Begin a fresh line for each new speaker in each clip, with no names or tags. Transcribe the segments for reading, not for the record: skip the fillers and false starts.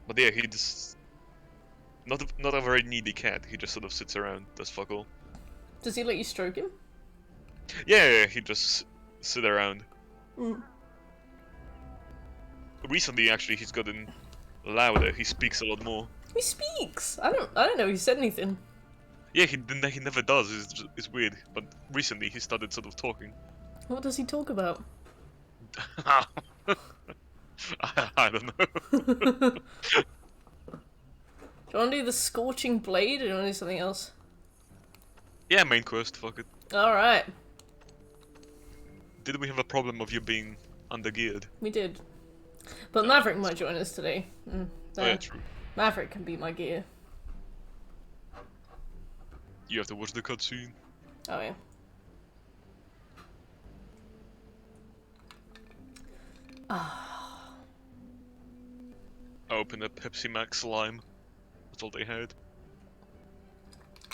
But yeah, he just not a very needy cat. He just sort of sits around, does fuck all.
Does he let you stroke him?
Yeah, he just sit around.
Mm.
Recently, actually, he's gotten louder. He speaks a lot more.
He speaks. I don't know. He said anything.
Yeah, he never does. It's weird. But recently, he started sort of talking.
What does he talk about?
I don't know.
Do you want to do the scorching blade, or do you want to do something else?
Yeah, main quest. Fuck it.
All right,
Did we have a problem of you being undergeared?
we did. But Maverick might join us today.
Oh yeah, true.
Maverick can be my gear.
You have to watch the cutscene.
Oh yeah.
Open a Pepsi Max lime. That's all they had.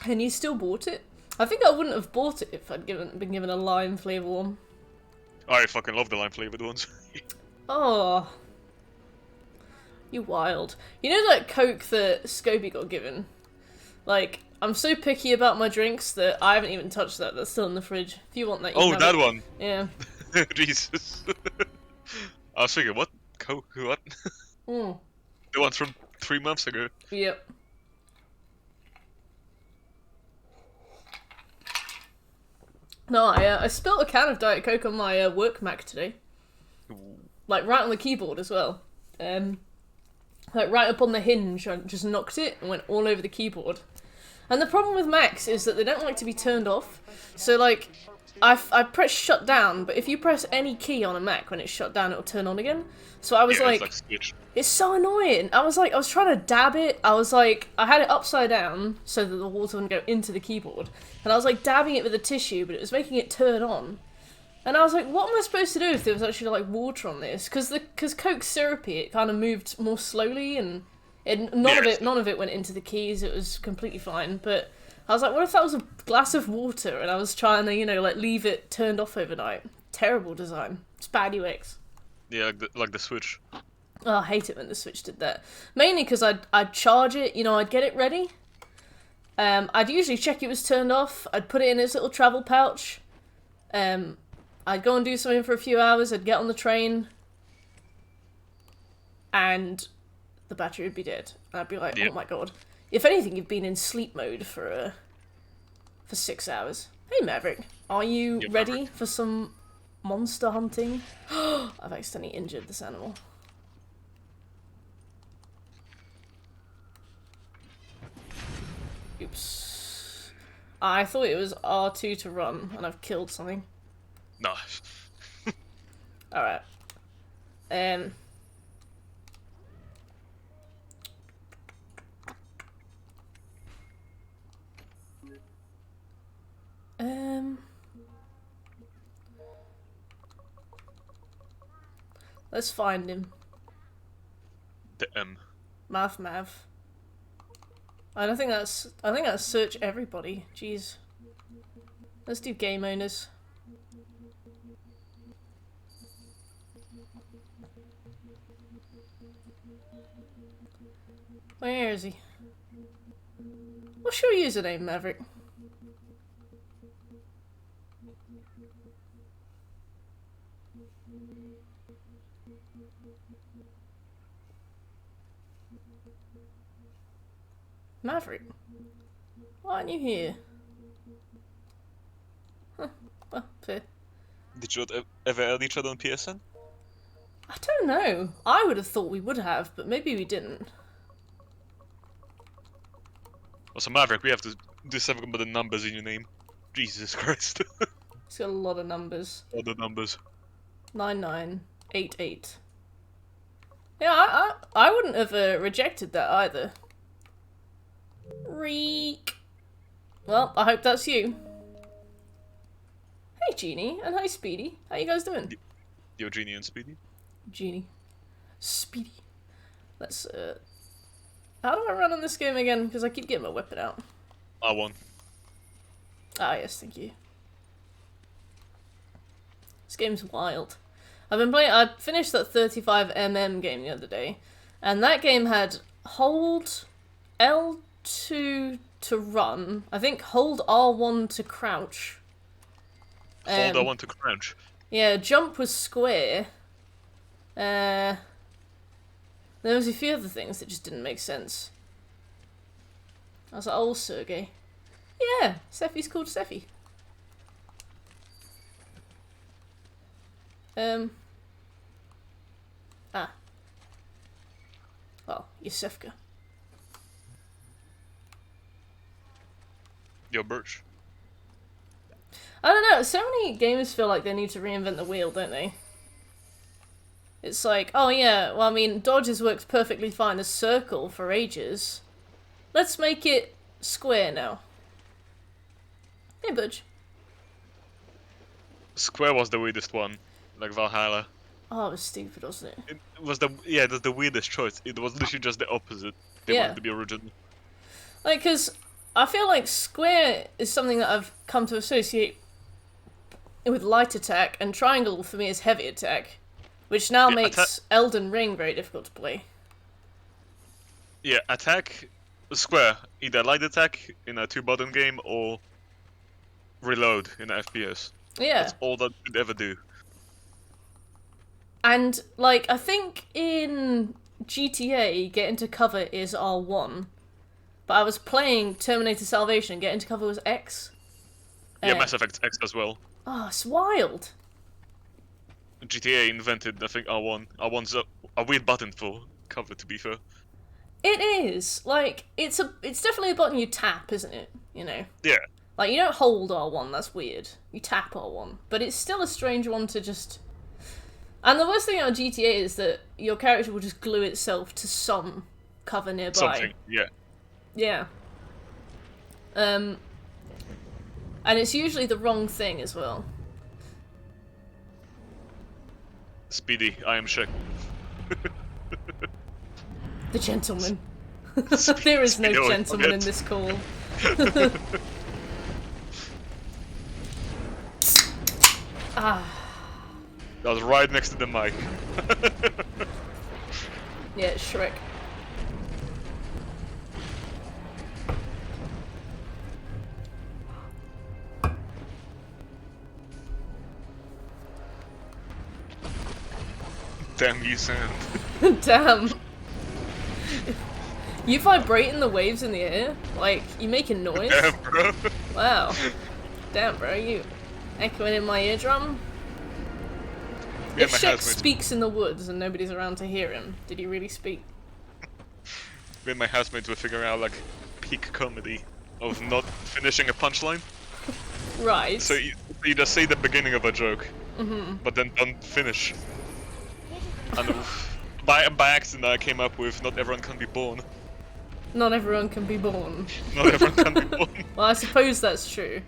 And you still bought it? I think I wouldn't have bought it if I'd been given a lime flavour one.
I fucking love the lime flavored ones.
Oh. You wild. You know that Coke that Scobie got given? Like, I'm so picky about my drinks that I haven't even touched that. That's still in the fridge. If you want that, you can have
That
it.
one.
Yeah.
Jesus. I was thinking, what? Coke? What?
Mm.
The ones from 3 months ago.
Yep. No, I spilled a can of Diet Coke on my work Mac today. Like, right on the keyboard as well. Like, right up on the hinge, I just knocked it and went all over the keyboard. And the problem with Macs is that they don't like to be turned off. So, like, I press shut down, but if you press any key on a Mac when it's shut down, it'll turn on again. So I was
Yeah,
like, it's so annoying. I was trying to dab it. I had it upside down so that the water wouldn't go into the keyboard. And I was like dabbing it with a tissue, but it was making it turn on. And I was like, what am I supposed to do if there was actually like water on this? Because Coke's syrupy, it kind of moved more slowly, and none of it went into the keys. It was completely fine. But I was like, what if that was a glass of water and I was trying to, like leave it turned off overnight? Terrible design. It's bad UX.
Yeah, like the Switch.
Oh, I hate it when the Switch did that. Mainly because I'd charge it, I'd get it ready. I'd usually check it was turned off. I'd put it in its little travel pouch. I'd go and do something for a few hours. I'd get on the train. And the battery would be dead. And I'd be like, oh my god. If anything, you've been in sleep mode for 6 hours. Hey, Maverick. Are you ready
Maverick.
for some monster hunting? I've accidentally injured this animal. Oops. I thought it was R2 to run, and I've killed something.
No.
Alright. Let's find him.
The M.
Mav. I think that's search everybody. Jeez. Let's do game owners. Where is he? What's your username, Maverick? Maverick? Why aren't you here? Huh, well, fair.
Did you ever add each other on PSN?
I don't know. I would have thought we would have, but maybe we didn't.
Also, Maverick, we have to do something about the numbers in your name. Jesus Christ.
It's got a lot of numbers.
All the numbers.
9988. Yeah, I wouldn't have rejected that either. Reek. Well, I hope that's you. Hey, Genie, and hi, Speedy. How you guys doing?
Yo, Genie and Speedy.
Genie. Speedy. Let's, how do I run on this game again? Because I keep getting my weapon out.
R1.
Ah, yes, thank you. This game's wild. I've been playing. I finished that 35mm game the other day, And that game had hold L2 to run. I think hold R1 to crouch.
Hold I want to crouch.
Yeah, jump was square. There was a few other things that just didn't make sense. I was like, oh, Sergey. Yeah, Sephi's called Sephi. Well, Yosefka.
Yo, Birch.
I don't know, so many gamers feel like they need to reinvent the wheel, don't they? It's like, oh yeah, well I mean, dodge has worked perfectly fine as circle for ages. Let's make it square now. Hey, Budge.
Square was the weirdest one, like Valhalla.
Oh, it was stupid, wasn't it?
It was the weirdest choice. It was literally just the opposite. They
Yeah.
wanted to be original.
Like, because I feel like square is something that I've come to associate with light attack, and triangle for me is heavy attack, which now makes Elden Ring very difficult to play.
Yeah, attack, square, either light attack in a 2-button game or reload in a FPS.
Yeah.
That's all that could ever do.
And, like, I think in GTA, get into cover is R1, but I was playing Terminator Salvation, get into cover was X.
Yeah, Mass Effect X as well.
Oh, it's wild.
GTA invented, I think, R1. R1's a weird button for cover, to be fair.
It is. Like, it's definitely a button you tap, isn't it? You know?
Yeah.
Like, you don't hold R1, that's weird. You tap R1. But it's still a strange one to just... And the worst thing about GTA is that your character will just glue itself to some cover nearby.
Something, yeah.
Yeah. And it's usually the wrong thing as well.
Speedy, I am Shaq.
The gentleman. There is no
Speedo,
gentleman in this call. Ah.
That was right next to the mic.
Yeah, it's Shrek.
Damn you, Sam.
Damn. You vibrating the waves in the air? Like, you making noise?
Damn, bro.
Wow. Damn, bro, you echoing in my eardrum?
Yeah,
If
my
Shek
housemates-
speaks in the woods and nobody's around to hear him, did he really speak?
Me and my housemates were figuring out, like, peak comedy of not finishing a punchline.
Right.
So you just say the beginning of a joke, but then don't finish. And by accident I came up with "Not everyone can be born."
Not everyone can be born.
Not everyone can be born.
Well, I suppose that's true.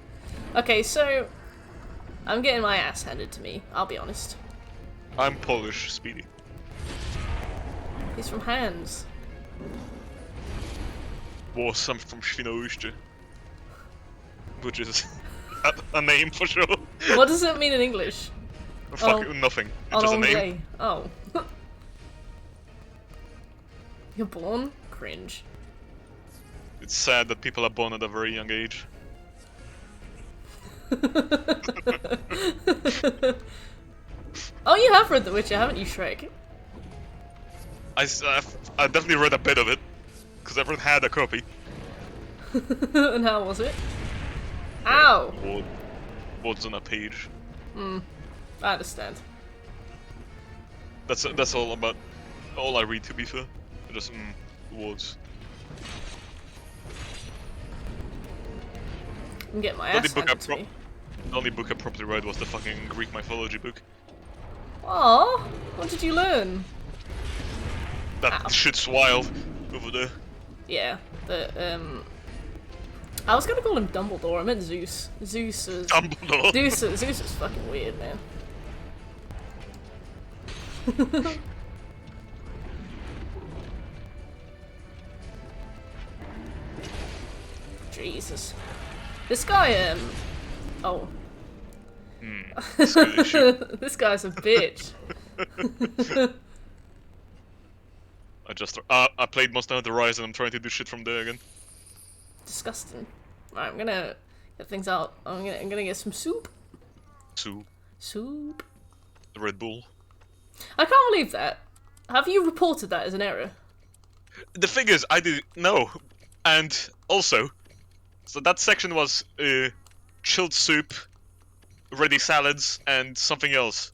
Okay, so... I'm getting my ass handed to me, I'll be honest.
I'm Polish, Speedy.
He's from Hands.
Was I'm from Świnoujście, which is a name for sure.
What does it mean in English?
Fuck, nothing. It's just a name.
Anglais. Oh. You're born? Cringe.
It's sad that people are born at a very young age.
Oh, you have read The Witcher, haven't you, Shrek?
I definitely read a bit of it, because everyone had a copy.
And how was it? Ow!
Words on a page.
I understand.
That's all about all I read, to be fair. Just words.
I'm getting my
The only
ass
book
handed to me.
The only book I properly read was the fucking Greek mythology book.
Aw, what did you learn?
That
Ow.
shit's wild over there.
Yeah, I was gonna call him Dumbledore, I meant Zeus. Zeus is...
Dumbledore.
Zeus is fucking weird, man. Jesus. This guy, oh.
Screw this shit.
This guy's a bitch.
I played Monster Hunter Rise and I'm trying to do shit from there again.
Disgusting. Right, I'm gonna get things out. I'm gonna get some soup. Soup.
The Red Bull.
I can't believe that. Have you reported that as an error?
The thing is, I didn't know. And also, so that section was chilled soup, ready salads, and something else.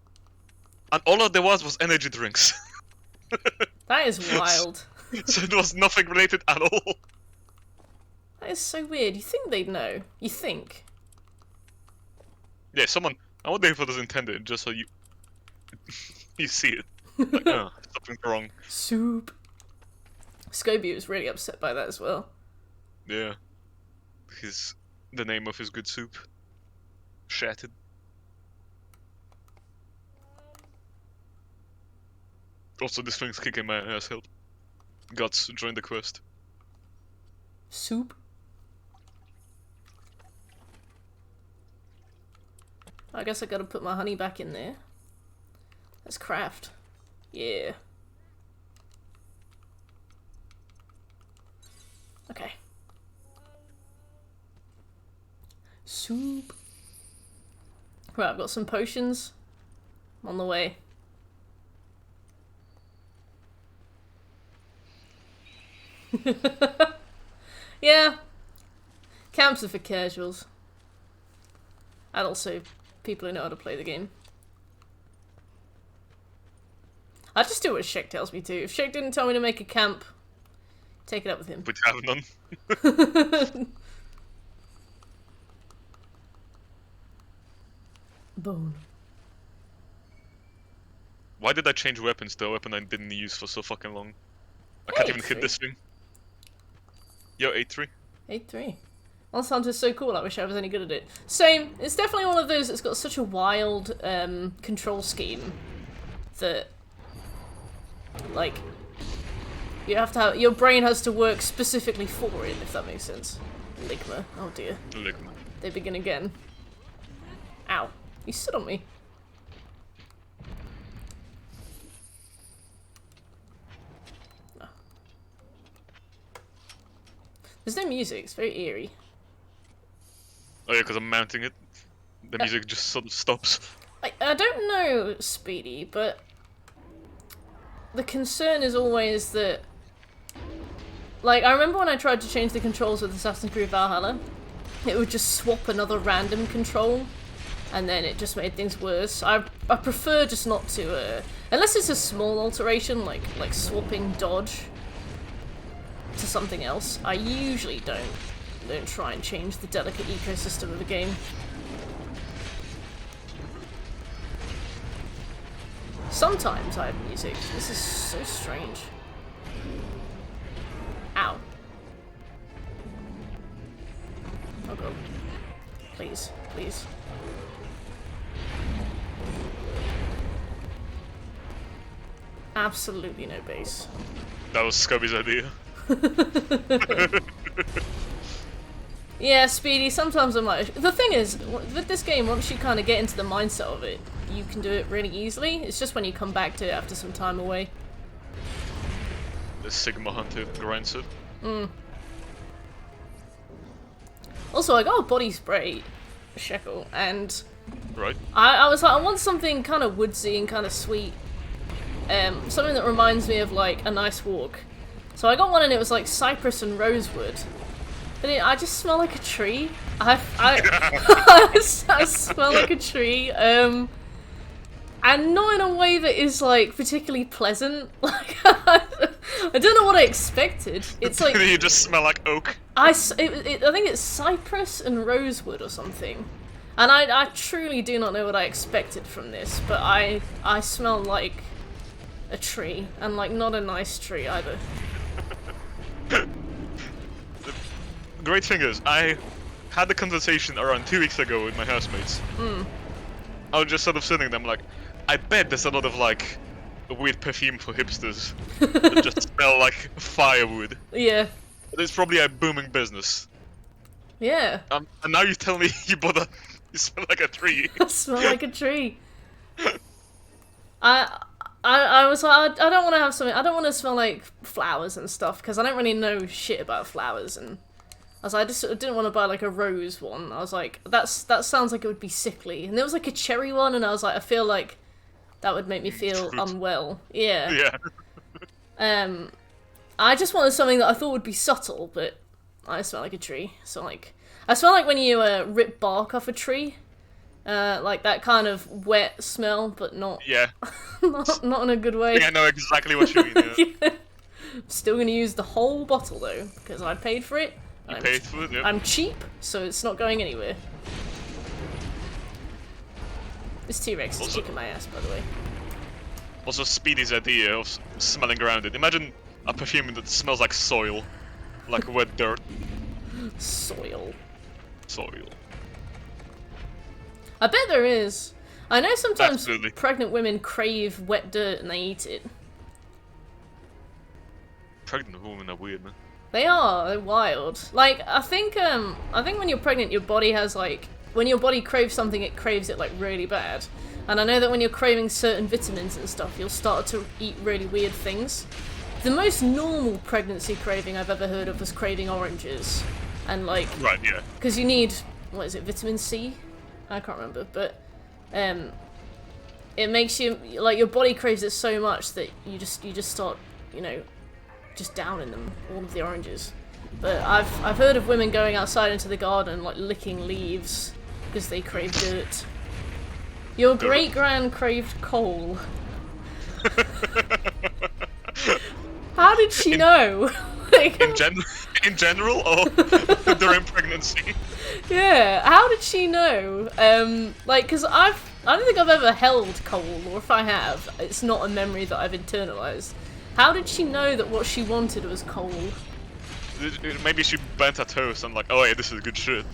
And all there was energy drinks.
That is wild.
So it was nothing related at all.
That is so weird. You think they'd know? You think?
Yeah, someone. I wonder if it was intended, just so you you see it. Like, oh, something's wrong.
Soup. Scobie was really upset by that as well.
Yeah. The name of his good soup. Shattered. Also, this thing's kicking my ass. Help. Guts, join the quest.
Soup. I guess I gotta put my honey back in there. Let's craft. Yeah. Okay. Soup. Right, I've got some potions. I'm on the way. Yeah. Camps are for casuals. And also people who know how to play the game. I just do what Shek tells me to. If Shek didn't tell me to make a camp, take it up with him.
But you have none.
Bone.
Why did I change weapons to a weapon I didn't use for so fucking long? I can't even hit this thing. Yo, 8-3.
8-3. Monster Hunter's so cool, I wish I was any good at it. Same. It's definitely one of those that's got such a wild control scheme that, like, you have to have, your brain has to work specifically for it, if that makes sense. Ligma. Oh dear.
Ligma.
They begin again. Ow. You sit on me. No. There's no music, it's very eerie.
Oh yeah, because I'm mounting it. The music just sort of stops.
I don't know, Speedy, but the concern is always that, like, I remember when I tried to change the controls with Assassin's Creed Valhalla, it would just swap another random control, and then it just made things worse. I prefer just not to, unless it's a small alteration, like swapping dodge to something else. I usually don't try and change the delicate ecosystem of the game. Sometimes I have music. This is so strange. Ow. Oh god. Please, please. Absolutely no base.
That was Scubby's idea.
Yeah, Speedy, sometimes I'm like... The thing is, with this game, once you kind of get into the mindset of it, you can do it really easily. It's just when you come back to it after some time away.
The Sigma Hunter grinds it.
Also, I got a body spray, shekel, and...
Right.
I was like, I want something kind of woodsy and kind of sweet. Something that reminds me of, like, a nice walk. So I got one and it was like cypress and rosewood. But I just smell like a tree. I smell like a tree. And not in a way that is like particularly pleasant. Like I don't know what I expected. It's like
you just smell like oak.
I think it's cypress and rosewood or something. And I truly do not know what I expected from this, but I smell like a tree, and like not a nice tree either.
The great thing is, I had the conversation around 2 weeks ago with my housemates. I was just sort of sitting there, I'm like, I bet there's a lot of like a weird perfume for hipsters that just smell like firewood.
Yeah.
But it's probably a booming business.
Yeah.
And now you tell me you smell like a tree.
I smell like a tree. I I was like, I don't want to have something. I don't want to smell like flowers and stuff because I don't really know shit about flowers. And I was like, I just didn't want to buy like a rose one. I was like, that sounds like it would be sickly. And there was like a cherry one, and I was like, I feel like that would make me feel unwell. Yeah.
Yeah.
I just wanted something that I thought would be subtle, but I smell like a tree. So like, I smell like when you rip bark off a tree. Like that kind of wet smell, but not not in a good way.
Yeah, I know exactly what you mean. Yeah.
Yeah. Still gonna use the whole bottle though, because I paid for it.
You paid for it. Yep.
I'm cheap, so it's not going anywhere. This T-Rex is kicking my ass, by the way.
Also, Speedy's idea of smelling around it. Imagine a perfume that smells like soil, like wet dirt.
Soil.
Soil.
I bet there is. I know sometimes
Absolutely.
pregnant women crave wet dirt and they eat it.
Pregnant women are weird, man.
They're wild. Like, I think when you're pregnant, your body has, like, when your body craves something, it craves it, like, really bad. And I know that when you're craving certain vitamins and stuff, you'll start to eat really weird things. The most normal pregnancy craving I've ever heard of was craving oranges. And, like...
Right, yeah.
Because you need, what is it, vitamin C? I can't remember, but, it makes you, like, your body craves it so much that you just start, you know, just downing them, all of the oranges. But I've heard of women going outside into the garden, like, licking leaves because they crave dirt. Your great-gran craved coal. How did she know? Like,
in general, or during pregnancy?
yeah, how did she know? Like, because I don't think I've ever held coal, or if I have, it's not a memory that I've internalized. How did she know that what she wanted was coal?
Maybe she bent her toast and like, oh yeah, this is good shit.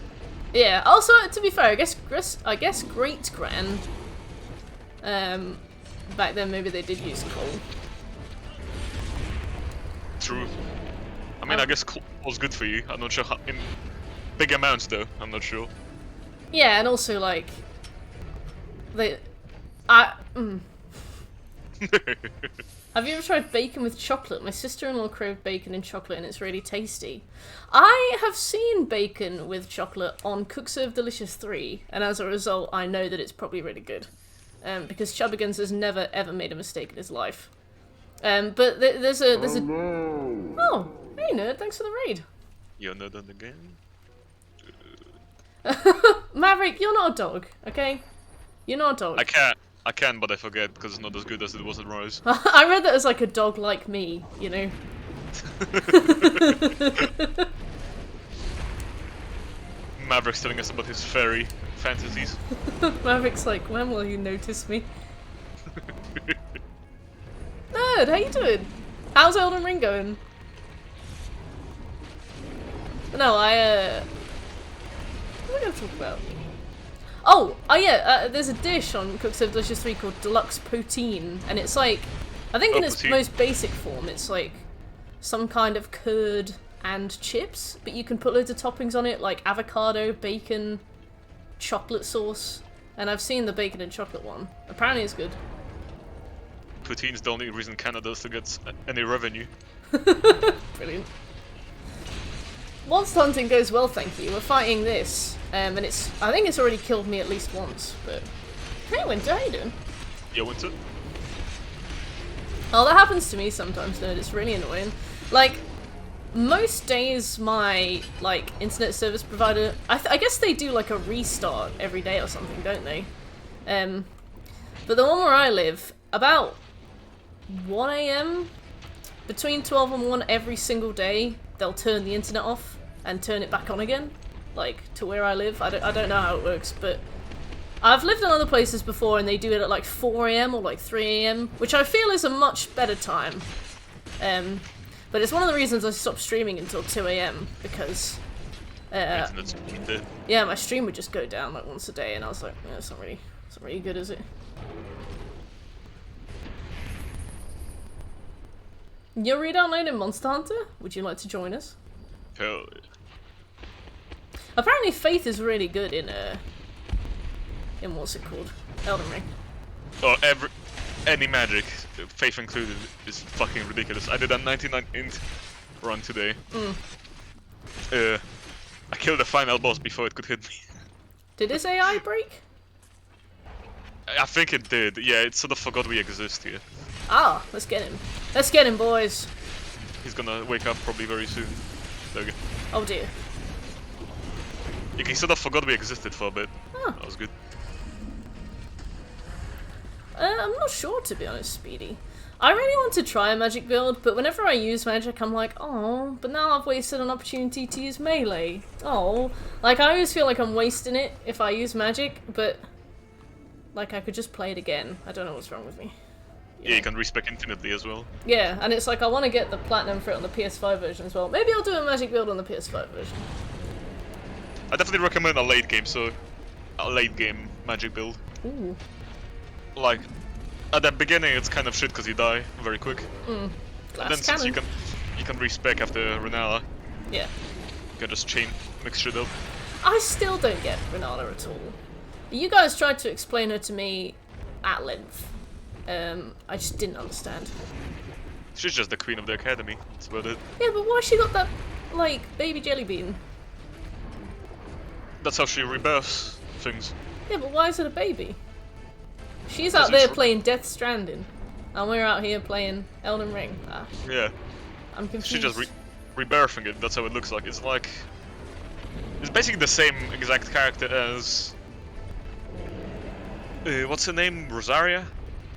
Yeah. Also, to be fair, I guess great gran. Back then maybe they did use coal.
True. I mean, I guess coal was good for you. I'm not sure how, in big amounts though. I'm not sure.
Yeah, and also like Have you ever tried bacon with chocolate? My sister-in-law craved bacon and chocolate and it's really tasty. I have seen bacon with chocolate on Cook Serve Delicious 3, and as a result I know that it's probably really good. Because Chubbigans has never ever made a mistake in his life. But there's a... Oh, hey nerd, thanks for the raid.
You're not on the game?
Maverick, you're not a dog, okay? You're not a dog.
I can, but I forget because it's not as good as it was in Rise.
I read that as like a dog like me, you know?
Maverick's telling us about his fairy fantasies.
Maverick's like, when will you notice me? Nerd, how you doing? How's Elden Ring going? No, what am I going to talk about? Oh yeah, there's a dish on Cook Serve Delicious 3 called Deluxe Poutine, and it's like, I think in its most basic form, it's like some kind of curd and chips, but you can put loads of toppings on it, like avocado, bacon, chocolate sauce, and I've seen the bacon and chocolate one. Apparently it's good.
Poutine's the only reason Canada does to get any revenue.
Brilliant. Monster hunting goes well, thank you. We're fighting this, and I think it's already killed me at least once, but... Hey Winter, how you doing?
Yeah, Winter?
Oh, that happens to me sometimes, nerd. It's really annoying. Like, most days my, like, internet service provider... I guess they do, like, a restart every day or something, don't they? But the one where I live, about 1 AM, between 12 and 1 every single day, they'll turn the internet off and turn it back on again, like, to where I live. I don't know how it works, but I've lived in other places before and they do it at like 4 AM or like 3 AM, which I feel is a much better time. But it's one of the reasons I stopped streaming until 2 AM, because yeah, my stream would just go down like once a day, and I was like, yeah, it's not really good, is it? You're re-downloading Monster Hunter? Would you like to join us?
Hell yeah.
Apparently Faith is really good in what's it called? Elden Ring.
Oh, any magic, faith included, is fucking ridiculous. I did a 99 int run today. I killed the final boss before it could hit me.
Did his AI break?
I think it did. Yeah, it sort of forgot we exist here.
Ah, let's get him. Let's get him, boys.
He's gonna wake up probably very soon. There we go.
Oh dear.
He sort of forgot we existed for a bit.
Huh.
That was good.
I'm not sure, to be honest, Speedy. I really want to try a magic build, but whenever I use magic, I'm like, oh, but now I've wasted an opportunity to use melee. Oh, like, I always feel like I'm wasting it if I use magic, but, like, I could just play it again. I don't know what's wrong with me.
Yeah, you can respec infinitely as well.
Yeah, and it's like, I want to get the platinum for it on the PS5 version as well. Maybe I'll do a magic build on the PS5 version.
I definitely recommend a late game magic build.
Ooh.
Like, at the beginning it's kind of shit because you die very quick. And then since you can respec after Renala,
yeah,
you can just mix shit up.
I still don't get Renala at all. You guys tried to explain her to me at length. I just didn't understand.
She's just the queen of the academy. That's about it.
Yeah, but why she got that, like, baby jelly bean?
That's how she rebirths things.
Yeah, but why is it a baby? She's out there playing Death Stranding, and we're out here playing Elden Ring. Ah,
Yeah.
I'm confused.
She's just rebirthing it. That's how it looks like. It's like it's basically the same exact character as what's her name, Rosaria,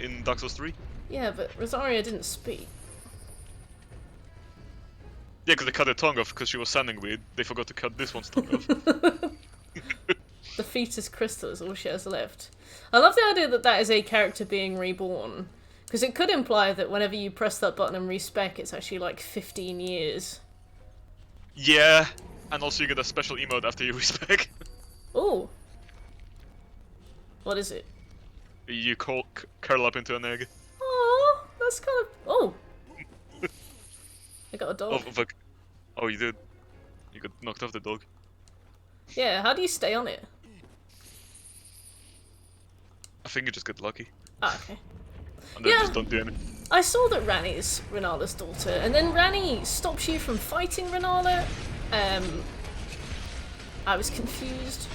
in Dark Souls 3.
Yeah, but Rosaria didn't speak.
Yeah, because they cut her tongue off because she was sounding weird. They forgot to cut this one's tongue off.
The fetus crystal is all she has left. I love the idea that that is a character being reborn. Because it could imply that whenever you press that button and respec, it's actually like 15 years.
Yeah, and also you get a special emote after you respec.
Ooh. What is it?
You curl up into an egg.
Oh, that's kind of... Oh! I got a dog.
Oh, you did. You got knocked off the dog.
Yeah, how do you stay on it?
I think you just get lucky.
Ah, okay.
And then just don't do anything.
I saw that Rani's Renala's daughter, and then Rani stops you from fighting Renala. I was confused.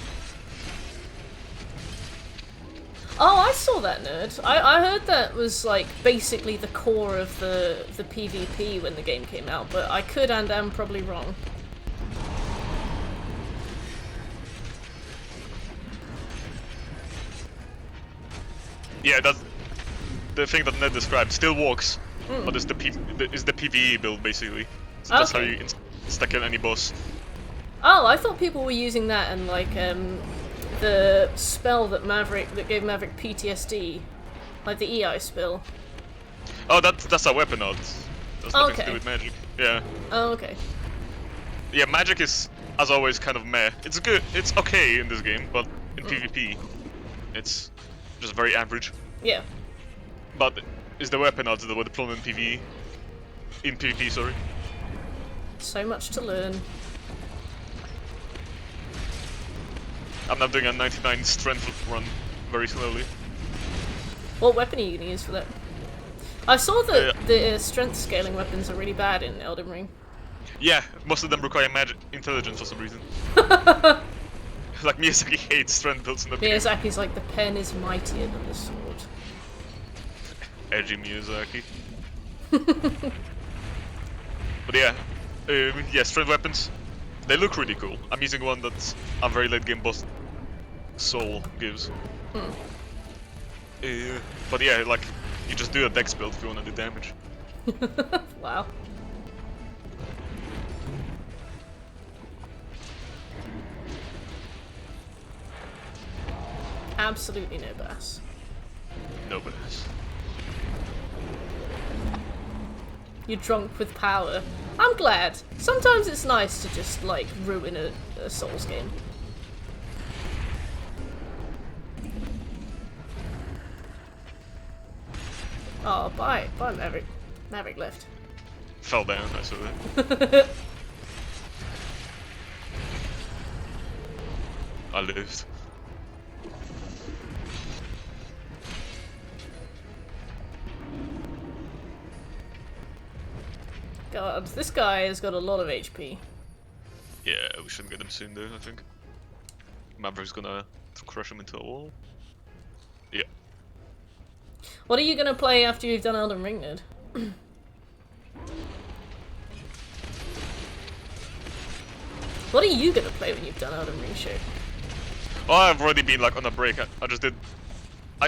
Oh, I saw that, nerd. I heard that was like basically the core of the PvP when the game came out, but I could and am probably wrong.
Yeah, that's the thing that Ned described. Still works, but it's the PvE build basically. So that's how you stack in any boss.
Oh, I thought people were using that and like the spell that gave Maverick PTSD, like the EI spell.
Oh, that's a weapon art. That's nothing to do with magic. Yeah.
Oh, okay.
Yeah, magic is, as always, kind of meh. It's good. It's okay in this game, but in PvP, it's just very average.
Yeah.
But is the weapon art that were deployed in PvE? In PvP, sorry.
So much to learn.
I'm now doing a 99 strength run very slowly.
What weapon are you gonna use for that? I saw that the strength scaling weapons are really bad in Elden Ring.
Yeah, most of them require magic intelligence for some reason. Like Miyazaki hates strength builds in the game.
Miyazaki's like, the pen is mightier than the sword.
Edgy Miyazaki. But yeah, strength weapons. They look really cool. I'm using one that's a very late game boss Soul gives. But yeah, like, you just do a dex build if you want to do damage.
Wow. Absolutely no bass.
No bass.
You're drunk with power. I'm glad. Sometimes it's nice to just, like, ruin a Souls game. Oh, bye Maverick. Maverick left.
Fell down, I saw that. I lived.
God, this guy has got a lot of HP.
Yeah, we shouldn't get him soon though, I think. Maverick's gonna crush him into a wall. Yeah.
What are you gonna play after you've done Elden Ring, Ned? What are you gonna play when you've done Elden Ring, Show?
Oh, I've already been like on a break. I just did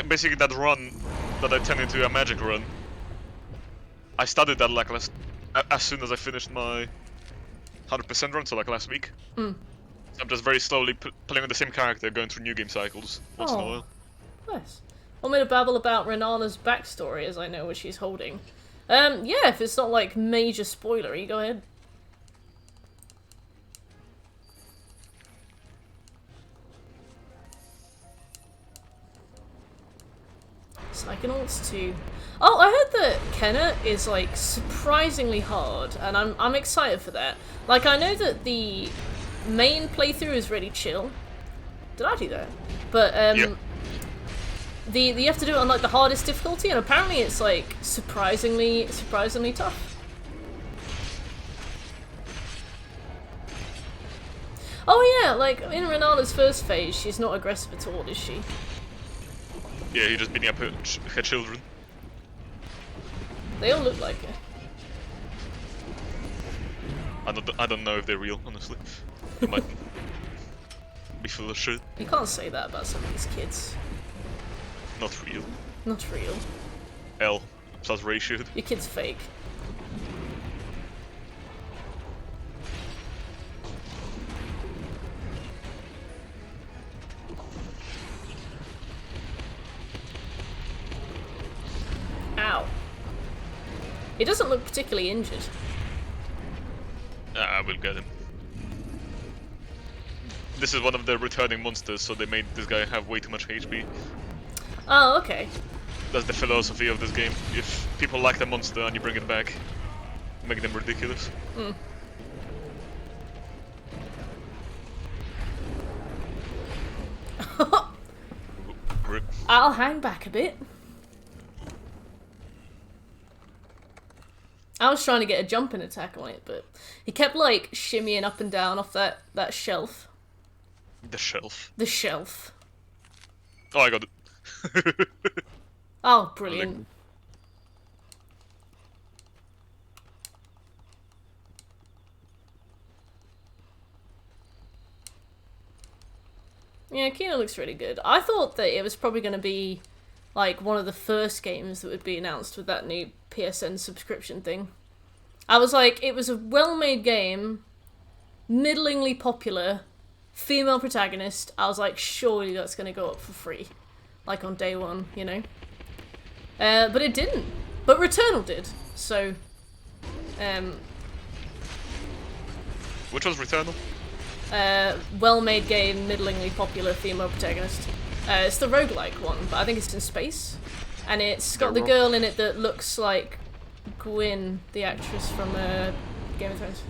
basically that run that I turned into a magic run. I started that like as soon as I finished my 100% run, so like last week.
Mm.
So I'm just very slowly playing with the same character, going through new game cycles once in a while.
Nice. Want me to babble about Renana's backstory as I know what she's holding? Yeah, if it's not like major spoilery, go ahead. Psychonauts 2. Oh, I heard that Kenna is like surprisingly hard, and I'm excited for that. Like, I know that the main playthrough is really chill. Did I do that? But
Yeah.
you have to do it on like the hardest difficulty, and apparently it's like surprisingly tough. Oh yeah, like in Renana's first phase, she's not aggressive at all, is she?
Yeah, you're just beating up her children.
They all look like her.
I don't know if they're real, honestly. They might be full of shit.
You can't say that about some of these kids.
Not real.
Not real.
L plus ratioed.
Your kid's fake. Ow. He doesn't look particularly injured.
I will get him. This is one of the returning monsters, so they made this guy have way too much HP.
Oh, okay.
That's the philosophy of this game. If people like the monster and you bring it back, make them ridiculous.
Mm. I'll hang back a bit. I was trying to get a jumping attack on it, but he kept like shimmying up and down off that shelf.
The shelf.
The shelf.
Oh, I got it.
Oh, brilliant. Yeah, Kino looks really good. I thought that it was probably going to be like one of the first games that would be announced with that new PSN subscription thing. I was like, it was a well-made game, middlingly popular, female protagonist. I was like, surely that's going to go up for free, like on day one, you know? But it didn't. But Returnal did, so...
Which was Returnal?
Well-made game, middlingly popular female protagonist. It's the roguelike one, but I think it's in space. And it's got the girl in it that looks like Gwyn, the actress from Game of Thrones.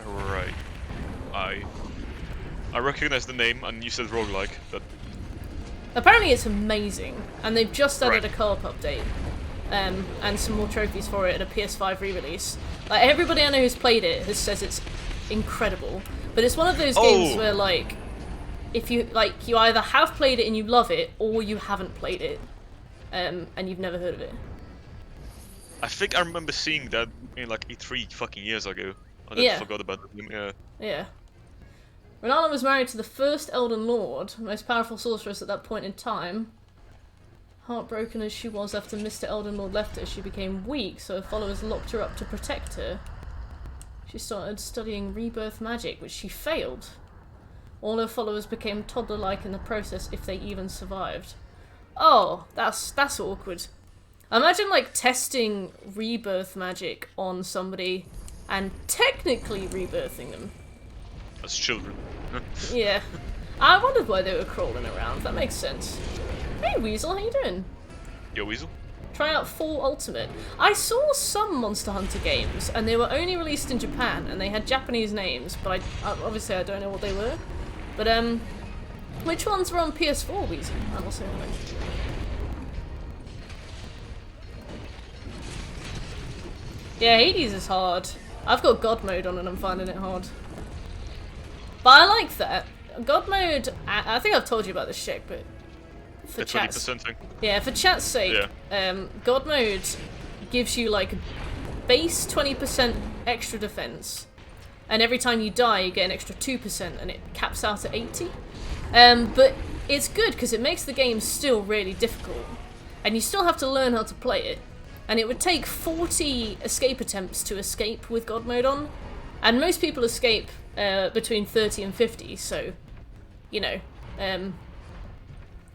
Right. I recognize the name, and you said roguelike. That
Apparently it's amazing, and they've just added
Right.
a co-op update. And some more trophies for it at a PS5 re-release. Like, everybody I know who's played it says it's incredible. But it's one of those games where, like, if you either have played it and you love it, or you haven't played it, and you've never heard of it.
I think I remember seeing that in like E3 fucking years ago. I
Yeah.
forgot about it. Yeah.
Yeah. Renana was married to the first Elden Lord, most powerful sorceress at that point in time. Heartbroken as she was after Mr. Elden Lord left her, she became weak, so her followers locked her up to protect her. She started studying rebirth magic, which she failed. All her followers became toddler-like in the process, if they even survived. Oh, that's awkward. Imagine, like, testing rebirth magic on somebody and technically rebirthing them.
As children.
Yeah. I wondered why they were crawling around. That makes sense. Hey, Weasel, how you doing?
Yo, Weasel.
Try out Full Ultimate. I saw some Monster Hunter games, and they were only released in Japan, and they had Japanese names, but obviously I don't know what they were. But, which ones were on PS4, Weasel? I'm also wondering. Yeah, Hades is hard. I've got God mode on and I'm finding it hard. But I like that. God mode, I think I've told you about this shit, but for
The
chat's
20% thing.
yeah, for chat's sake, God mode gives you like base 20% extra defense, and every time you die, you get an extra 2%, and it caps out at 80. But it's good because it makes the game still really difficult, and you still have to learn how to play it. And it would take 40 escape attempts to escape with God mode on, and most people escape between 30 and 50. So, you know,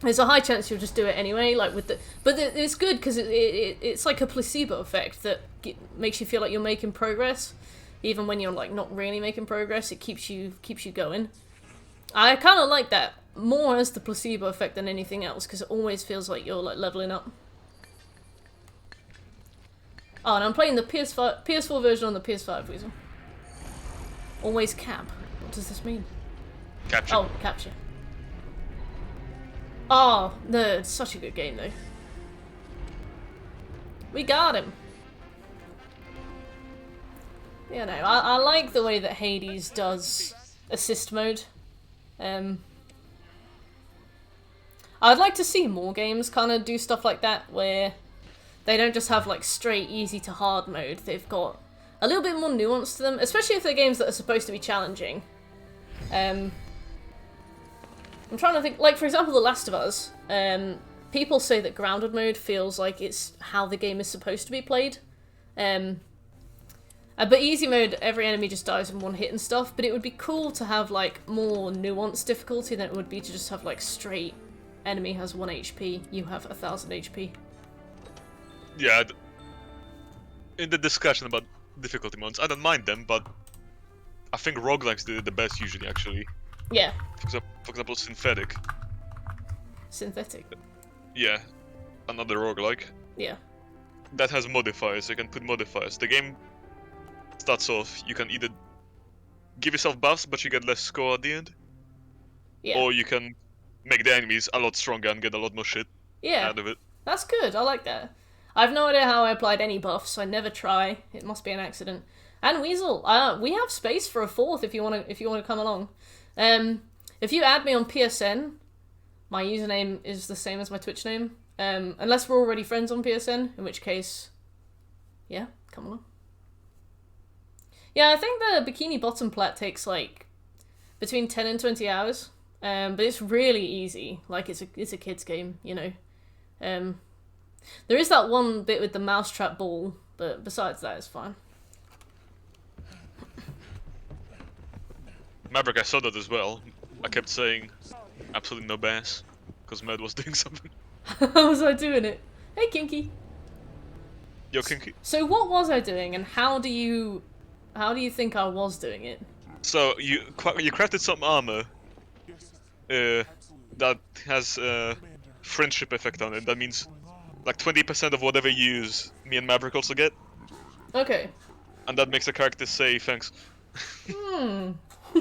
there's a high chance you'll just do it anyway. Like with the, but it's good because it's like a placebo effect that makes you feel like you're making progress, even when you're like not really making progress. It keeps you going. I kind of like that more as the placebo effect than anything else because it always feels like you're like leveling up. Oh, and I'm playing the PS4 version on the PS5, Weasel. Always cap. What does this mean?
Capture.
Oh, capture. Oh, no, it's such a good game, though. We got him. You know, I like the way that Hades does assist mode. I'd like to see more games kind of do stuff like that, where they don't just have like straight easy to hard mode. They've got a little bit more nuance to them, especially if they're games that are supposed to be challenging. I'm trying to think, like for example The Last of Us, people say that grounded mode feels like it's how the game is supposed to be played. But easy mode, every enemy just dies in one hit and stuff, but it would be cool to have like more nuanced difficulty than it would be to just have like straight enemy has 1 HP, you have 1000 HP.
Yeah, in the discussion about difficulty modes, I don't mind them, but I think roguelikes did it the best usually, actually.
Yeah.
For example, Synthetic.
Synthetic.
Yeah, another roguelike.
Yeah.
That has modifiers, you can put modifiers. The game starts off, you can either give yourself buffs, but you get less score at the end.
Yeah.
Or you can make the enemies a lot stronger and get a lot more shit out of it.
That's good, I like that. I've no idea how I applied any buffs, so I never try. It must be an accident. And Weasel, we have space for a fourth if you wanna come along. If you add me on PSN, my username is the same as my Twitch name. Unless we're already friends on PSN, in which case, yeah, come along. Yeah, I think the Bikini Bottom plat takes like between 10 and 20 hours. But it's really easy. Like it's a kid's game, you know. There is that one bit with the mousetrap ball, but besides that, it's fine.
Maverick, I saw that as well. I kept saying absolutely no bass because Med was doing something.
How was I doing it? Hey, Kinky.
Yo, Kinky.
So what was I doing, and how do you think I was doing it?
So you crafted some armor that has friendship effect on it. That means like 20% of whatever you use, me and Maverick also get.
Okay.
And that makes the character say thanks.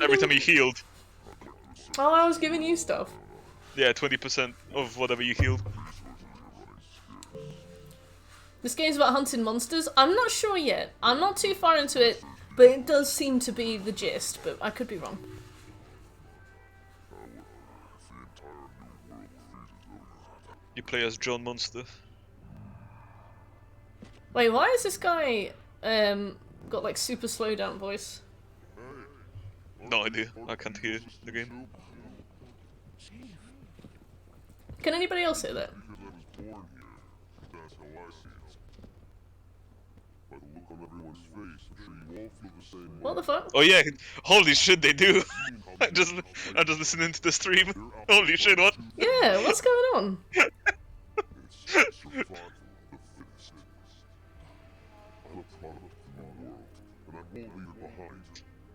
Every time you healed.
Oh, I was giving you stuff.
Yeah, 20% of whatever you healed.
This game's about hunting monsters? I'm not sure yet. I'm not too far into it, but it does seem to be the gist, but I could be wrong.
You play as John Monster.
Wait, why is this guy got like super slowdown voice?
No idea. I can't hear the game.
Can anybody else hear that? What the fuck?
Oh yeah, holy shit, they do. I'm just listening to the stream. Holy shit, what?
Yeah, what's going on?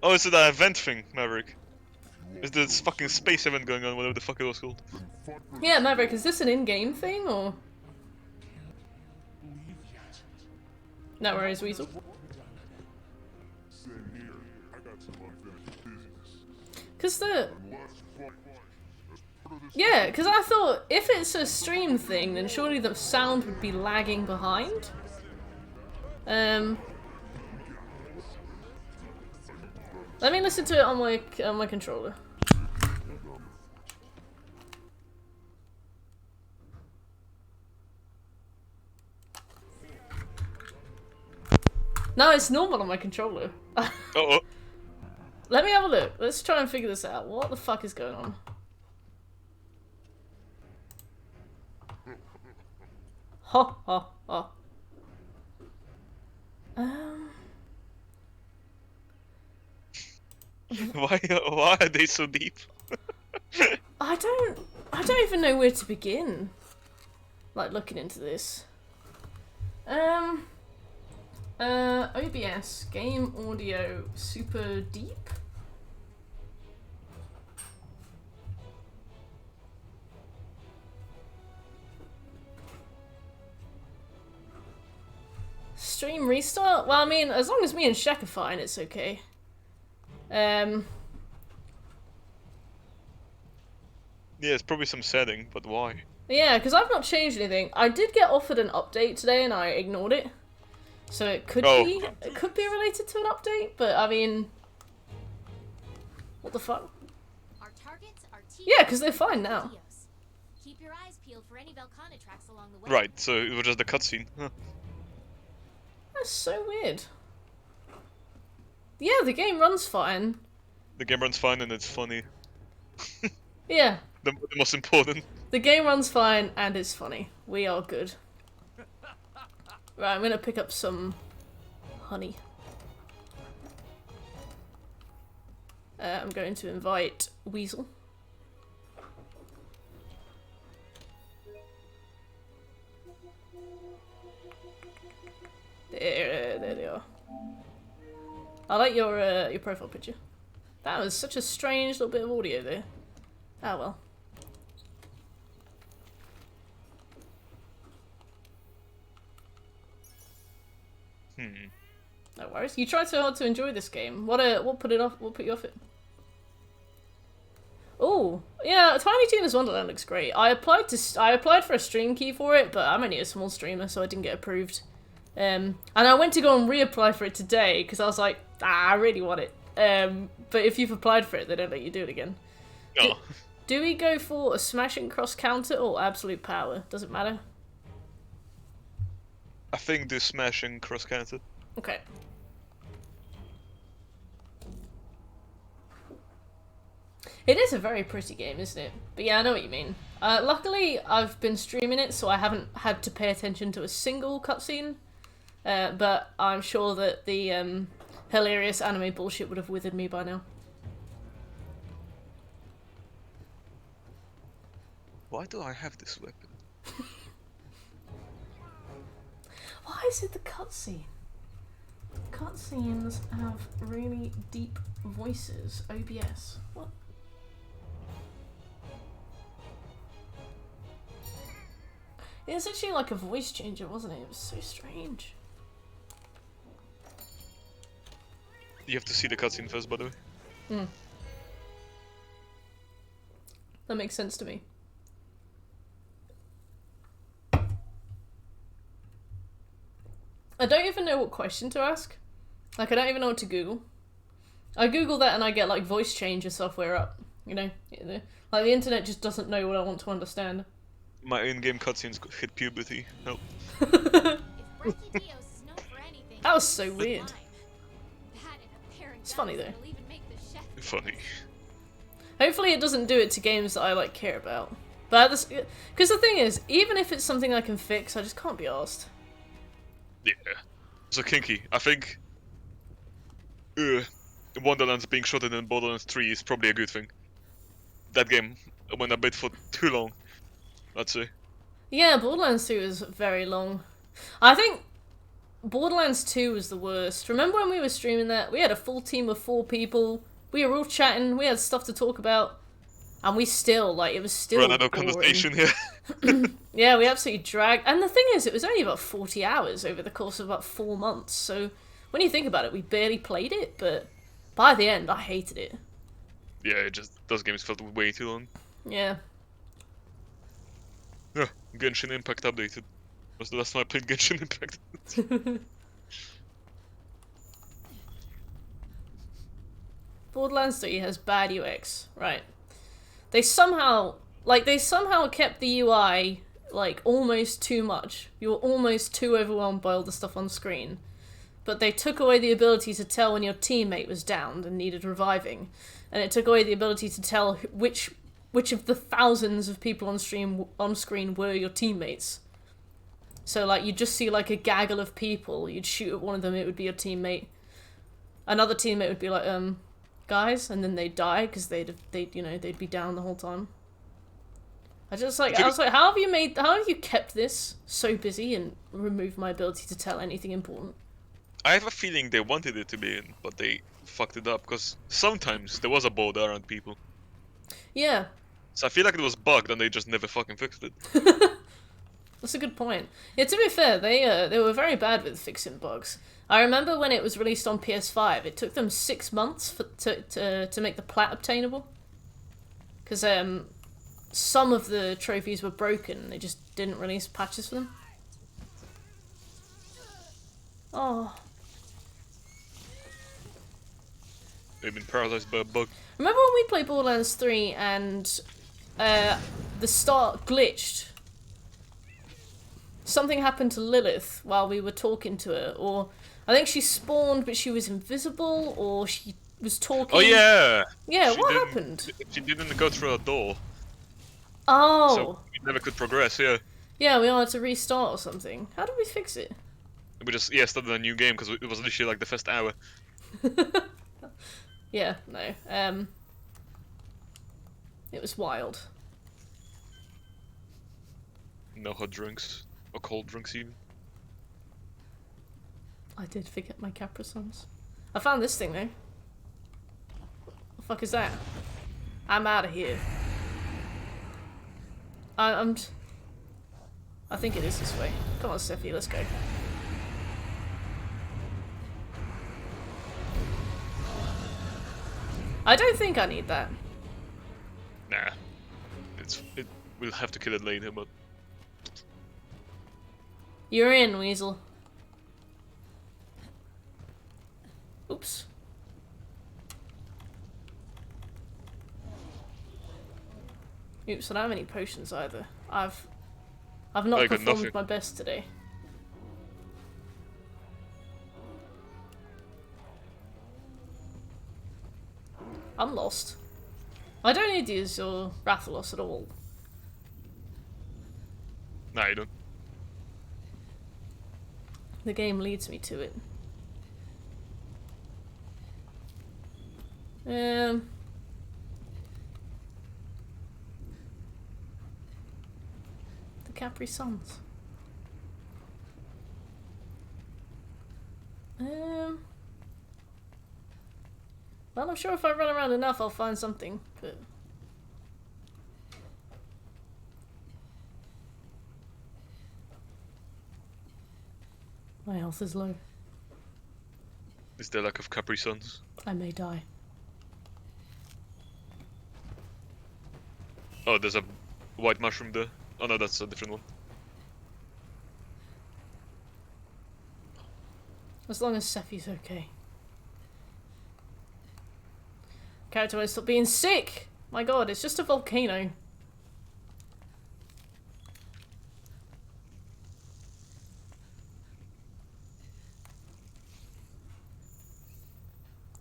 Oh, it's that event thing, Maverick. Is this fucking space event going on, whatever the fuck it was called?
Yeah, Maverick, is this an in-game thing, or...? No worries, Weasel. Cause yeah, because I thought, if it's a stream thing, then surely the sound would be lagging behind. Let me listen to it on my controller. No, it's normal on my controller.
Uh-oh.
Let me have a look. Let's try and figure this out. What the fuck is going on? Ha ha ha.
Why are they so deep?
I don't even know where to begin. Like looking into this. OBS game audio super deep. Stream restart? Well, I mean, as long as me and Shaq are fine, it's okay.
Yeah, it's probably some setting, but why?
Yeah, because I've not changed anything. I did get offered an update today and I ignored it. So it could be related to an update, but I mean, what the fuck?
Our targets are
Yeah, because they're fine now.
Keep your eyes peeled for any Velcana tracks along the way.
Right, so it was just the cutscene. Huh.
That's so weird. Yeah, the game runs fine.
The game runs fine and it's funny.
Yeah,
The most important.
the game runs fine and it's funny. We are good. Right, I'm gonna pick up some honey. I'm going to invite Weasel. There they are. I like your profile picture. That was such a strange little bit of audio there. Ah well. No worries. You tried so hard to enjoy this game. What put it off? What put you off it? Oh, yeah. Tiny Tina's Wonderland looks great. I applied for a stream key for it, but I'm only a small streamer, so I didn't get approved. And I went to go and reapply for it today because I was like, I really want it. But if you've applied for it, they don't let you do it again.
No.
Do we go for a smashing cross counter or absolute power? Does it matter?
I think the smashing cross counter.
Okay. It is a very pretty game, isn't it? But yeah, I know what you mean. Luckily, I've been streaming it, so I haven't had to pay attention to a single cutscene. But I'm sure that the hilarious anime bullshit would have withered me by now.
Why do I have this weapon?
Why is it the cutscene? Cutscenes have really deep voices. OBS. What? It was actually like a voice changer, wasn't it? It was so strange.
You have to see the cutscene first, by the way.
Hmm. That makes sense to me. I don't even know what question to ask. Like, I don't even know what to Google. I Google that and I get, like, voice changer software up. You know? Like, the internet just doesn't know what I want to understand.
My in-game cutscenes hit puberty. Help.
That was so weird. It's funny, though.
Funny.
Hopefully it doesn't do it to games that I, like, care about. But this, because the thing is, even if it's something I can fix, I just can't be arsed.
Yeah. So kinky. I think Wonderlands being shorter than Borderlands 3 is probably a good thing. That game went a bit for too long, I'd say.
Yeah, Borderlands 2 is very long. I think Borderlands 2 was the worst. Remember when we were streaming that? We had a full team of 4 people. We were all chatting. We had stuff to talk about. And we still, like, it was still
Run out of
boring.
conversation here.
Yeah, we absolutely dragged. And the thing is, it was only about 40 hours over the course of about 4 months. So when you think about it, we barely played it. But by the end, I hated it.
Yeah, it just those games felt way too long.
Yeah.
Yeah, Genshin Impact updated. Was the last time I played Genshin Impact.
Borderlands 3 has bad UX, right? They somehow kept the UI like almost too much. You were almost too overwhelmed by all the stuff on screen. But they took away the ability to tell when your teammate was downed and needed reviving. And it took away the ability to tell which of the thousands of people on screen were your teammates. So like you'd just see like a gaggle of people, you'd shoot at one of them, it would be your teammate. Another teammate would be like, guys, and then they'd die because they'd be down the whole time. I was like, how have you kept this so busy and removed my ability to tell anything important?
I have a feeling they wanted it to be in, but they fucked it up, because sometimes there was a border around people.
Yeah.
So I feel like it was bugged and they just never fucking fixed it.
That's a good point. Yeah, to be fair, they were very bad with fixing bugs. I remember when it was released on PS5, it took them 6 months to make the plat obtainable. Because some of the trophies were broken and they just didn't release patches for them. Oh.
They've been paralyzed by a bug.
Remember when we played Borderlands 3 and the start glitched? Something happened to Lilith while we were talking to her, or I think she spawned but she was invisible, or she was talking.
Oh yeah!
Yeah, what happened?
She didn't go through a door.
Oh!
So we never could progress, yeah.
Yeah, we wanted to restart or something. How did we fix it?
We just, started a new game, because it was literally like the first hour.
Yeah, no. It was wild.
No hot drinks. Or cold drinks even.
I did forget my Capri Suns. I found this thing though. What the fuck is that? I'm out of here. I think it is this way. Come on, Sephi, let's go. I don't think I need that.
Nah. We'll have to kill it later, but...
You're in, Weasel. Oops. Oops, I don't have any potions either. I've not performed my best today. I'm lost. I don't need to use your Rathalos at all.
Nah, you don't.
The game leads me to it. The Capri Suns. Well, I'm sure if I run around enough, I'll find something, but... My health is low.
Is there lack of Capri Suns?
I may die.
Oh, there's a white mushroom there. Oh no, that's a different one.
As long as Sephi's okay. Character won't stop being sick! My god, it's just a volcano.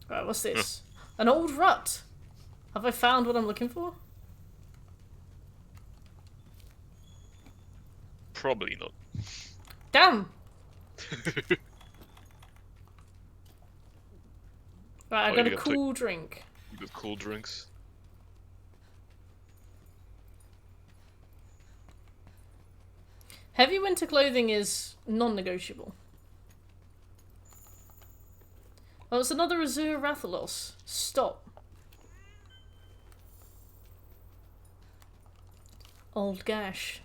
Right, what's this? An old rut! Have I found what I'm looking for?
Probably not.
Damn! Right, I got a cool drink.
You got cool drinks.
Heavy winter clothing is non-negotiable. Oh, it's another Azure Rathalos. Stop. Old Gash.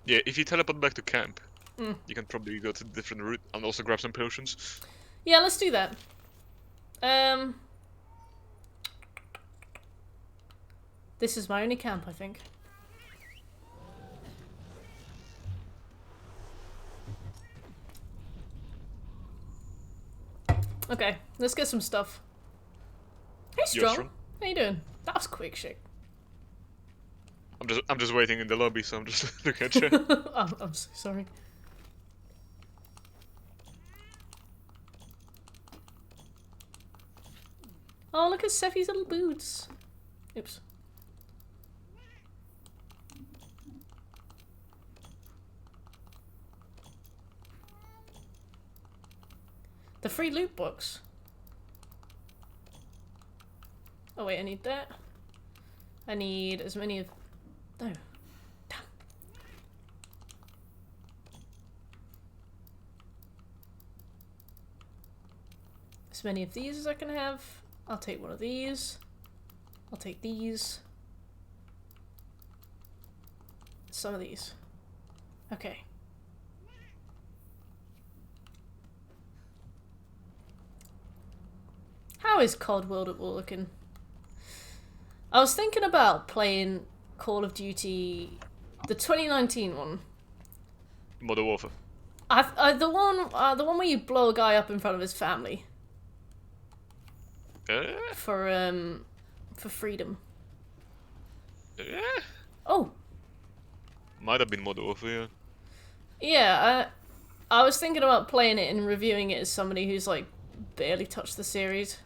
Yeah, if you teleport back to camp, you can probably go to a different route and also grab some potions.
Yeah, let's do that. This is my only camp, I think. Okay, let's get some stuff. Hey,
You're
Strong. How you doing? That was quick, shit.
I'm just waiting in the lobby, so I'm just looking at you.
I'm so sorry. Oh, look at Seffi's little boots. Oops. The free loot box. Oh wait, I need that. I need as many of... No. Damn. As many of these as I can have. I'll take one of these. I'll take these. Some of these. Okay. How is COD World at War looking? I was thinking about playing Call of Duty, the 2019 one.
Modern Warfare.
The one where you blow a guy up in front of his family for freedom. Oh,
Might have been Modern Warfare, yeah.
yeah. I was thinking about playing it and reviewing it as somebody who's like barely touched the series.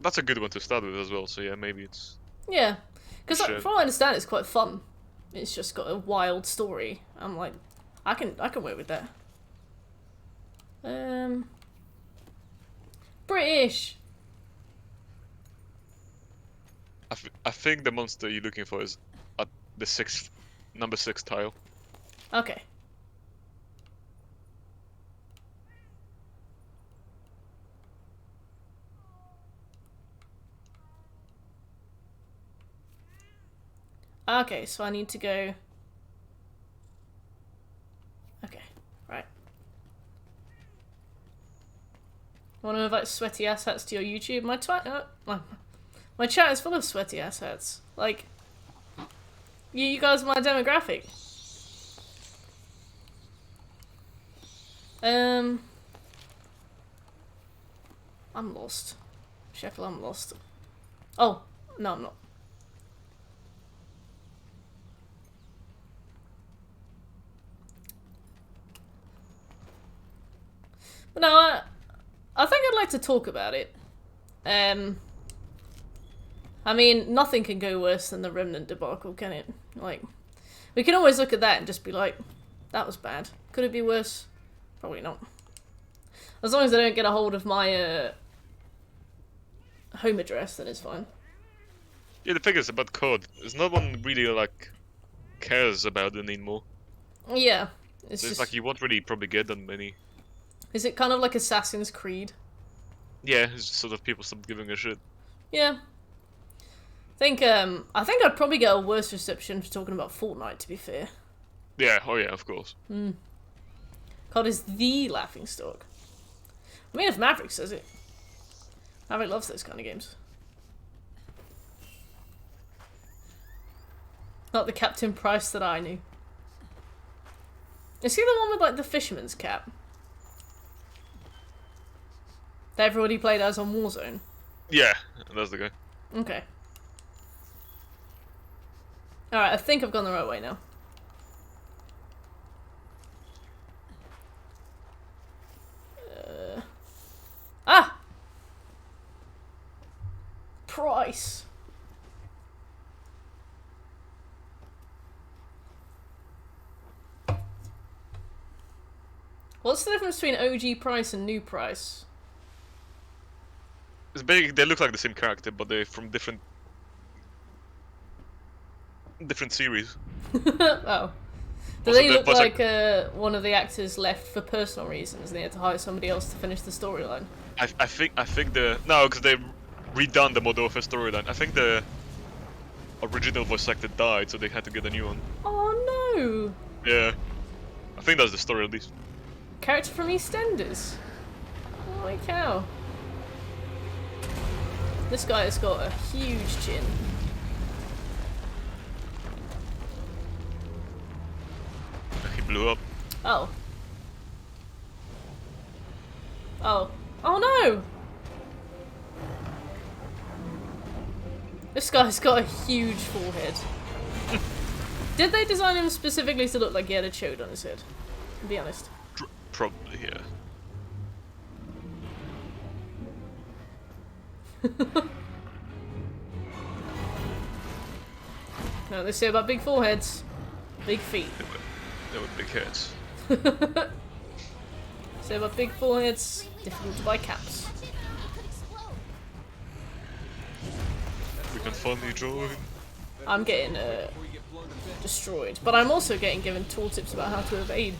That's a good one to start with as well, so yeah, maybe it's...
Yeah, because
Sure.
from what I understand, it's quite fun. It's just got a wild story. I'm like, I can work with that. British.
I think the monster you're looking for is at the number 6 tile.
Okay. Okay, so I need to go... Okay, right. Want to invite sweaty asshats to your YouTube? My chat is full of sweaty asshats. Like, you guys are my demographic. I'm lost. Shekel, I'm lost. Oh, no, I'm not. But no, I think I'd like to talk about it. I mean, nothing can go worse than the Remnant debacle, can it? Like, we can always look at that and just be like, that was bad. Could it be worse? Probably not. As long as they don't get a hold of my home address, then it's fine.
Yeah, the thing is about COD is no one really like cares about it anymore.
Yeah, it's
So it's
just
like you won't really probably get that many.
Is it kind of like Assassin's Creed?
Yeah, it's just sort of people stop giving a shit.
Yeah. I think I'd probably get a worse reception for talking about Fortnite, to be fair.
Yeah, oh yeah, of course.
COD is the laughingstock. I mean, if Maverick says it. Maverick loves those kind of games. Not the Captain Price that I knew. Is he the one with, like, the fisherman's cap? That everybody played as on Warzone?
Yeah, that's the guy.
Okay. Alright, I think I've gone the right way now. Ah! Price. What's the difference between OG Price and New Price?
It's big. They look like the same character, but they're from different series.
Oh. Do
Also,
they
the
look
voice
like one of the actors left for personal reasons and they had to hire somebody else to finish the storyline?
I think no, because they redone the Modern Warfare storyline. I think the original voice actor died, so they had to get a new one.
Oh no!
Yeah, I think that's the story at least.
Character from EastEnders. Holy cow. This guy has got a huge chin.
He blew up.
Oh. Oh. Oh no! This guy's got a huge forehead. Did they design him specifically to look like he had a chode on his head? To be honest.
Probably, yeah.
No, they say about big foreheads, big feet.
They were big heads.
Say about big foreheads, difficult to buy caps.
Watch it, it could explode.
We can finally join.
I'm getting destroyed, but I'm also getting given tooltips about how to evade.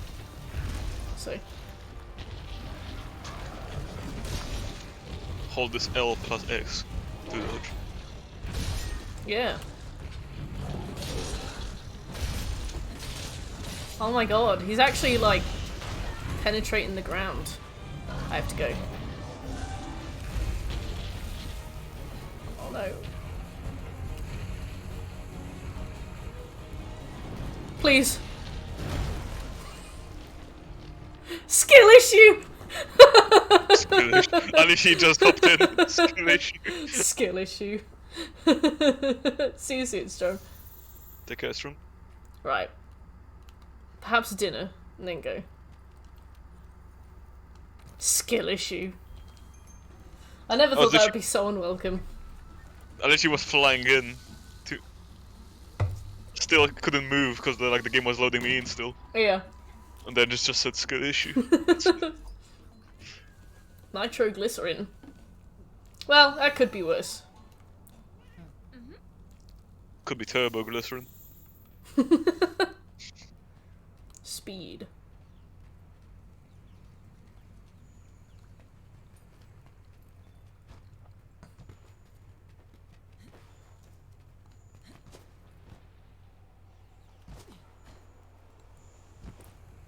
So
Hold this L plus X to dodge.
yeah. Oh my god, he's actually like penetrating the ground. I have to go. Oh no. Please. Skill issue!
Skill issue. At least he just hopped in. Skill issue.
Skill issue. See you soon, Storm.
Take care, Strom.
Right. Perhaps dinner, and then go. Skill issue. I never thought that would be so unwelcome.
At least he was flying in. To... Still couldn't move because the game was loading me in still.
Yeah.
And then just said skill issue.
Nitroglycerin. Well, that could be worse.
Could be turbo glycerin.
Speed.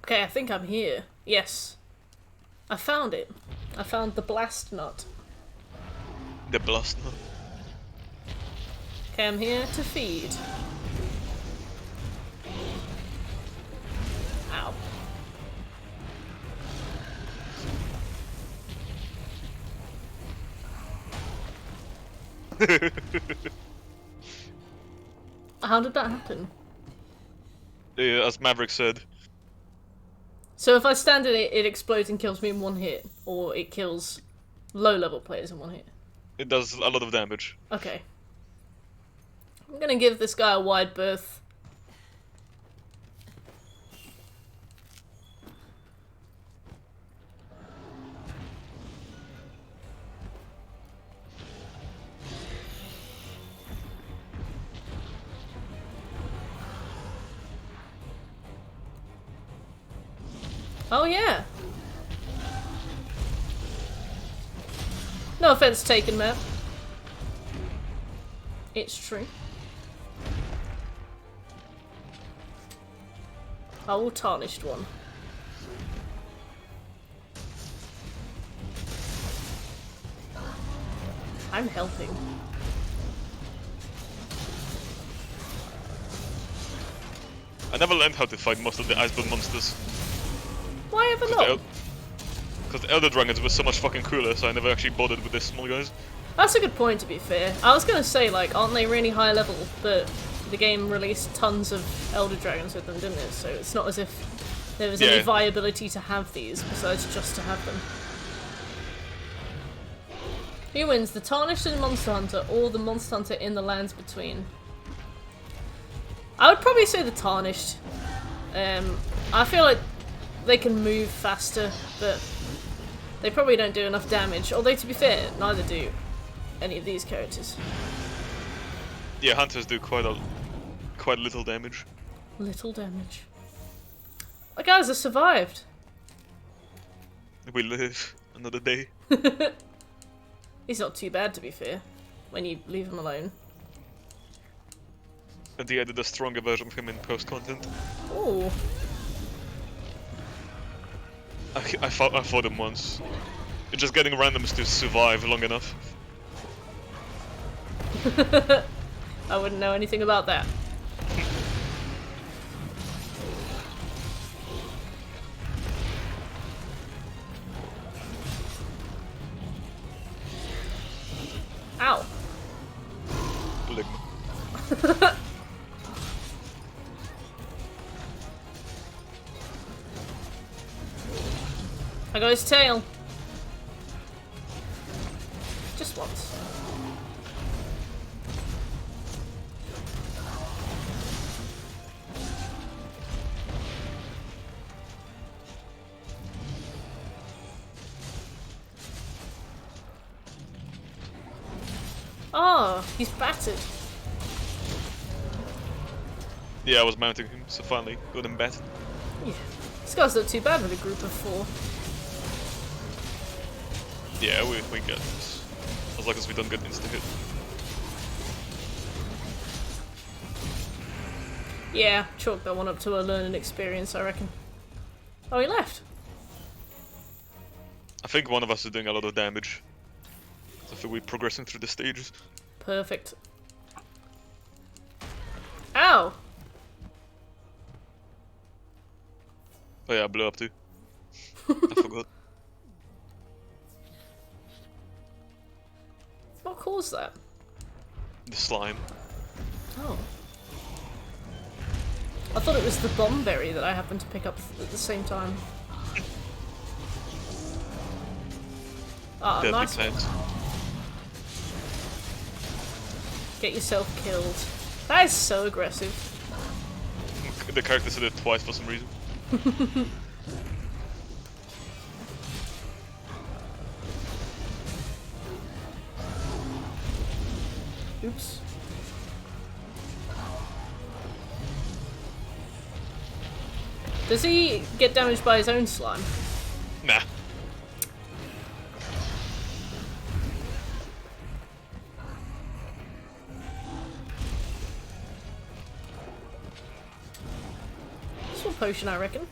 Okay, I think I'm here. Yes. I found it. I found the blast nut.
The blast nut.
Okay, I'm here to feed. Ow. How did that happen?
Yeah, as Maverick said.
So if I stand in it, it explodes and kills me in one hit, or it kills low-level players in one hit?
It does a lot of damage.
Okay. I'm gonna give this guy a wide berth. Oh yeah. No offense taken, Matt. It's true. Oh, tarnished one. I'm helping.
I never learned how to fight most of the Iceborne monsters.
Why ever not?
Because the Elder Dragons were so much fucking cooler, so I never actually bothered with the small guys.
That's a good point, to be fair. I was gonna say, like, aren't they really high level? But the game released tons of Elder Dragons with them, didn't it? So it's not as if there was any viability to have these, besides just to have them. Who wins, the Tarnished and Monster Hunter, or the Monster Hunter in the lands between? I would probably say the Tarnished. I feel like they can move faster, but they probably don't do enough damage. Although, to be fair, neither do any of these characters.
Yeah, hunters do quite little damage.
Little damage. Oh, guys, I survived.
We live another day.
He's not too bad, to be fair, when you leave him alone.
And they added a stronger version of him in post-content.
Ooh.
I fought him once. It's just getting randoms to survive long enough.
I wouldn't know anything about that. I got his tail. Just once. Oh, he's battered.
Yeah, I was mounting him, so finally got him battered.
Yeah. This guy's not too bad with a group of 4.
Yeah, we get this. As long as we don't get insta-hit.
Yeah, chalk that one up to a learning experience, I reckon. Oh, he left.
I think one of us is doing a lot of damage. So I think we're progressing through the stages.
Perfect. Ow!
Oh yeah, I blew up too. I forgot.
What caused that?
The slime.
Oh. I thought it was the bomb berry that I happened to pick up at the same time. Ah,
Deadly
nice one.
plants.
Get yourself killed. That is so aggressive.
The character said it twice for some reason.
Oops. Does he get damaged by his own slime?
Nah.
This potion, I reckon.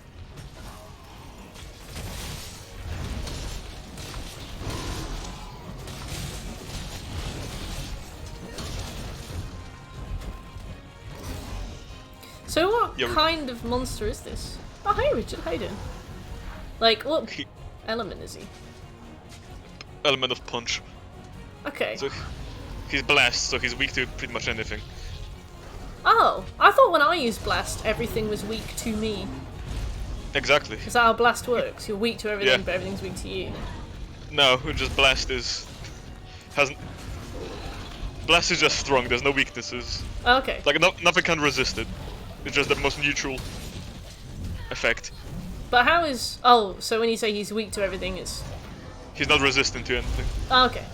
So what
Yeah,
kind of monster is this? Oh, hey Richard, how you doing? Like, what
He-
element is he?
Element of punch.
Okay.
So he's blast, so he's weak to pretty much anything.
Oh, I thought when I used blast, everything was weak to me.
Exactly.
Is that how blast works? You're weak to everything,
Yeah.
but everything's weak to you.
No, just blast is hasn't. Blast is just strong. There's no weaknesses.
Okay.
Like nothing can resist it. It's just the most neutral effect.
But how is... Oh, so when you say he's weak to everything, it's...
He's not resistant to anything.
Oh, okay.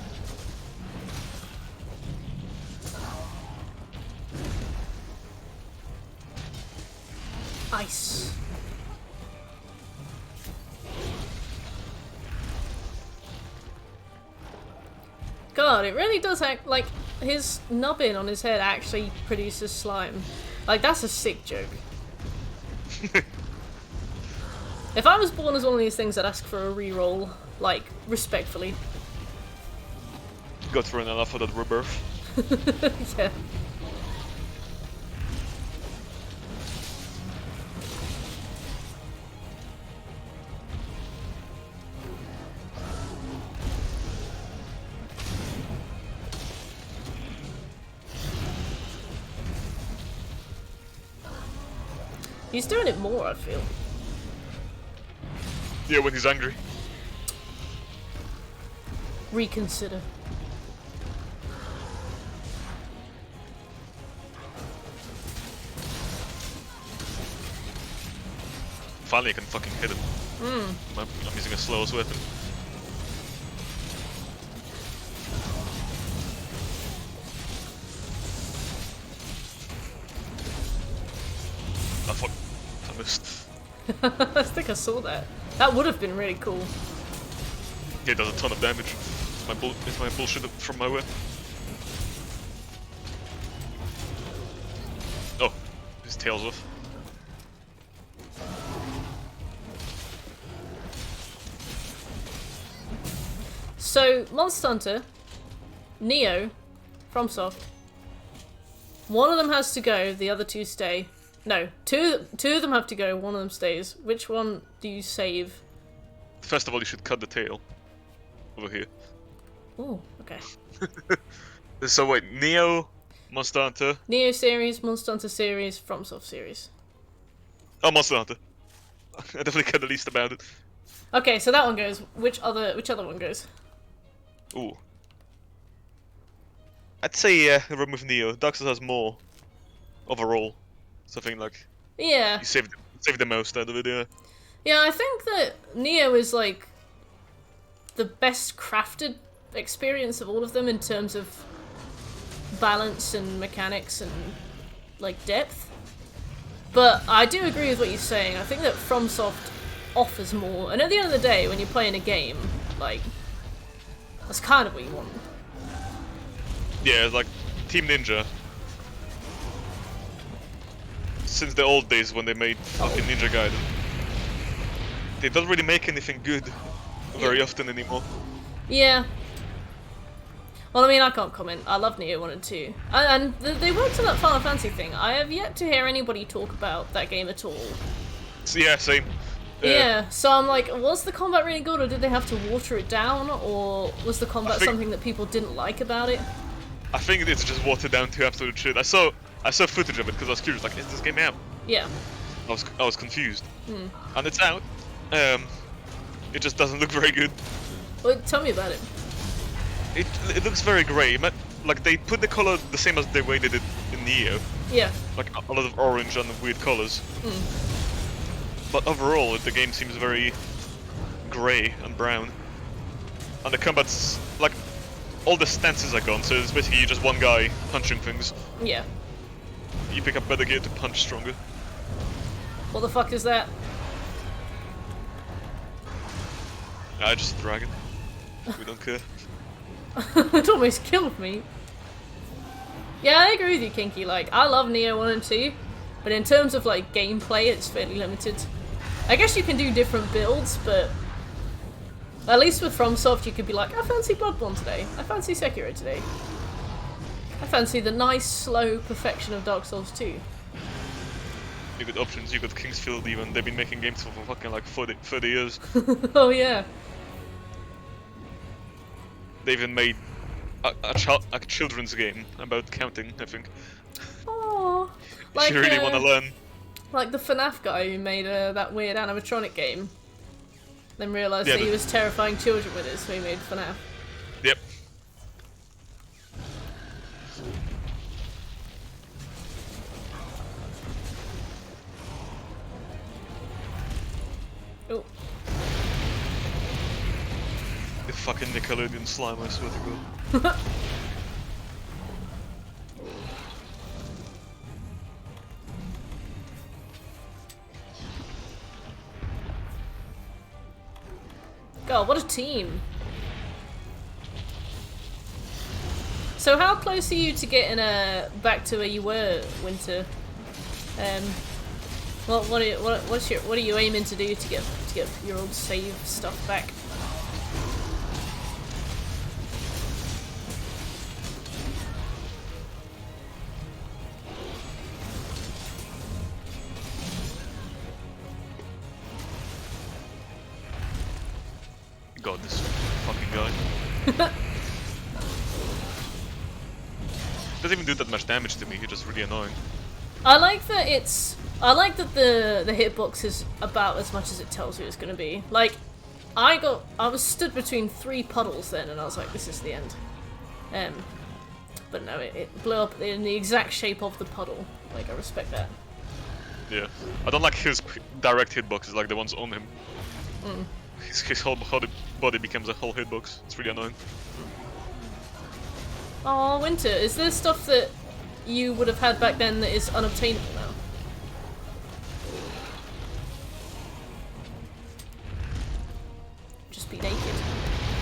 Ice. God, it really does act like his nubbin on his head actually produces slime. Like, that's a sick joke. If I was born as one of these things, I'd ask for a reroll, like, respectfully.
Got thrown enough for that rebirth.
Yeah. He's doing it more, I feel.
Yeah, when he's angry.
Reconsider.
Finally, I can fucking hit him. I'm using a slowest weapon. Oh fuck! I missed.
I think I saw that. That would have been really cool.
Yeah, it does a ton of damage. It's my bullshit from my weapon. Oh, his tail's off.
So, Monster Hunter, Neo, FromSoft, one of them has to go, the other two stay. No, two of them have to go, one of them stays. Which one do you save?
First of all, you should cut the tail. Over here.
Oh, okay.
So wait, Neo, Monster Hunter.
Neo series, Monster Hunter series, FromSoft series.
Oh, Monster Hunter. I definitely care the least about it.
Okay, so that one goes. Which other one goes?
Ooh. I'd say remove Neo. Dark Souls has more overall. Something like
Yeah.
you save the most out of it. Yeah.
Yeah, I think that Neo is like the best crafted experience of all of them in terms of balance and mechanics and like depth. But I do agree with what you're saying. I think that FromSoft offers more, and at the end of the day, when you're playing a game, like that's kind of what you want.
Yeah, it's like Team Ninja. Since the old days when they made fucking Ninja Gaiden, they don't really make anything good very often anymore.
Yeah. Well, I mean, I can't comment. I love Neo 1 and 2. And they worked on that Final Fantasy thing. I have yet to hear anybody talk about that game at all.
So, yeah, same.
Yeah, so I'm like, was the combat really good, or did they have to water it down, or was the combat something that people didn't like about it?
I think it's just watered down to absolute shit. I saw footage of it because I was curious, like, is this game out?
Yeah.
I was confused. And it's out. It just doesn't look very good.
Well, tell me about it.
It looks very grey. Like, they put the color the same as the way they did in Neo.
Yeah.
Like, a lot of orange and weird colors. But overall, the game seems very grey and brown. And the combat's, like, all the stances are gone, so it's basically just one guy punching things.
Yeah.
You pick up better gear to punch stronger.
What the fuck is that?
Just a dragon. We don't care.
It almost killed me. Yeah, I agree with you, Kinky. Like, I love Neo 1 and 2, but in terms of, like, gameplay, it's fairly limited. I guess you can do different builds, but at least with FromSoft, you could be like, I fancy Bloodborne today. I fancy Sekiro today. I fancy the nice, slow perfection of Dark Souls 2.
You got options, you got Kingsfield even. They've been making games for fucking like 30 years.
Oh, yeah.
They even made a children's game about counting, I think.
Oh,
If you really want to learn.
Like the FNAF guy who made that weird animatronic game, then realised that he was terrifying children with it, so he made FNAF.
Yep.
Oh.
The fucking Nickelodeon slime, I swear to God.
God, what a team. So how close are you to getting back to where you were, Winter? What are you aiming to do to get your old save stuff back?
God, this fucking guy. Doesn't even do that much damage to me, he's just really annoying.
I like that the hitbox is about as much as it tells you it's gonna be. Like, I was stood between 3 puddles then, and I was like, this is the end. But no, it blew up in the exact shape of the puddle. Like, I respect that.
Yeah. I don't like his direct hitboxes, like the ones on him. His whole body becomes a whole hitbox. It's really annoying.
Oh, Winter, is there stuff that you would have had back then that is unobtainable now? Just be naked.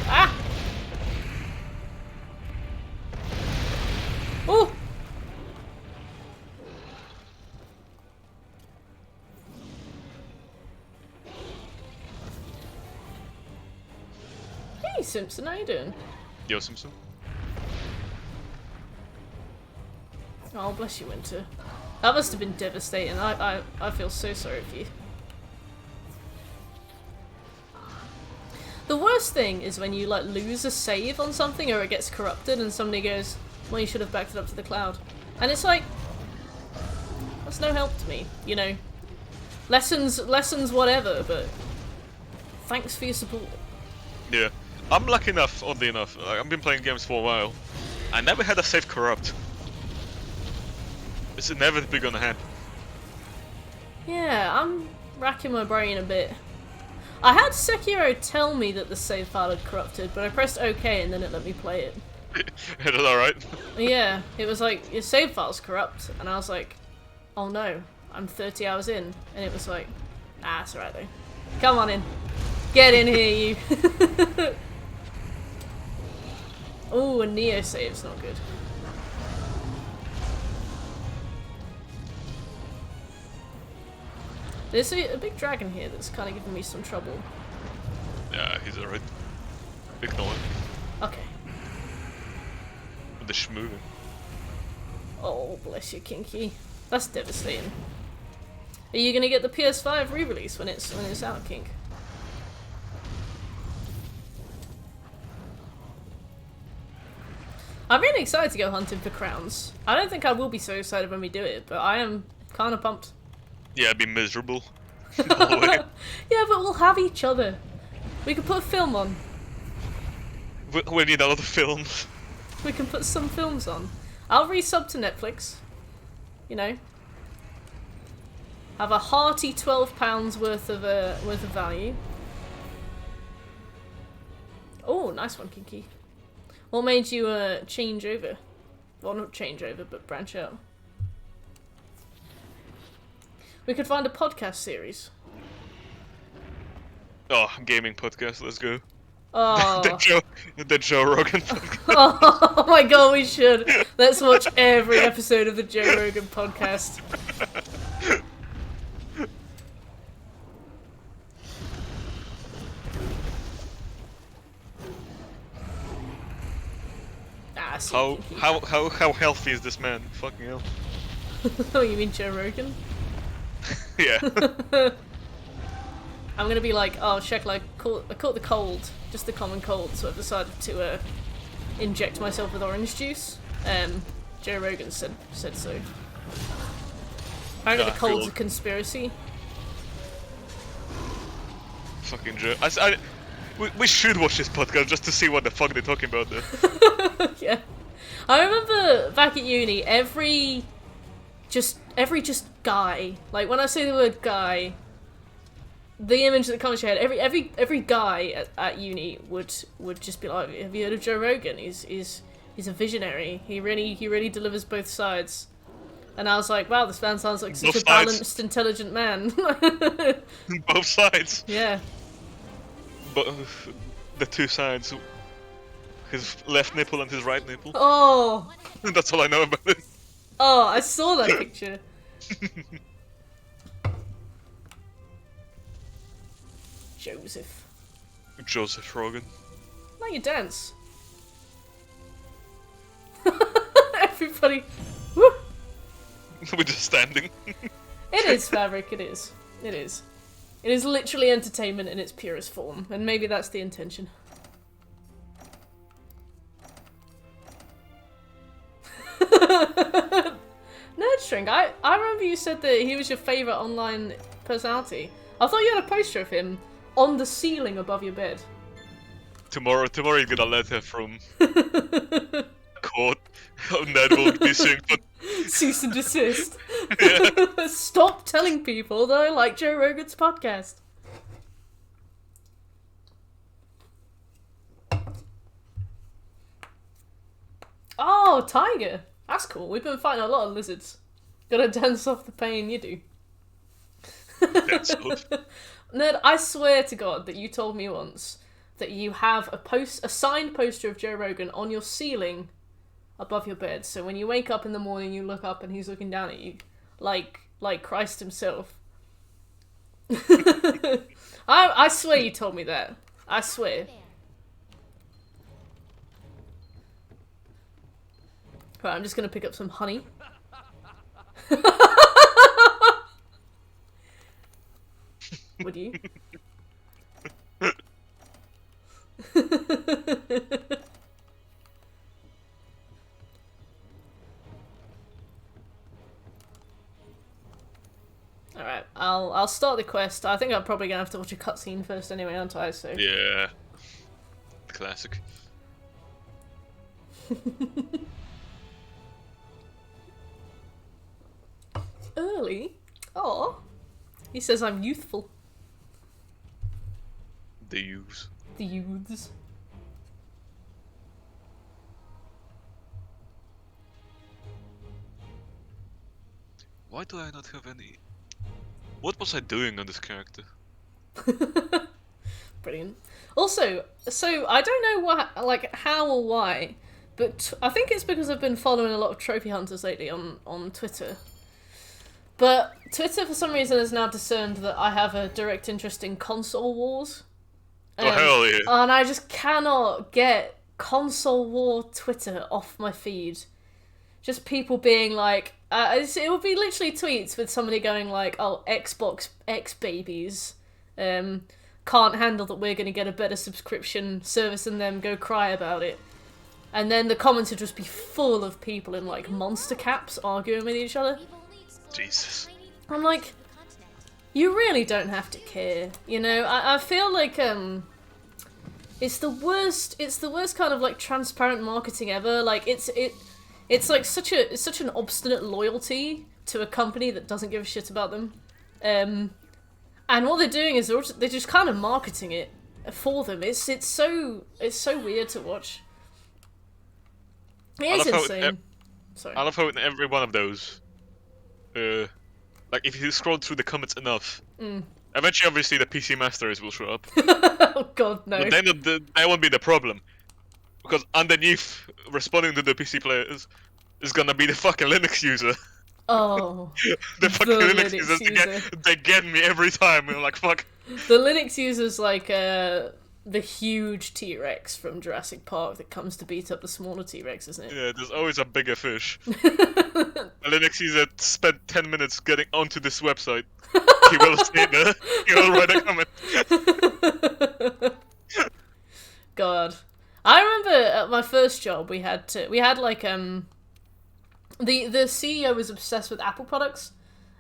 Ah! Oh! Hey, Simpson, how you doing?
Yo, Simpson.
Oh, bless you, Winter. That must have been devastating. I feel so sorry for you. The worst thing is when you, like, lose a save on something or it gets corrupted and somebody goes, well, you should have backed it up to the cloud. And it's like, that's no help to me, you know? Lessons whatever, but Thanks for your support.
Yeah. I'm lucky enough, oddly enough. Like, I've been playing games for a while. I never had a save corrupt. It's inevitably gonna happen.
Yeah, I'm racking my brain a bit. I had Sekiro tell me that the save file had corrupted, but I pressed OK and then it let me play it.
Is it alright?
Yeah, it was like, your save file's corrupt, and I was like, oh no, I'm 30 hours in, and it was like, ah, it's alright though. Come on in. Get in here, you. Oh, a Neo save's not good. There's a big dragon here that's kind of giving me some trouble.
Yeah, he's alright. Ignore him.
Okay.
With the schmooving.
Oh, bless you, Kinky. That's devastating. Are you gonna get the PS5 re-release when it's out, Kink? I'm really excited to go hunting for crowns. I don't think I will be so excited when we do it, but I am kind of pumped.
Yeah, I'd be miserable. All the way.
Yeah, but we'll have each other. We can put a film on.
We need a lot of films.
We can put some films on. I'll resub to Netflix. You know. Have a hearty £12 worth of value. Oh, nice one, Kinky. What made you change over? Well, not change over, but branch out. We could find a podcast series.
Oh, gaming podcast, let's go.
Oh.
the Joe Rogan podcast.
Oh my god, we should. Let's watch every episode of the Joe Rogan podcast. Ah,
How healthy is this man? Fucking hell.
Oh, you mean Joe Rogan?
Yeah.
I'm gonna be like, oh, Sheckler, I caught the cold, just the common cold, so I've decided to inject myself with orange juice. Joe Rogan said so. Apparently the cold's a conspiracy.
Fucking Joe. We should watch this podcast just to see what the fuck they're talking about there.
Yeah. I remember back at uni, every guy, like when I say the word guy, the image that comes to your head, every guy at uni would just be like, have you heard of Joe Rogan? He's a visionary. He really delivers both sides. And I was like, wow, this man sounds like such a balanced, intelligent man.
Both sides.
Yeah.
But the two sides. His left nipple and his right nipple.
Oh.
That's all I know about it.
Oh, I saw that picture.
Joseph Rogan.
Now you dance. Everybody. Woo!
We're just standing.
It is fabric, it is. It is. It is literally entertainment in its purest form, and maybe that's the intention. Nerdstring, I remember you said that he was your favourite online personality. I thought you had a poster of him on the ceiling above your bed.
Tomorrow you get a letter from court. Ned will be suing for...
Cease and desist.
Yeah.
Stop telling people that I like Joe Rogan's podcast. Oh, tiger. That's cool. We've been fighting a lot of lizards. Gotta dance off the pain you do.
That's good.
Ned, I swear to God that you told me once that you have a signed poster of Joe Rogan on your ceiling above your bed. So when you wake up in the morning, you look up and he's looking down at you, like Christ himself. I swear you told me that. I swear. Right, I'm just gonna pick up some honey. Would you? Alright, I'll I'll start the quest. I think I'm probably gonna have to watch a cutscene first anyway, aren't I? So
Yeah. Classic.
Early? Oh, he says I'm youthful.
The use.
The youths.
Why do I not have any? What was I doing on this character?
Brilliant. Also, so I don't know what, like, how or why, but I think it's because I've been following a lot of trophy hunters lately on Twitter. But Twitter, for some reason, has now discerned that I have a direct interest in console wars.
Oh, hell yeah.
And I just cannot get console war Twitter off my feed. Just people being like, it would be literally tweets with somebody going like, oh, Xbox X babies can't handle that we're going to get a better subscription service than them, go cry about it. And then the comments would just be full of people in like monster caps arguing with each other.
Jesus.
I'm like, you really don't have to care, you know? I feel like it's the worst kind of like transparent marketing ever. Like it's like such an obstinate loyalty to a company that doesn't give a shit about them. And what they're doing is they're just kind of marketing it for them. It's so weird to watch. It is insane. Sorry.
I love how in every one of those, like if you scroll through the comments enough, eventually obviously the PC masters will show up.
Oh god, no.
But then that won't be the problem, because underneath responding to the PC players is gonna be the fucking Linux user.
Oh,
the fucking Linux
Linux
users,
user.
they get me every time. I'm like, fuck.
The Linux user's like the huge T-Rex from Jurassic Park that comes to beat up the smaller T-Rex, isn't it?
Yeah, there's always a bigger fish. A Linux user spent 10 minutes getting onto this website. He will stay there. He will write a comment.
God, I remember at my first job we had like the CEO was obsessed with Apple products,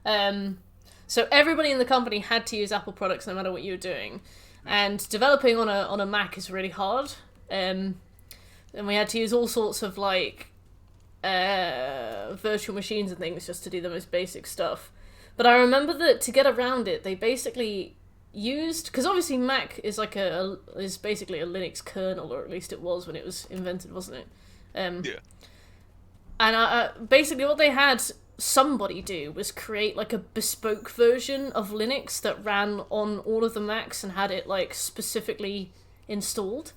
so everybody in the company had to use Apple products no matter what you were doing, and developing on a Mac is really hard, and we had to use all sorts of like virtual machines and things just to do the most basic stuff. But I remember that to get around it, they basically used, because obviously Mac is like is basically a Linux kernel, or at least it was when it was invented, wasn't it?
Yeah.
And basically what they had somebody do was create like a bespoke version of Linux that ran on all of the Macs and had it like specifically installed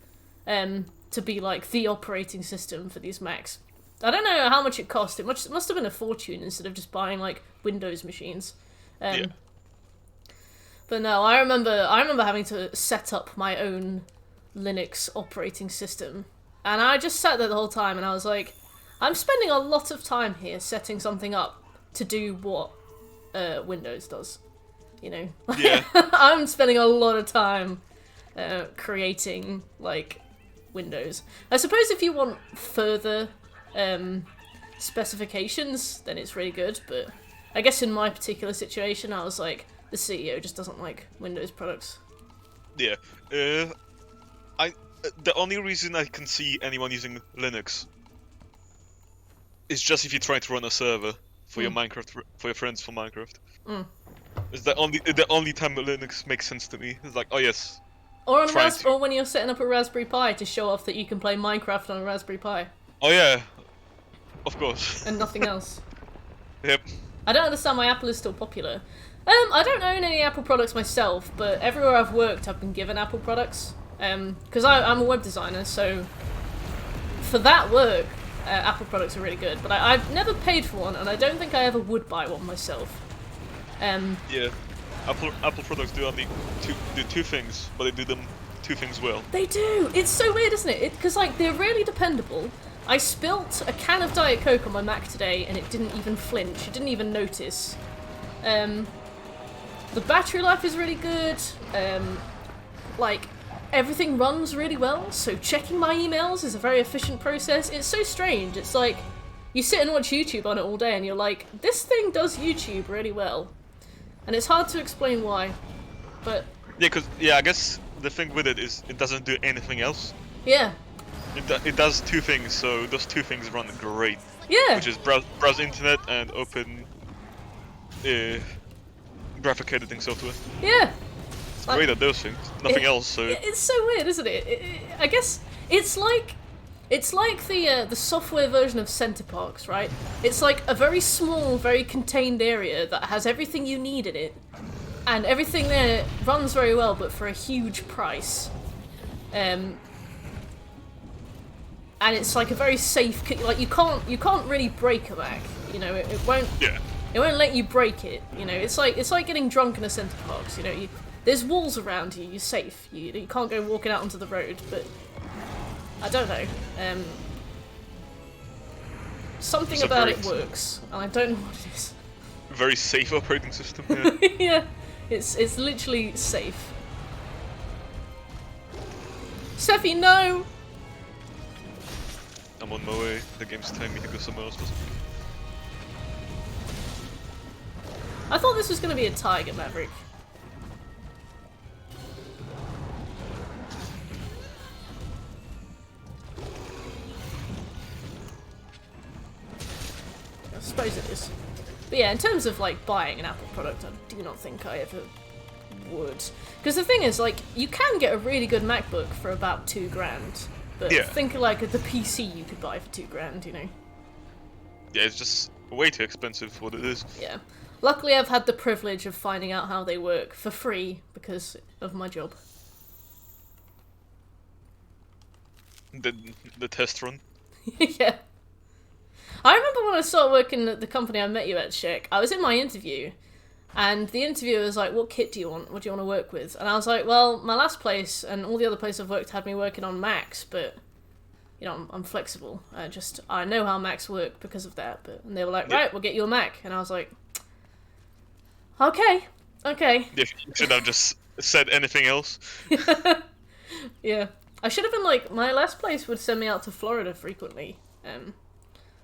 to be like the operating system for these Macs. I don't know how much it cost. It must have been a fortune instead of just buying like Windows machines.
Yeah.
But no, I remember having to set up my own Linux operating system, and I just sat there the whole time and I was like, I'm spending a lot of time here setting something up to do what Windows does, you know?
Yeah.
I'm spending a lot of time creating, like, Windows. I suppose if you want further specifications, then it's really good, but I guess in my particular situation, I was like, the CEO just doesn't like Windows products.
Yeah. The only reason I can see anyone using Linux is just if you try to run a server for your Minecraft, for your friends for Minecraft. It's the only time that Linux makes sense to me. It's like, oh yes.
Or or when you're setting up a Raspberry Pi to show off that you can play Minecraft on a Raspberry Pi.
Oh yeah, of course.
And nothing else.
Yep.
I don't understand why Apple is still popular. I don't own any Apple products myself, but everywhere I've worked, I've been given Apple products. Because I'm a web designer, so for that work, Apple products are really good. But I've never paid for one, and I don't think I ever would buy one myself.
Yeah, Apple products do only two things, but they do them two things well.
They do. It's so weird, isn't it? Because like they're really dependable. I spilt a can of Diet Coke on my Mac today, and it didn't even flinch. It didn't even notice. The battery life is really good. Like everything runs really well. So checking my emails is a very efficient process. It's so strange. It's like you sit and watch YouTube on it all day, and you're like, this thing does YouTube really well. and it's hard to explain why, but
Yeah, I guess the thing with it is it doesn't do anything else.
yeah,
It does two things, so those two things run great,
yeah,
which is browse internet and open graphic editing software.
yeah.
It's great at those things. Nothing else. So
It's so weird, isn't it? I guess it's like the software version of Center Parks, right? It's like a very small, very contained area that has everything you need in it, and everything there runs very well, but for a huge price. And it's like a very safe, like you can't really break a Mac. You know, it won't.
yeah.
It won't let you break it. You know, it's like getting drunk in a Center Parks. You know, there's walls around you. You're safe. You can't go walking out onto the road, but. I don't know. Something about it works, and I don't know what it is.
Very safe operating system. Yeah.
Yeah, it's literally safe. Steffi, no!
I'm on my way. The game's telling me to go somewhere else.
I thought this was going to be a Tiger Maverick. I suppose it is. But yeah, in terms of like buying an Apple product, I do not think I ever would. Because the thing is, like, you can get a really good MacBook for about $2,000. But
Yeah.
think like the PC you could buy for $2,000, you know?
Yeah, it's just way too expensive for what it is.
Yeah. Luckily, I've had the privilege of finding out how they work for free because of my job.
The test run.
Yeah. I remember when I started working at the company I met you at, Shek, I was in my interview, and the interviewer was like, what kit do you want? What do you want to work with? And I was like, well, my last place and all the other places I've worked had me working on Macs, but, you know, I'm flexible. I know how Macs work because of that. And they were like, right, we'll get you a Mac. And I was like, okay.
Yeah, you should have just said anything else.
Yeah. I should have been like, my last place would send me out to Florida frequently.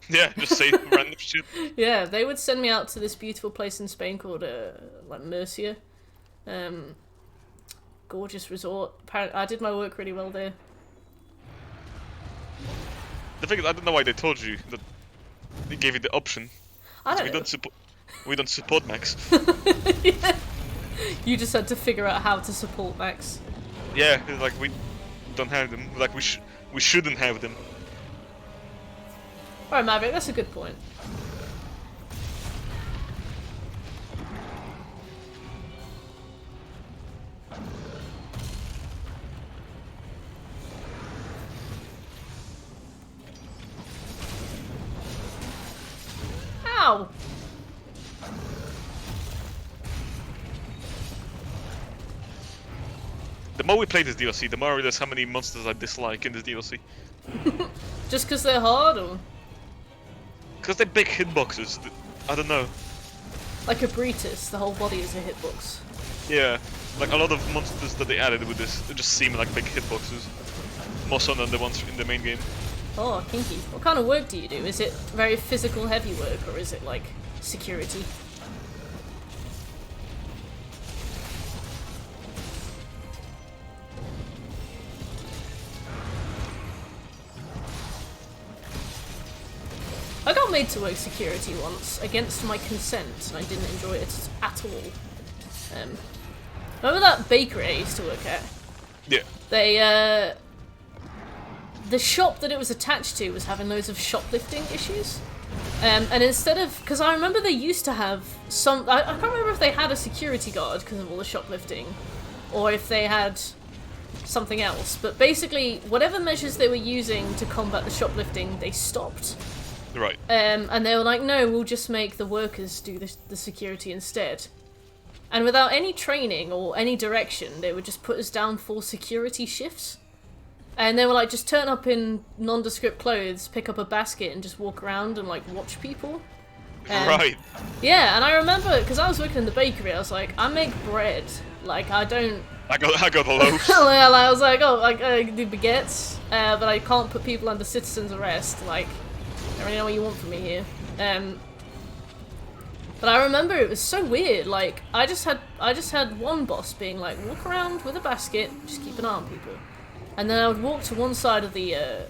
Yeah, just say random shit.
Yeah, they would send me out to this beautiful place in Spain called like Murcia. Gorgeous resort. Apparently, I did my work really well there.
The thing is, I don't know why they told you that they gave you the option.
I don't
We
know.
don't support Macs.
Yeah. You just had to figure out how to support Macs.
Yeah, it's like we don't have them. Like we shouldn't have them.
Alright, Maverick, that's a good point. Ow!
The more we play this DLC, the more I realize how many monsters I dislike in this DLC.
Just because they're hard, or?
Because they're big hitboxes. I don't know.
Like a Bretus, the whole body is a hitbox.
Yeah, like a lot of monsters that they added with this, they just seem like big hitboxes. More so than the ones in the main game.
Oh, kinky. What kind of work do you do? Is it very physical heavy work, or is it like security? I got made to work security once, against my consent, and I didn't enjoy it at all. Remember that bakery I used to work at?
Yeah.
They, the shop that it was attached to was having loads of shoplifting issues. And instead of, because I remember they used to have some, I can't remember if they had a security guard because of all the shoplifting, or if they had something else, but basically whatever measures they were using to combat the shoplifting, they stopped.
Right.
And they were like, no, we'll just make the workers do the security instead. And without any training or any direction, they would just put us down for security shifts. And they were like, just turn up in nondescript clothes, pick up a basket, and just walk around and like watch people.
Right.
Yeah, and I remember, because I was working in the bakery, I was like, I make bread. Like, I don't...
I got the loaves.
I was like, oh, I do baguettes, but I can't put people under citizen's arrest. Like, I don't really know what you want from me here. But I remember it was so weird. Like I just had one boss being like, walk around with a basket, just keep an eye on people, and then I would walk to one side of the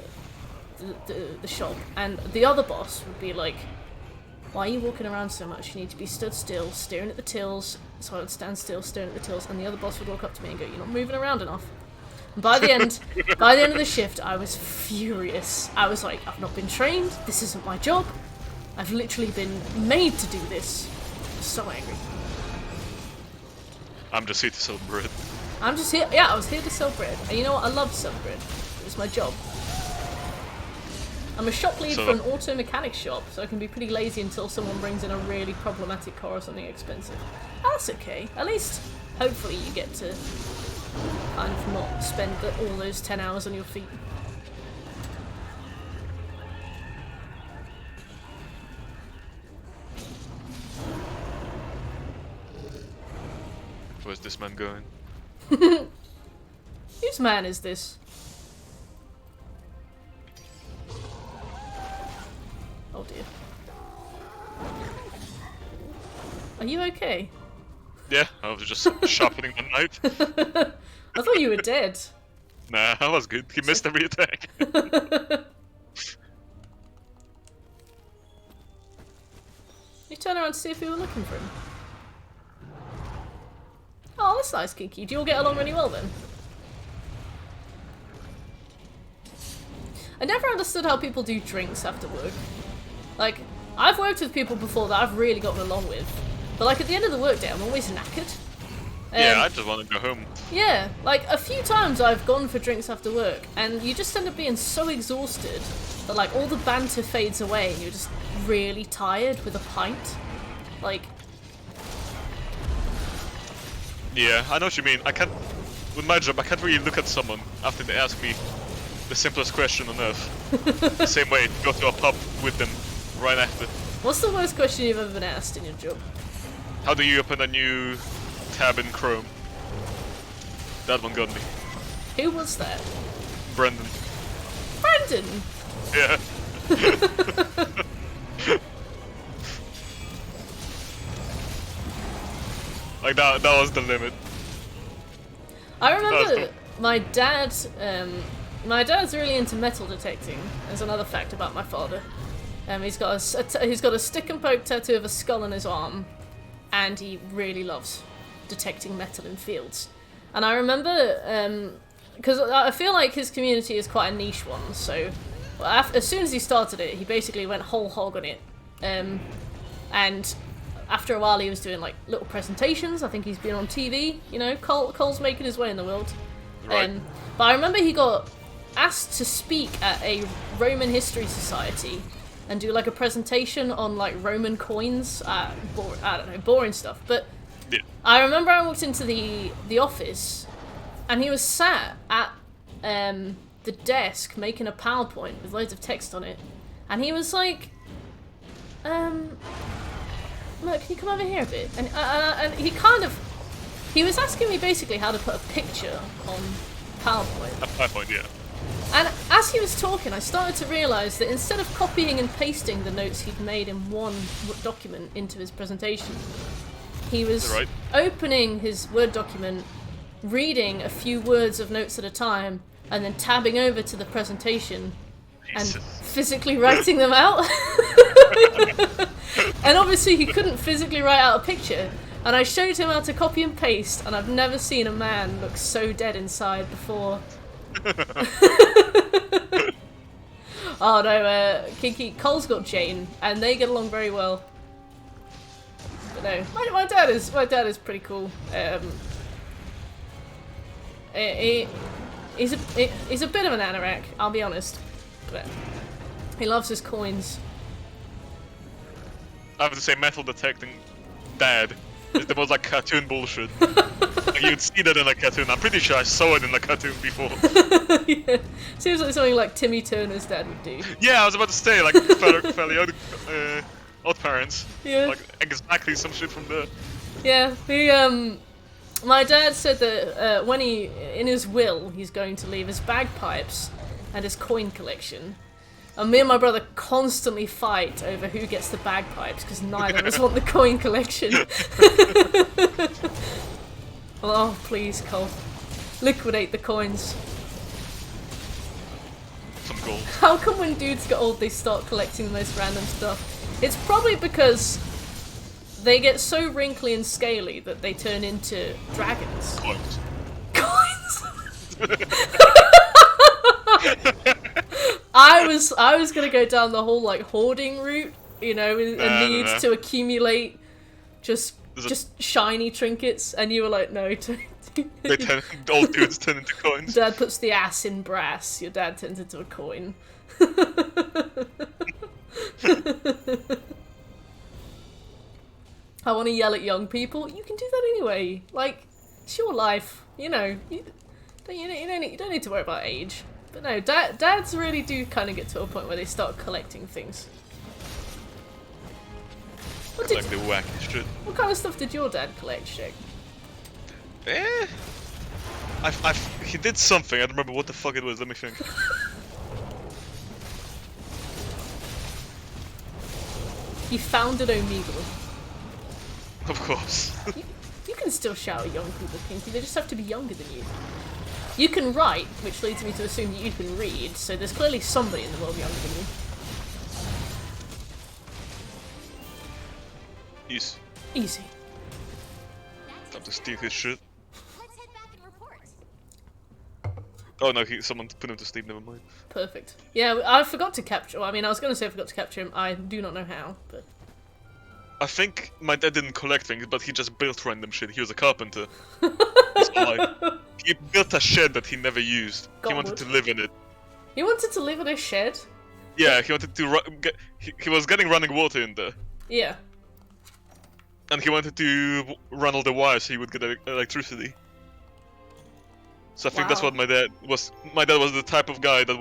shop, and the other boss would be like, why are you walking around so much? You need to be stood still, staring at the tills. So I would stand still, staring at the tills, and the other boss would walk up to me and go, you're not moving around enough. And by the end of the shift, I was furious. I was like, I've not been trained. This isn't my job. I've literally been made to do this. I was so angry.
I'm just here to sell bread.
I'm just here. Yeah, I was here to sell bread. And you know what? I love to sell bread. It was my job. I'm a shop lead for an auto mechanic shop, so I can be pretty lazy until someone brings in a really problematic car or something expensive. That's okay. At least, hopefully, you get to kind of not spend all those 10 hours on your feet.
Where's this man going?
Whose man is this? Oh dear. Are you okay?
Yeah, I was just sharpening my knife.
I thought you were dead.
Nah, I was good. He missed every attack.
You turn around to see if we were looking for him. Oh, that's nice, Kiki. Do you all get along really well then? I never understood how people do drinks after work. Like, I've worked with people before that I've really gotten along with, but like at the end of the workday I'm always knackered.
Yeah, I just want to go home.
Yeah, like a few times I've gone for drinks after work and you just end up being so exhausted that like all the banter fades away and you're just really tired with a pint. Like...
Yeah, I know what you mean. I can't... With my job, I can't really look at someone after they ask me the simplest question on earth. The same way, go to a pub with them right after.
What's the worst question you've ever been asked in your job?
How do you open a new tab in Chrome? That one got me.
Who was that?
Brendan.
Brendan!
Yeah. Like that was the limit.
I remember
cool.
my dad, my dad's really into metal detecting. There's another fact about my father. He's got a stick and poke tattoo of a skull on his arm, and he really loves detecting metal in fields. And I remember, because I feel like his community is quite a niche one, so as soon as he started it, he basically went whole hog on it. And after a while he was doing like little presentations. I think he's been on TV, you know, Cole's making his way in the world.
Right.
But I remember he got asked to speak at a Roman History Society and do like a presentation on like Roman coins. I don't know, boring stuff. But
Yeah.
I remember I walked into the office and he was sat at the desk making a PowerPoint with loads of text on it. And he was like, look, can you come over here a bit? And he was asking me basically how to put a picture on PowerPoint.
A PowerPoint, yeah.
And as he was talking, I started to realise that instead of copying and pasting the notes he'd made in one document into his presentation, he was opening his Word document, reading a few words of notes at a time, and then tabbing over to the presentation and physically writing them out. And obviously he couldn't physically write out a picture. And I showed him how to copy and paste, and I've never seen a man look so dead inside before. Oh no, Cole's got Jane, and they get along very well. But no, my dad is pretty cool. He's a bit of an anorak, I'll be honest, but he loves his coins.
I have to say, metal detecting dad is the most like cartoon bullshit. Like, you'd see that in a cartoon. I'm pretty sure I saw it in a cartoon before.
Yeah. Seems like something like Timmy Turner's dad would do.
Yeah, I was about to say, like, fairly odd parents.
Yeah.
Like, exactly some shit from there.
Yeah, my dad said that when in his will, he's going to leave his bagpipes and his coin collection. And me and my brother constantly fight over who gets the bagpipes because neither of us want the coin collection. Oh, please, Cole. Liquidate the coins.
Some gold.
How come when dudes get old they start collecting the most random stuff? It's probably because they get so wrinkly and scaly that they turn into dragons.
Coins.
Coins! I was gonna go down the whole like hoarding route, you know, a need
nah.
to accumulate just
There's
shiny trinkets, and you were like, no.
Old dudes turn into coins.
Dad puts the ass in brass. Your dad turns into a coin. I want to yell at young people. You can do that anyway. Like, it's your life. You know, you don't need to worry about age. But no, dads really do kind of get to a point where they start collecting things.
Like the wacky shit.
What kind of stuff did your dad collect, Shake?
He did something. I don't remember what the fuck it was. Let me think.
He founded Omegle.
Of course.
You can still shower young people, Pinky. They just have to be younger than you. You can write, which leads me to assume that you can read, so there's clearly somebody in the world younger than you.
He's
Easy.
time to steal his shit.
Let's head back and report.
Oh no, someone put him to sleep. Never mind.
Perfect. Yeah, I forgot to capture. Well, I mean, I was going to say I forgot to capture him. I do not know how, but
I think my dad didn't collect things, but he just built random shit. He was a carpenter. So, like, he built a shed that he never used. He wanted to live in it.
he wanted to live in a shed.
Yeah, he wanted to he was getting running water in there,
Yeah.
and he wanted to run all the wires so he would get electricity. So I think that's
Wow.
what my dad was. My dad was the type of guy that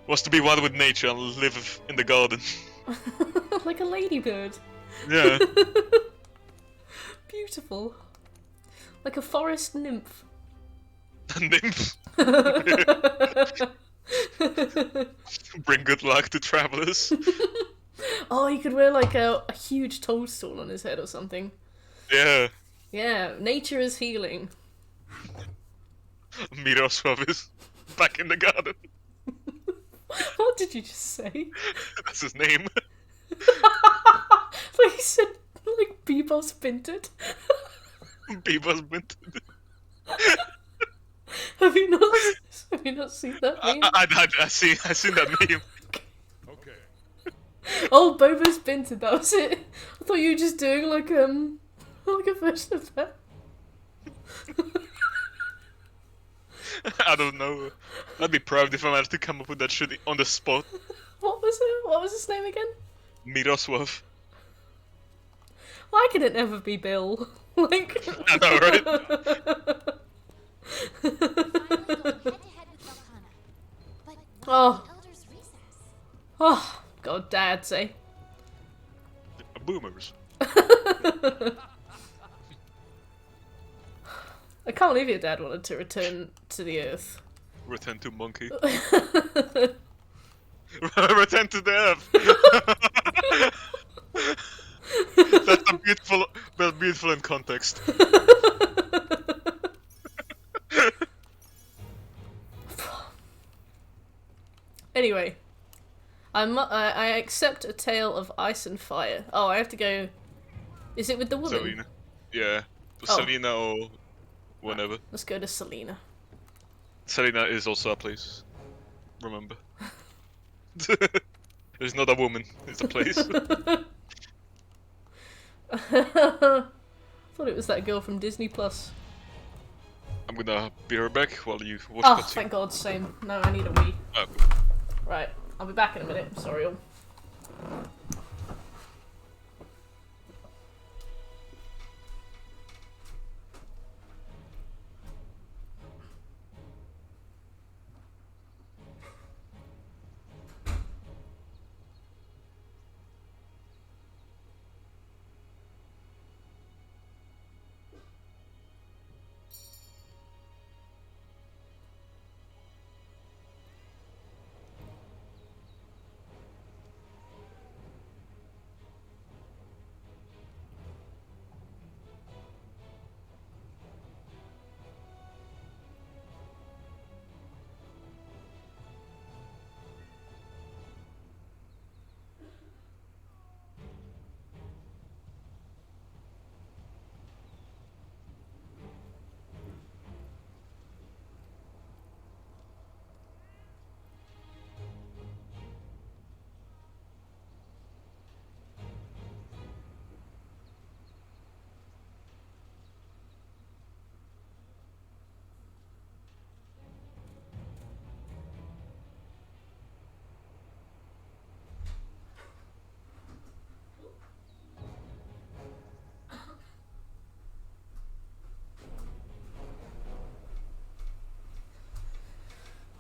was to be one with nature and live in the garden.
Like a ladybird.
Yeah.
Beautiful. Like a forest nymph.
Nymph. Bring good luck to travelers.
Oh, he could wear like a huge toadstool on his head or something.
Yeah.
Yeah, nature is healing.
Miroslav is back in the garden.
What did you just say?
That's his name.
Like he said, like Bebop's Binted.
Beaver's minted.
Have you not seen that meme?
I seen that meme.
Oh, Boba's Binted, that was it. I thought you were just doing like a version of that.
I don't know. I'd be proud if I managed to come up with that shit on the spot.
What was it? What was his name again?
Miroslav.
Why could it never be Bill? Like.
I know, right?
Finally going head-to-head with Velkhana. But what's
Oh.
the Elder's recess?
Oh, God, Dad, say.
Boomers.
I can't believe your dad wanted to return to the Earth.
Return to monkey. Return to the earth. That's beautiful in context.
Anyway, I accept a tale of ice and fire. Oh, I have to go. Is it with the woman?
Selena. Yeah.
Oh.
Selena or whenever.
Let's go to Selena.
Selena is also a place. Remember. It's not a woman, it's a place.
Thought it was that girl from Disney Plus.
I'm gonna be right back while you watch
Oh,
cutscene.
thank God, same. No, I need a wee.
Oh.
Right, I'll be back in a minute. Sorry, all.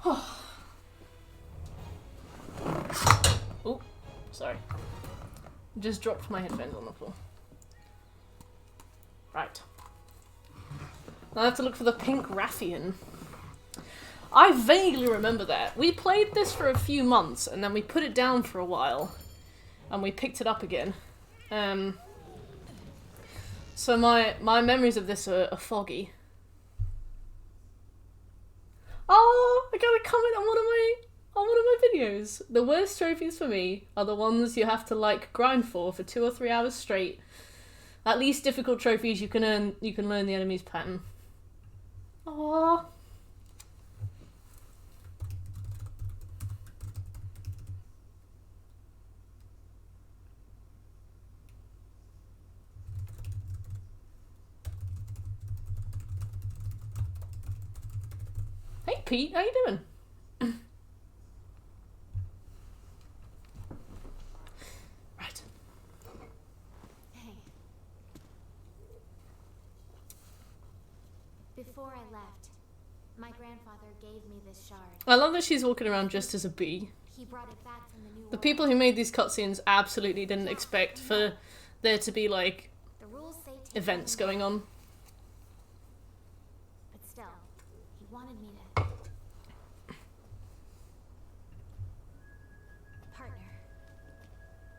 Oh, sorry. Just dropped my headphones on the floor. Right. Now I have to look for the pink Raffian. I vaguely remember that. We played this for a few months, and then we put it down for a while, and we picked it up again. So my memories of this are foggy. Oh, I got a comment on one of my videos. The worst trophies for me are the ones you have to like grind for 2 or 3 hours straight. At least difficult trophies you can learn the enemy's pattern. Aww. Hey Pete, how you doing? Right.
Hey. Before I left, my grandfather gave me this shard.
I love that she's walking around just as a bee.
He brought it back from the new
The
world.
people who made these cutscenes absolutely didn't expect for there to be, like,
The rules say take
events
one,
going on.
but still, he wanted me to. Partner,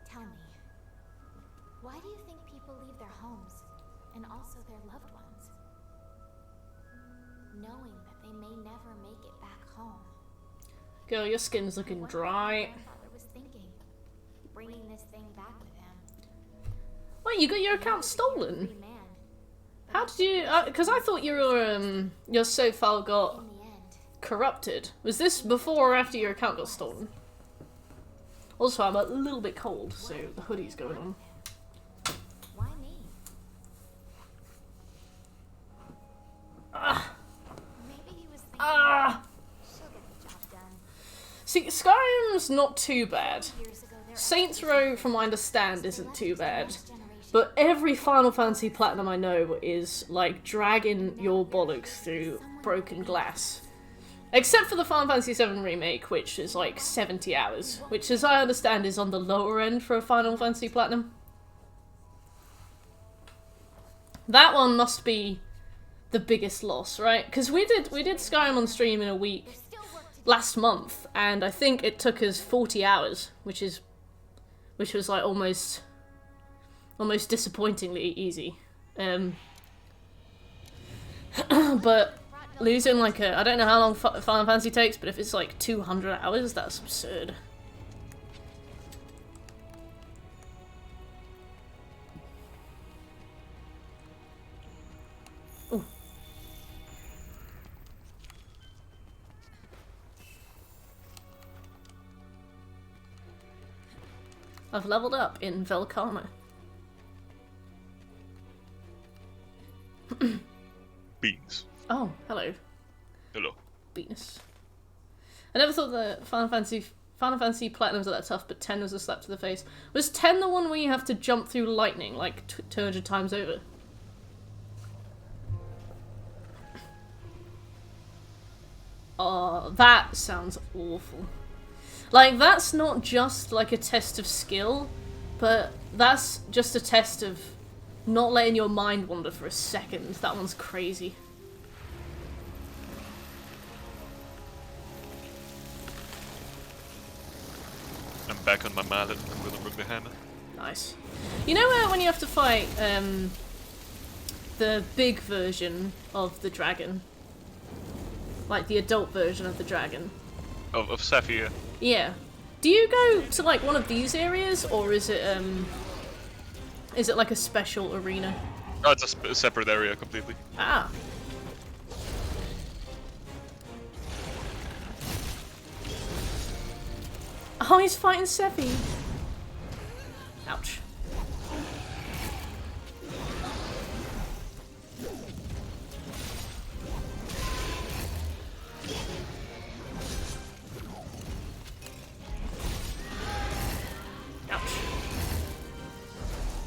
tell me, why do you think people leave their homes and also their loved ones, knowing that they may never make it back home?
Girl, your skin's looking
What
dry.
my grandfather was thinking, bringing this thing back with him.
Wait, you got your account stolen?
Free man,
How did you... Because I thought your save file got
in the end,
corrupted. Was this before or after your account got stolen? Also, I'm a little bit cold, so the hoodie's going on.
why me? Maybe he was thinking she'll get the job done.
See, Skyrim's not too bad.
Years ago, there
Saints Row, from what I understand, isn't too bad.
generation.
But every Final Fantasy Platinum I know is, like, dragging your bollocks through broken glass. Except for the Final Fantasy VII Remake, which is, like, 70 hours. Which, as I understand, is on the lower end for a Final Fantasy Platinum. That one must be the biggest loss, right? Because we did Skyrim on stream in a week
Still work to do.
last month, and I think it took us 40 hours, which was like almost disappointingly easy. But losing like I don't know how long Final Fantasy takes, but if it's like 200 hours, that's absurd. Ooh. I've leveled up in Velkarma.
Beans.
Oh, hello,
Hello.
Venus. I never thought that Final Fantasy Platinums are that tough, but 10 was a slap to the face. Was 10 the one where you have to jump through lightning like 200 times over? Oh, that sounds awful. Like, that's not just like a test of skill, but that's just a test of not letting your mind wander for a second. That one's crazy.
I'm back on my mallet. I'm gonna bring the hammer.
Nice. You know when you have to fight the big version of the dragon? Like the adult version of the dragon?
Of Saphir.
Yeah. Do you go to like one of these areas, or is it like a special arena?
Oh, it's a separate area completely.
Ah. Oh, he's fighting Sephi. Ouch. Ouch.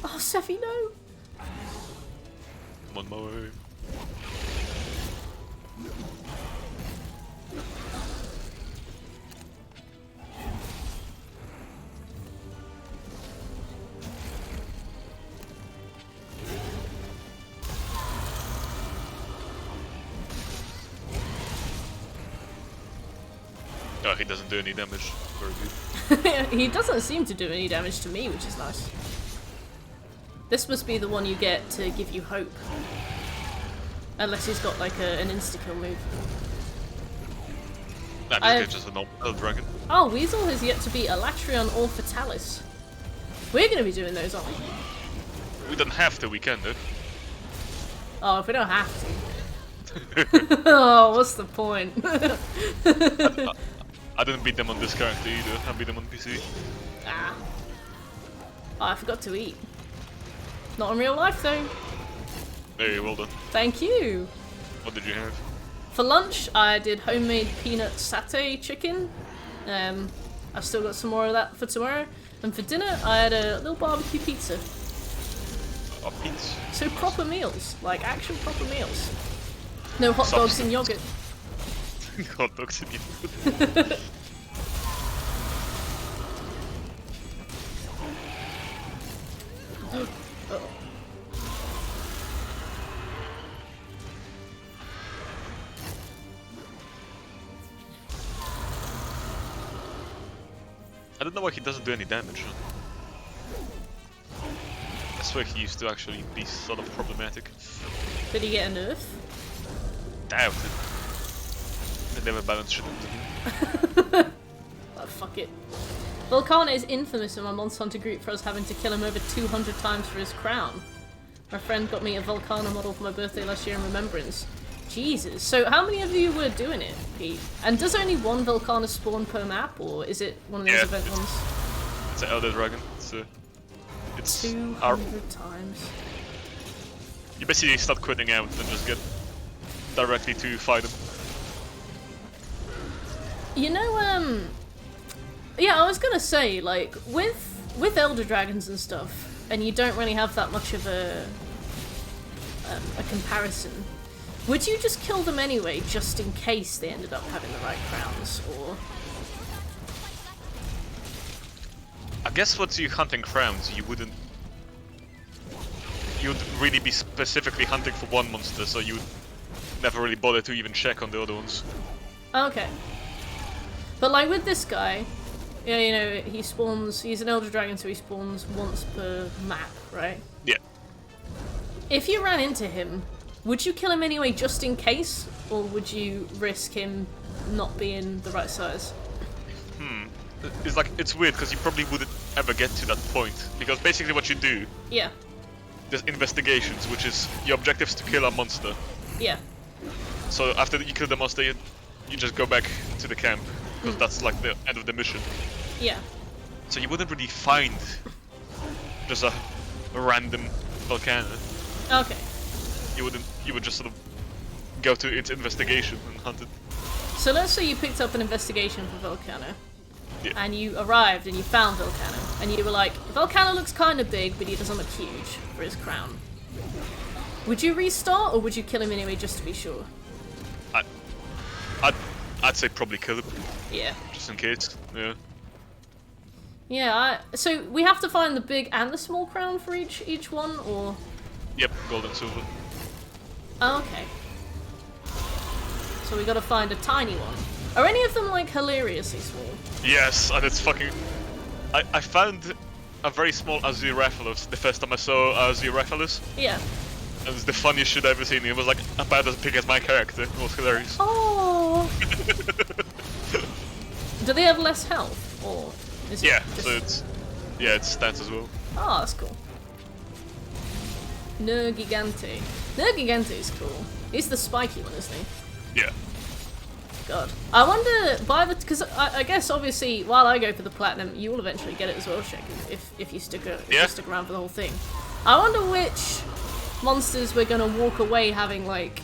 Oh, Sephi, no.
I'm on my way. Oh, he doesn't do any damage. Very good.
He doesn't seem to do any damage to me, which is nice. This must be the one you get to give you hope. Unless he's got like an insta-kill move.
Nah, this guy's just a normal dragon.
Oh, Weasel has yet to beat Elatrion or Fatalis. We're going to be doing those, aren't we?
We don't have to, we can though.
Oh, if we don't have to. Oh, what's the point?
I didn't beat them on this character either, I beat them on PC.
Ah. Oh, I forgot to eat. Not in real life though.
Hey, well done.
Thank you.
What did you have?
For lunch, I did homemade peanut satay chicken. I've still got some more of that for tomorrow. And for dinner, I had a little barbecue pizza.
Oh, pizza.
So proper meals, like actual proper meals. No hot dogs and yogurt.
Hot dogs and yogurt. I don't know why he doesn't do any damage. I swear he used to actually be sort of problematic.
Did he get a nerf?
Doubt it. They never balanced shit into him.
Oh, fuck it. Volcana is infamous in my Monster Hunter group for us having to kill him over 200 times for his crown. My friend got me a Volcana model for my birthday last year in remembrance. Jesus. So how many of you were doing it, Pete? And does only one Volcana spawn per map, or is it one of those event ones?
It's an Elder Dragon. It's
200 times.
You basically start quitting out and just get directly to fight him.
You know, yeah, I was gonna say, like, with Elder Dragons and stuff, and you don't really have that much of a comparison, would you just kill them anyway, just in case they ended up having the right crowns, or...?
I guess once you're hunting crowns, you wouldn't... You'd really be specifically hunting for one monster, so you would never really bother to even check on the other ones.
Okay. But like with this guy, yeah, you know, he spawns, he's an Elder Dragon, so he spawns once per map, right?
Yeah.
If you ran into him, would you kill him anyway just in case, or would you risk him not being the right size?
It's like, it's weird, because you probably wouldn't ever get to that point, because basically what you do,
Yeah.
there's investigations, which is, your objective is to kill a monster.
Yeah.
So after you kill the monster, you just go back to the camp, because that's like the end of the mission.
Yeah.
So you wouldn't really find just a random volcano.
Okay.
You would just sort of go to its investigation and hunt it.
So let's say you picked up an investigation for Volcano,
Yeah.
and you arrived and you found Volcano, and you were like, Volcano looks kind of big, but he doesn't look huge for his crown. Would you restart, or would you kill him anyway just to be sure?
I'd say probably kill him,
Yeah.
just in case. Yeah.
Yeah, so we have to find the big and the small crown for each one, or...?
Yep, gold and silver.
Oh, okay. So we gotta find a tiny one. Are any of them, like, hilariously small?
Yes, and it's fucking... I found a very small Aziraphilus the first time I saw Aziraphilus.
Yeah.
And it's the funniest shit I've ever seen. It was like about as big as my character. It was hilarious.
Oh! Do they have less health, or is it
Yeah,
just...
so it's... Yeah, it's stats as well.
Oh, that's cool. Nergigante. Nergigante is cool. He's the spiky one, isn't he?
Yeah.
God. I wonder, because I guess obviously while I go for the platinum, you will eventually get it as well, Shek, if you stick around for the whole thing. I wonder which monsters we're gonna walk away having like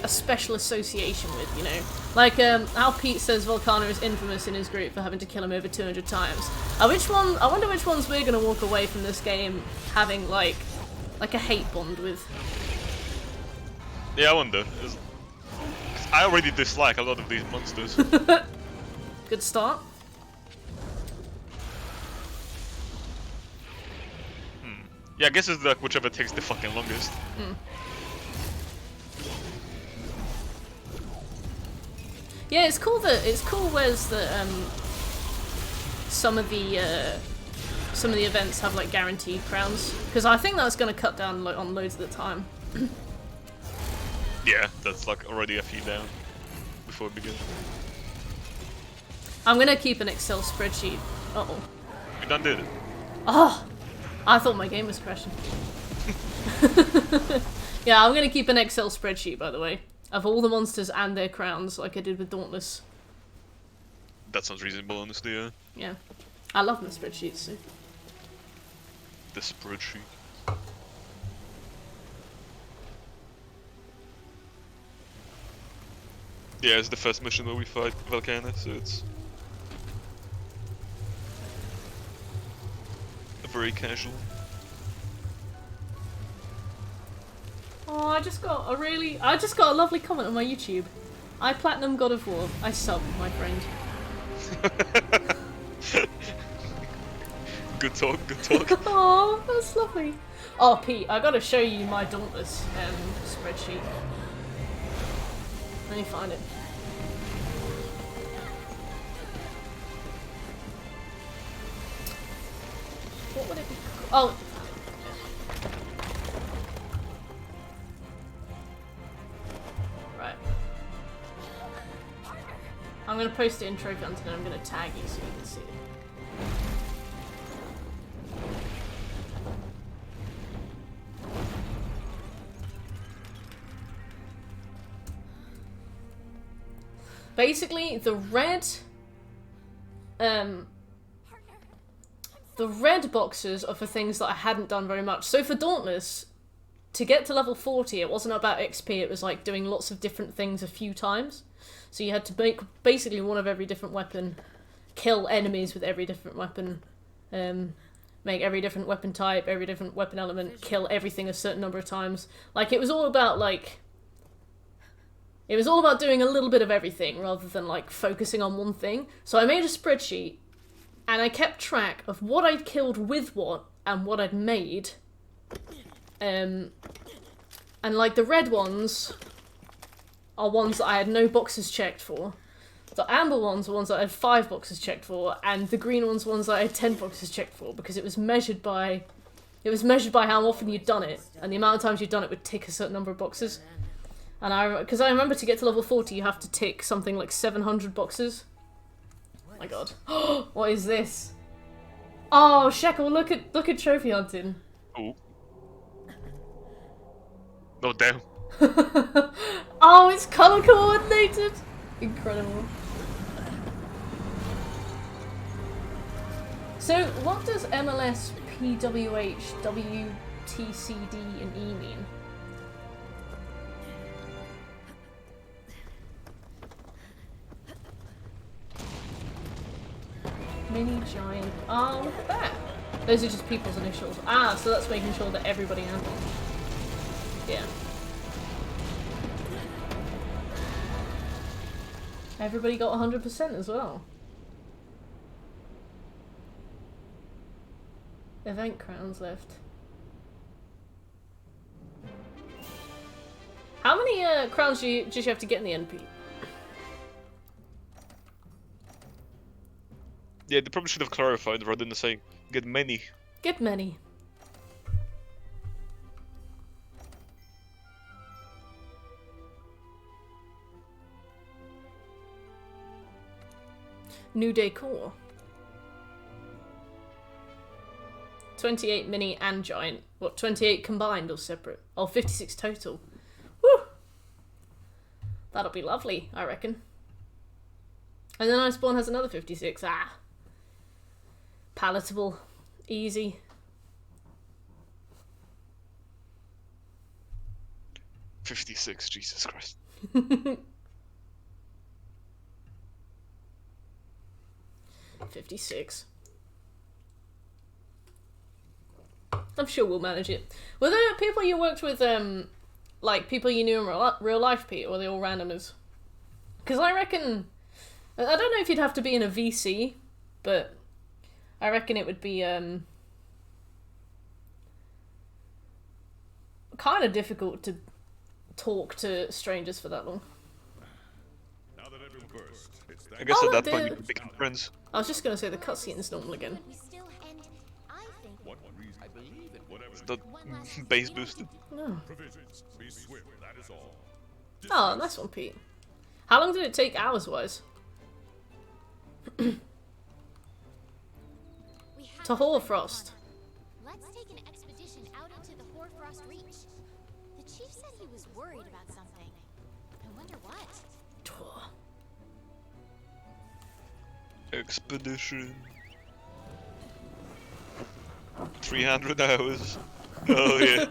a special association with, you know? Like how Pete says Volcano is infamous in his group for having to kill him over 200 times. I wonder which ones we're gonna walk away from this game having like a hate bond with.
Yeah, I wonder. I already dislike a lot of these monsters.
Good start.
Yeah, I guess it's like whichever takes the fucking longest.
Yeah, it's cool where's the some of the events have like guaranteed crowns, because I think that's going to cut down on loads of the time.
Yeah, that's like already a few down before we begin.
I'm gonna keep an Excel spreadsheet. Uh-oh.
We done did it.
Oh! I thought my game was crashing. Yeah, I'm gonna keep an Excel spreadsheet, by the way, of all the monsters and their crowns, like I did with Dauntless.
That sounds reasonable, honestly, yeah.
Yeah. I love my spreadsheets, so.
The spreadsheet. Yeah, it's the first mission where we fight Volcana, so it's very casual.
Oh, I just got a lovely comment on my YouTube. I platinum God of War. I sub, my friend.
Good talk, good talk.
Oh, that's lovely. Oh, Pete, I gotta show you my Dauntless spreadsheet. Let me find it. What would it be called? Oh. Right. I'm gonna post it in Trophy Hunt and then I'm gonna tag you so you can see it. Basically, the red boxes are for things that I hadn't done very much. So for Dauntless, to get to level 40, it wasn't about XP, it was like doing lots of different things a few times. So you had to make basically one of every different weapon, kill enemies with every different weapon, make every different weapon type, every different weapon element, kill everything a certain number of times. Like, it was all about, like... It was all about doing a little bit of everything, rather than, like, focusing on one thing. So I made a spreadsheet, and I kept track of what I'd killed with what, and what I'd made. And, like, the red ones are ones that I had no boxes checked for. The amber ones are ones that I had 5 boxes checked for, and the green ones are ones that I had 10 boxes checked for, because it was measured by how often you'd done it, and the amount of times you'd done it would tick a certain number of boxes. And because I remember to get to level 40, you have to tick something like 700 boxes. Oh my god. What is this? Oh, Shekel, look at trophy hunting.
Ooh. No, damn.
Oh, it's color coordinated! Incredible. So, what does MLS, PWH, WTCD, and E mean? Mini giant. Oh, look at that. Those are just people's initials. Ah, so that's making sure that everybody has one. Yeah. Everybody got 100% as well. Event crowns left. How many crowns do you have to get in the NP?
Yeah, they probably should have clarified rather than saying get many.
Get many. New decor. 28 mini and giant. What, 28 combined or separate? Oh, 56 total. Woo! That'll be lovely, I reckon. And then Iceborne has another 56. Ah. Palatable. Easy.
$56, Jesus Christ.
56. I'm sure we'll manage it. Were there people you worked with, like people you knew in real life, Pete, or were they all randomers? Because I reckon, I don't know if you'd have to be in a VC, but I reckon it would be kind of difficult to talk to strangers for that long.
Now that
I guess
Oh,
at
look,
that point we
the-
can become friends.
I was just gonna say the cutscene's normal again.
We still, and I think
It's not
one last
base
thing.
boosted.
Oh.
Provisions. Be swift, that is all.
Oh, nice one, Pete. How long did it take hours-wise?
We have
To Hoarfrost.
Let's take an expedition out into the Hoarfrost Reach. The chief said he was worried about something. I wonder what.
Expedition. 300 hours. Oh yeah.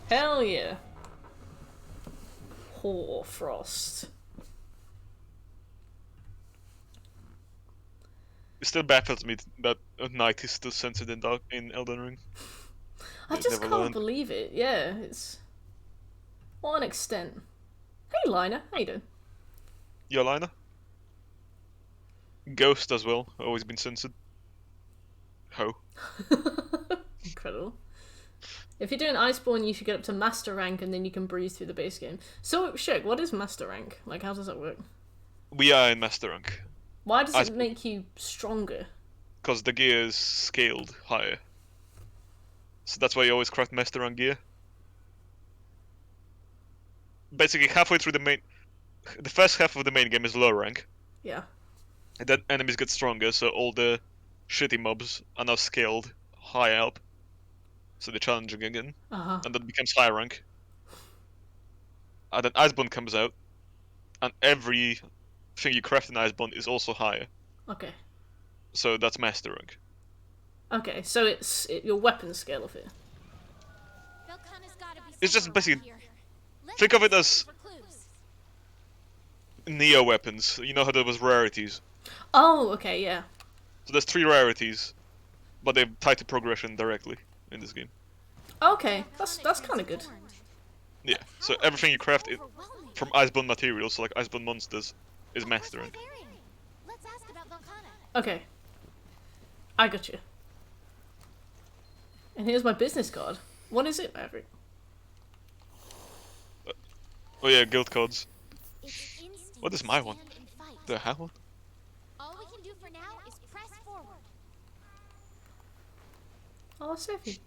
Hell yeah. Hoarfrost.
It still baffles me that a knight is still censored in Elden Ring.
I
They've
just
never
can't
learned.
believe it. Yeah, it's... What an extent. Hey, Lina. How you doing?
Yolina? Ghost as well, always been censored. Ho.
Incredible. If you're doing Iceborne, you should get up to Master Rank and then you can breeze through the base game. So, Shug, what is Master Rank? Like, how does that work?
We are in Master Rank,
Why does it
Iceborne.
make you stronger?
because the gear is scaled higher. So that's why you always craft Master Rank gear. Basically, halfway through the first half of the main game is low rank,
Yeah.
and then enemies get stronger, so all the shitty mobs are now scaled higher up. So they're challenging again,
Uh-huh.
and then it becomes high rank. And then Iceborne comes out, and every thing you craft in Iceborne is also higher.
Okay.
So that's Master Rank.
Okay, so it's your weapon scale of it.
Velkhana's gotta be
It's just
somewhere
basically-
around here. Let's
think of it
look
as-
for clues.
Neo weapons. You know how there was rarities.
Oh, okay, yeah.
So there's 3 rarities, but they're tied to progression directly in this game.
Okay, that's kind of good.
Transformed.
Yeah. So everything you craft
Overwhelming.
from Iceborne materials, so like Iceborne monsters, is
Of
Master
course,
Rank.
Barbarian. Let's ask about Velkhana.
Okay. I got you. And here's my business card. What is it, Maverick?
Oh yeah, guild codes.
It's instinct
What is
to
my one?
stand and fight.
The hell?
All we can do for now is press forward.
Oh, Sophie.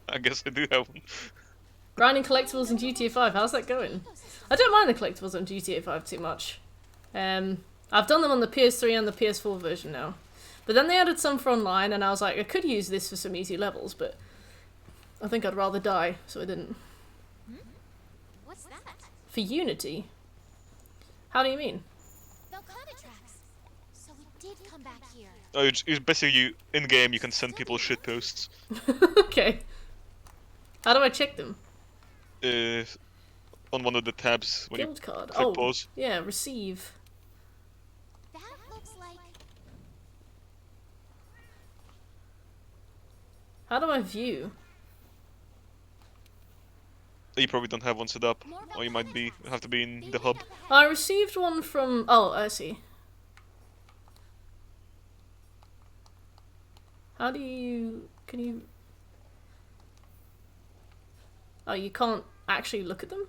I guess I do have one.
Grinding collectibles in GTA 5, how's that going? I don't mind the collectibles on GTA 5 too much. I've done them on the PS3 and the PS4 version now. But then they added some for online, and I was like, I could use this for some easy levels, but I think I'd rather die, so I didn't.
What's that?
For Unity? How do you mean?
Velkhana tracks. So we did come back here.
Oh, it's basically in game you can send people shit posts.
Okay. How do I check them?
On one of the tabs when
Guild card.
click
Oh,
pause.
yeah, receive.
That looks like
How do I view?
You probably don't have one set up,
more
or you
Velkhana
might
tracks.
have to be in
They
the
lead
hub.
up ahead.
I received one from... Oh, I see. How do you... Can you... Oh, you can't actually look at them?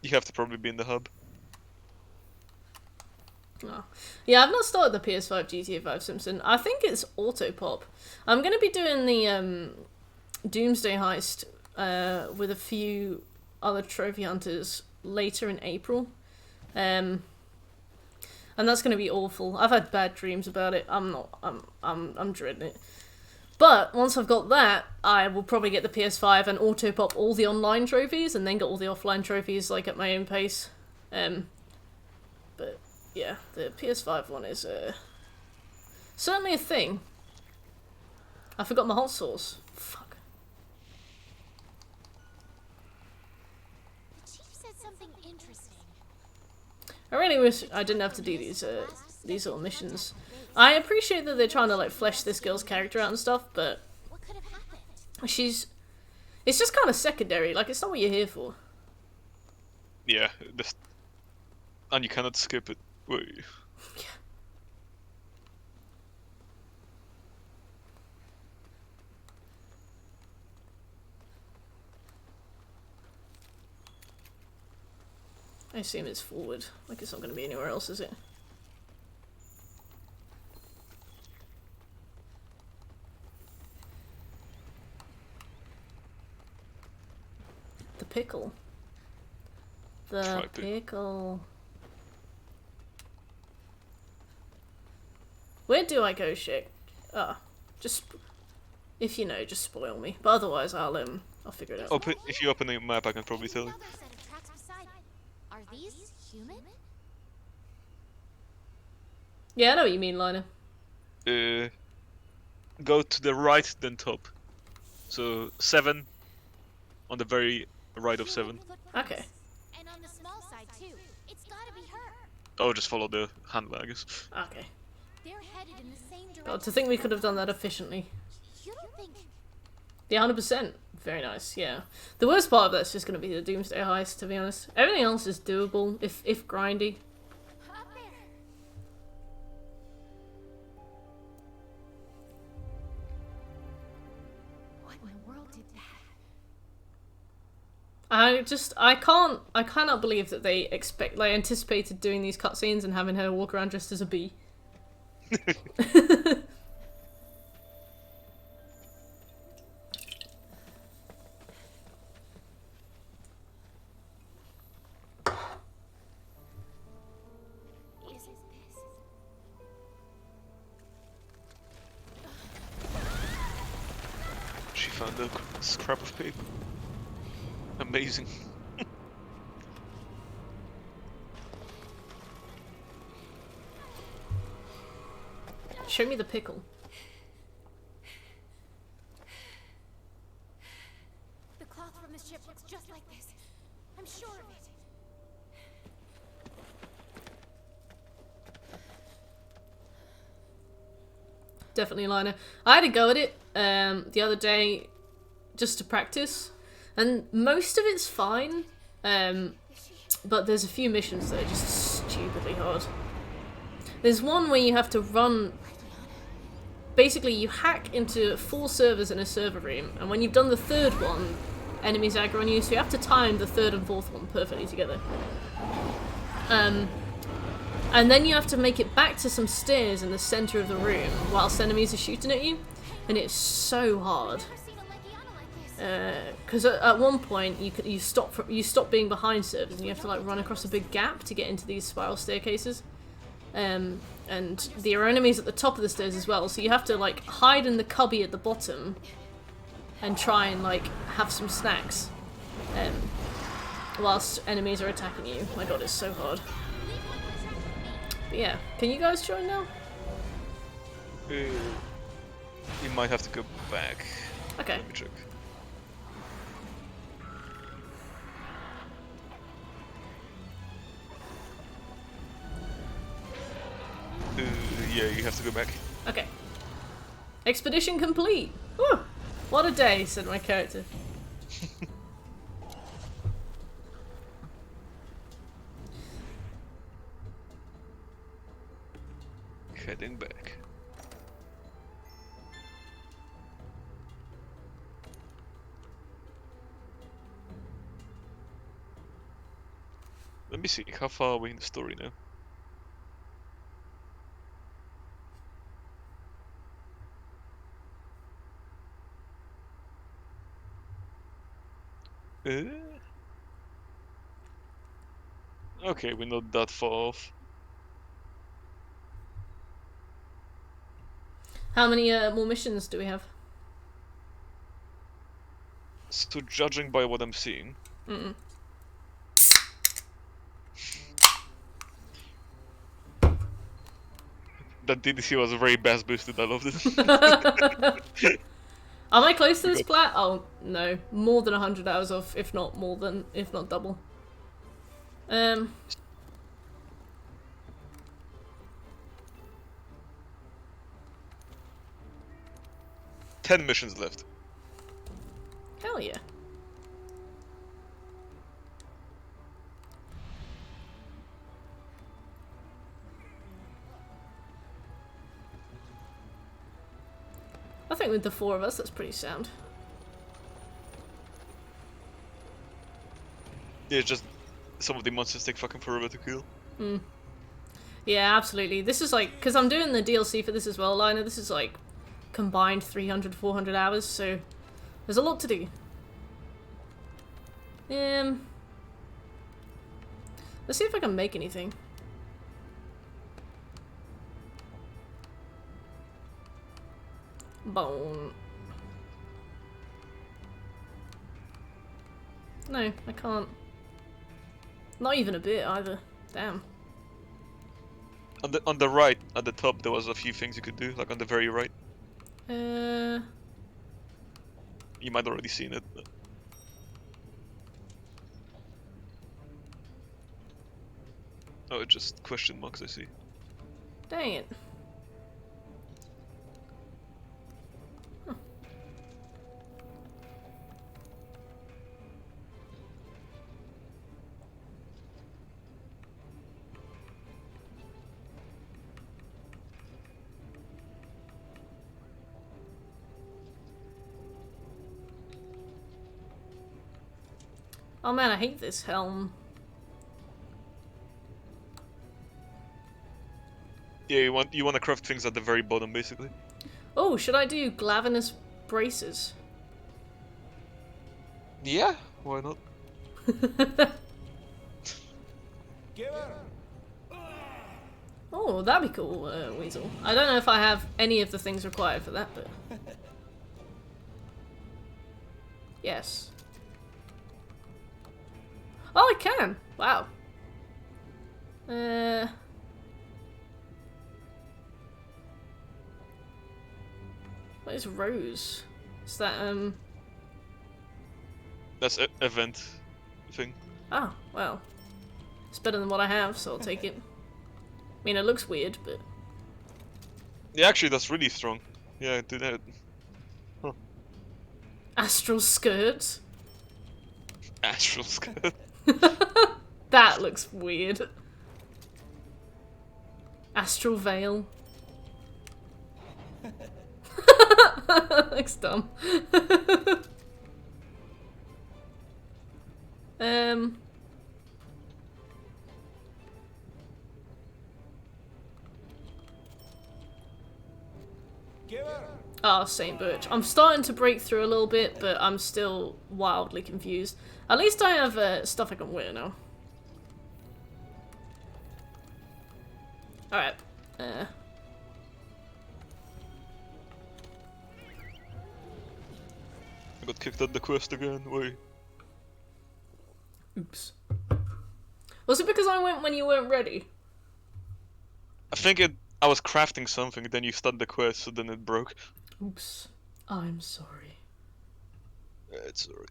You have to probably be in the hub.
Oh. Yeah, I've not started the PS5 GTA 5 Simpson. I think it's auto pop. I'm going to be doing the Doomsday heist with a few other trophy hunters later in April. And that's going to be awful. I've had bad dreams about it. I'm dreading it. But once I've got that, I will probably get the PS5 and auto pop all the online trophies and then get all the offline trophies like at my own pace. But yeah, the PS5 one is certainly a thing. I forgot my hot sauce. Fuck.
The chief said something interesting.
I really wish I didn't have to do these little missions. I appreciate that they're trying to like flesh this girl's character out and stuff, but
What could have happened?
it's just kind of secondary. Like, it's not what you're here for.
Yeah, and you cannot skip it. Wait.
I assume it's forward. Like it's not going to be anywhere else, is it? The pickle. The
Try to.
pickle. Where do I go, Shik? Just if you know, just spoil me. But otherwise, I'll figure it out.
If you open the map, I can probably tell you.
Another set of tracks beside. Are these human?
Yeah, I know what you mean, Lina.
Go to the right, then top. So 7 on the very right of 7.
Okay.
And on the small side too. It's gotta be her.
Oh, just follow the handle, I guess.
Okay.
They're headed in the same direction.
God, to think we could have done that efficiently.
You don't think
Yeah, 100%. Very nice, yeah. The worst part of that's just going to be the Doomsday heist, to be honest. Everything else is doable, if grindy.
up there? What in the world did that?
I cannot believe that they anticipated doing these cutscenes and having her walk around dressed as a bee.
Is it this?
She found a scrap of paper. Amazing.
Show me the pickle.
The cloth from the ship looks just like this. I'm sure of it.
Definitely Lina. I had a go at it the other day just to practice, and most of it's fine, but there's a few missions that are just stupidly hard. There's one where you have to run. Basically, you hack into 4 servers in a server room, and when you've done the 3rd one, enemies aggro on you, so you have to time the 3rd and 4th one perfectly together. And then you have to make it back to some stairs in the center of the room whilst enemies are shooting at you, and it's so hard.
Never seen a Legiana like this.
Because at one point you stop being behind servers and you have to like run across a big gap to get into these spiral staircases. And there are enemies at the top of the stairs as well, so you have to like hide in the cubby at the bottom and try and like have some snacks whilst enemies are attacking you. My god, it's so hard. But yeah, can you guys join now?
You might have to go back.
Okay.
Let me check. Yeah, you have to go back.
Okay. Expedition complete! Woo! What a day, said my character.
Heading back. Let me see, how far are we in the story now? Okay, we're not that far off.
How many more missions do we have?
So judging by what I'm seeing, that DDC was very bass boosted. I loved it.
Am I close to this plat? Oh, no. More than 100 hours off, if not double.
10 missions left.
Hell yeah. I think with the 4 of us, that's pretty sound.
Yeah, just some of the monsters take fucking forever to kill.
Yeah, absolutely. This is like, because I'm doing the DLC for this as well, Lina. This is like combined 300, 400 hours, so there's a lot to do. Let's see if I can make anything. Bone. No, I can't. Not even a bit either. Damn.
On the right, at the top, there was a few things you could do, like on the very right. You might already seen it. But... Oh, it's just question marks, I see.
Dang it. Huh. Oh man, I hate this helm.
Yeah, you want to craft things at the very bottom, basically.
Oh, should I do glavinus braces?
Yeah, why not?
Oh, that'd be cool, Weasel. I don't know if I have any of the things required for that, but... Yes. Oh, I can! Wow. What is Rose? Is that,
That's event thing.
Oh, well. It's better than what I have, so I'll take it. I mean, it looks weird, but...
Yeah, actually, that's really strong. Yeah, do that. Huh.
Astral skirt?
Astral skirt.
That looks weird. Astral veil. Looks dumb. Oh, Saint Birch. I'm starting to break through a little bit, but I'm still wildly confused. At least I have stuff I can wear now. Alright.
I got kicked out the quest again. Wait.
Oops. Was it because I went when you weren't ready?
I think I was crafting something, then you started the quest, so then it broke.
Oops. I'm sorry.
It's alright.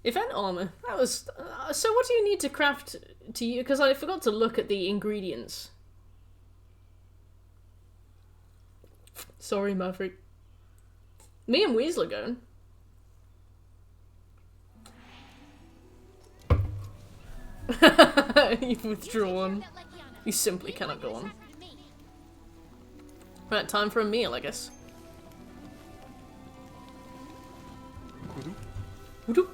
Event armor. That was... so what do you need to craft to you? Because I forgot to look at the ingredients. Sorry, Maverick. Me and Weasel are going. You've withdrawn. You simply cannot go on. Right, time for a meal, I guess. Voodoo.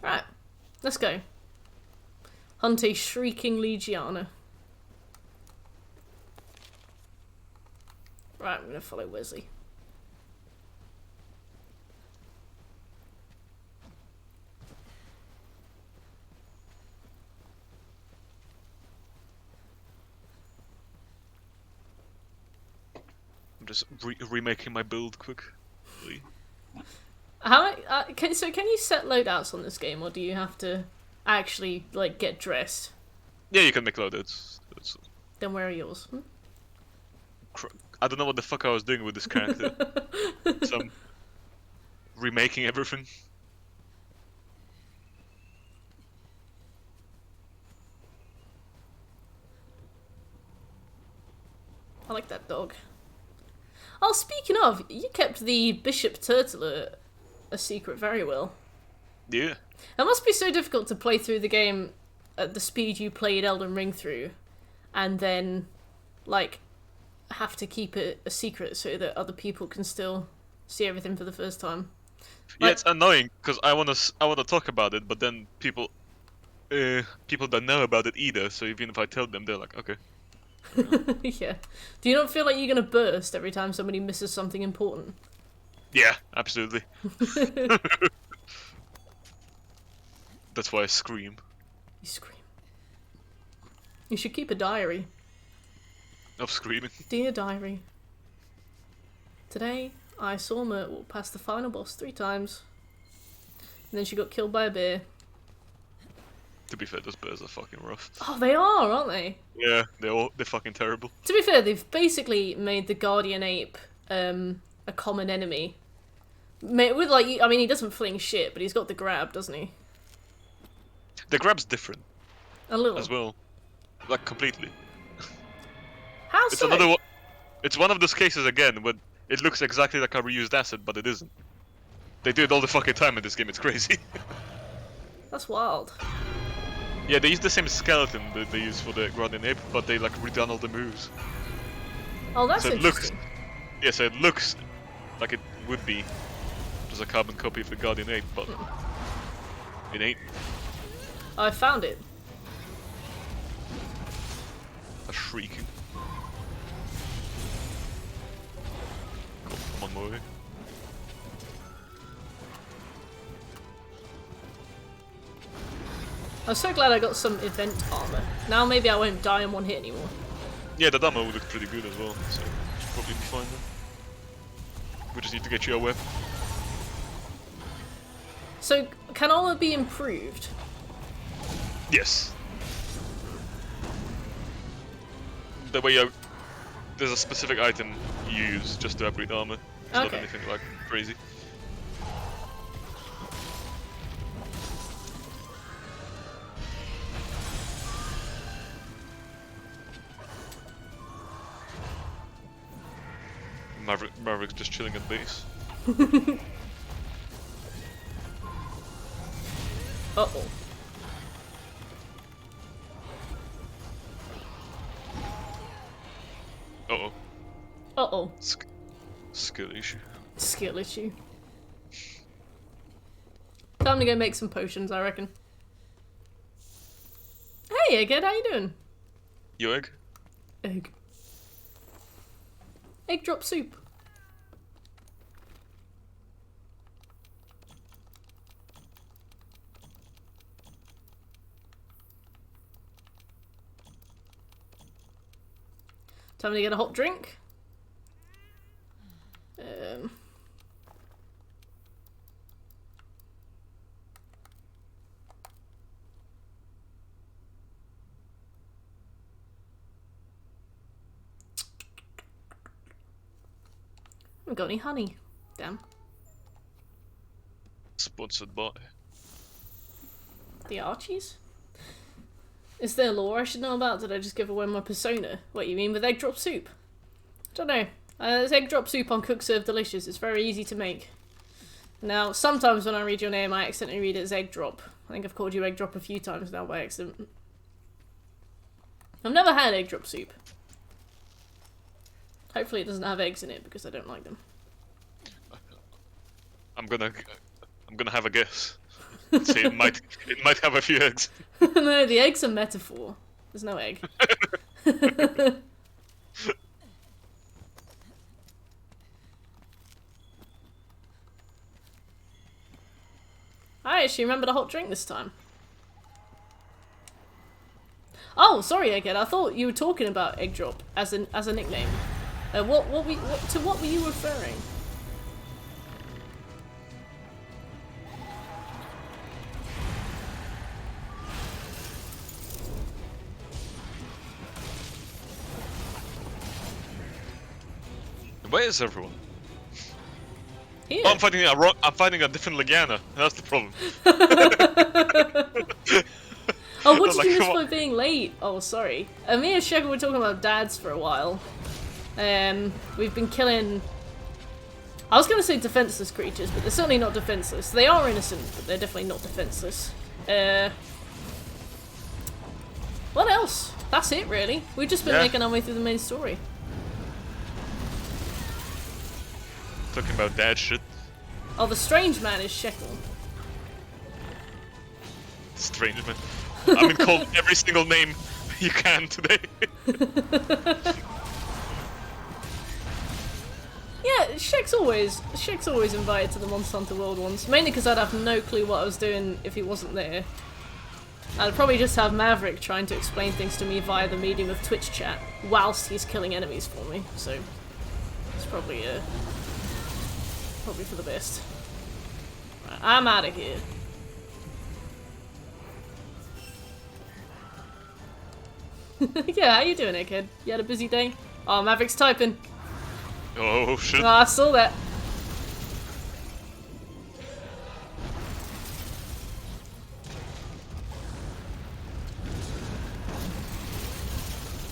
Right, let's go. Hunt a shrieking Legiana. Right, I'm gonna follow Wesley.
I'm just remaking my build quickly.
How can you set loadouts on this game, or do you have to actually like get dressed?
Yeah, you can make loadouts.
Then where are yours?
I don't know what the fuck I was doing with this character. So I'm remaking everything.
I like that dog. Oh, speaking of, you kept the Bishop Turtle a secret very well.
Yeah.
It must be so difficult to play through the game at the speed you played Elden Ring through, and then, like, have to keep it a secret so that other people can still see everything for the first time.
Yeah,
Like-
it's annoying because I wanna talk about it, but then people don't know about it either. So even if I tell them, they're like, okay.
Yeah. Do you not feel like you're gonna burst every time somebody misses something important?
Yeah, absolutely. That's why I scream.
You scream. You should keep a diary.
Of screaming.
Dear diary. Today, I saw Mert walk past the final boss 3 times. And then she got killed by a bear.
To be fair, those bears are fucking rough.
Oh, they are, aren't they?
Yeah, they're fucking terrible.
To be fair, they've basically made the guardian ape a common enemy. With like, I mean, he doesn't fling shit, but he's got the grab, doesn't he?
The grab's different
A little.
as well, like completely.
How
It's
so?
another one. It's one of those cases again when it looks exactly like a reused asset, but it isn't. They do it all the fucking time in this game. It's crazy.
That's wild.
Yeah, they use the same skeleton that they use for the Guardian Ape, but they like redone all the moves.
Oh, that's
So it looks,
interesting.
yeah, so it looks like it would be just a carbon copy of the Guardian Ape, but it ain't.
I found it.
A shrieking. Come on, boy.
I'm so glad I got some event armor. Now maybe I won't die in one hit anymore.
Yeah, the armor would look pretty good as well, so should probably be fine then. We just need to get you a weapon.
So, can armor be improved?
Yes. The way you, there's a specific item you use just to upgrade armor. It's not
Okay.
anything like crazy. Maverick's just chilling at base.
Uh-oh.
Uh-oh.
Uh-oh.
Skill issue.
Skill issue. Time to go make some potions, I reckon. Hey, Egghead, how you doing?
Yo, egg?
Egg. Egg drop soup. Time to get a hot drink. I haven't got any honey. Damn.
Sponsored by.
The Archies? Is there lore I should know about? Did I just give away my persona? What you mean with egg drop soup? Don't know. There's egg drop soup on Cook Serve Delicious. It's very easy to make. Now, sometimes when I read your name, I accidentally read it as egg drop. I think I've called you egg drop a few times now by accident. I've never had egg drop soup. Hopefully it doesn't have eggs in it because I don't like them.
I'm gonna have a guess. Say it might have a few eggs.
No, the egg's a metaphor. There's no egg. I actually remembered a hot drink this time. Oh, sorry, Egghead. I thought you were talking about egg drop as a nickname. To what were you referring?
Where is everyone?
Here.
Oh, I'm fighting a different Legiana. That's the problem.
Oh, what did
Like,
you miss
come
by
on.
being late? Oh, sorry. Me and Shego were talking about dads for a while. We've been killing I was gonna say defenseless creatures, but they're certainly not defenseless. They are innocent, but they're definitely not defenseless. What else? That's it, really. We've just been making our way through the main story.
Talking about that shit.
Oh, the strange man is Shekel.
Strange man. I've been called every single name you can today.
Yeah, Shek's always invited to the Monster Hunter World ones, mainly because I'd have no clue what I was doing if he wasn't there. I'd probably just have Maverick trying to explain things to me via the medium of Twitch chat, whilst he's killing enemies for me, so it's probably for the best. Right, I'm out of here. Yeah, how you doing, kid? You had a busy day? Oh, Maverick's typing.
Oh shit.
Oh, I saw that.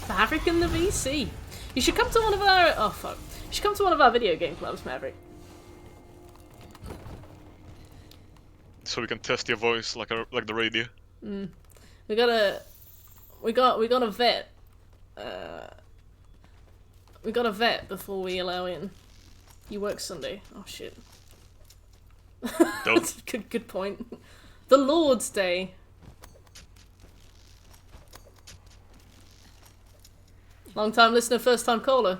Maverick in the VC. You should come to one of our... Oh, fuck. You should come to one of our video game clubs, Maverick.
So we can test your voice like the radio.
We got a vet. We got a vet before we allow in. You work Sunday. Oh shit. That's a good point. The Lord's Day. Long time listener, first time caller.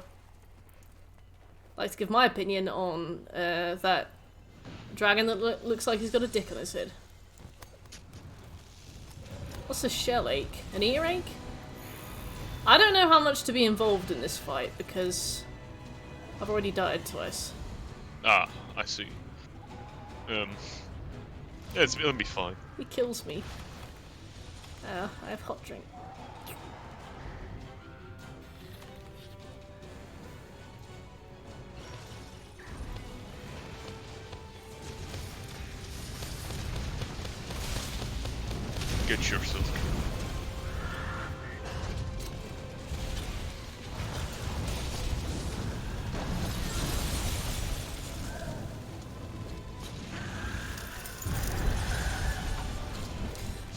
I'd like to give my opinion on that dragon that looks like he's got a dick on his head. What's a shell ache? An earache? I don't know how much to be involved in this fight because I've already died twice.
Ah, I see. Yeah, it'll be fine.
He kills me. I have hot drink.
Get yourself.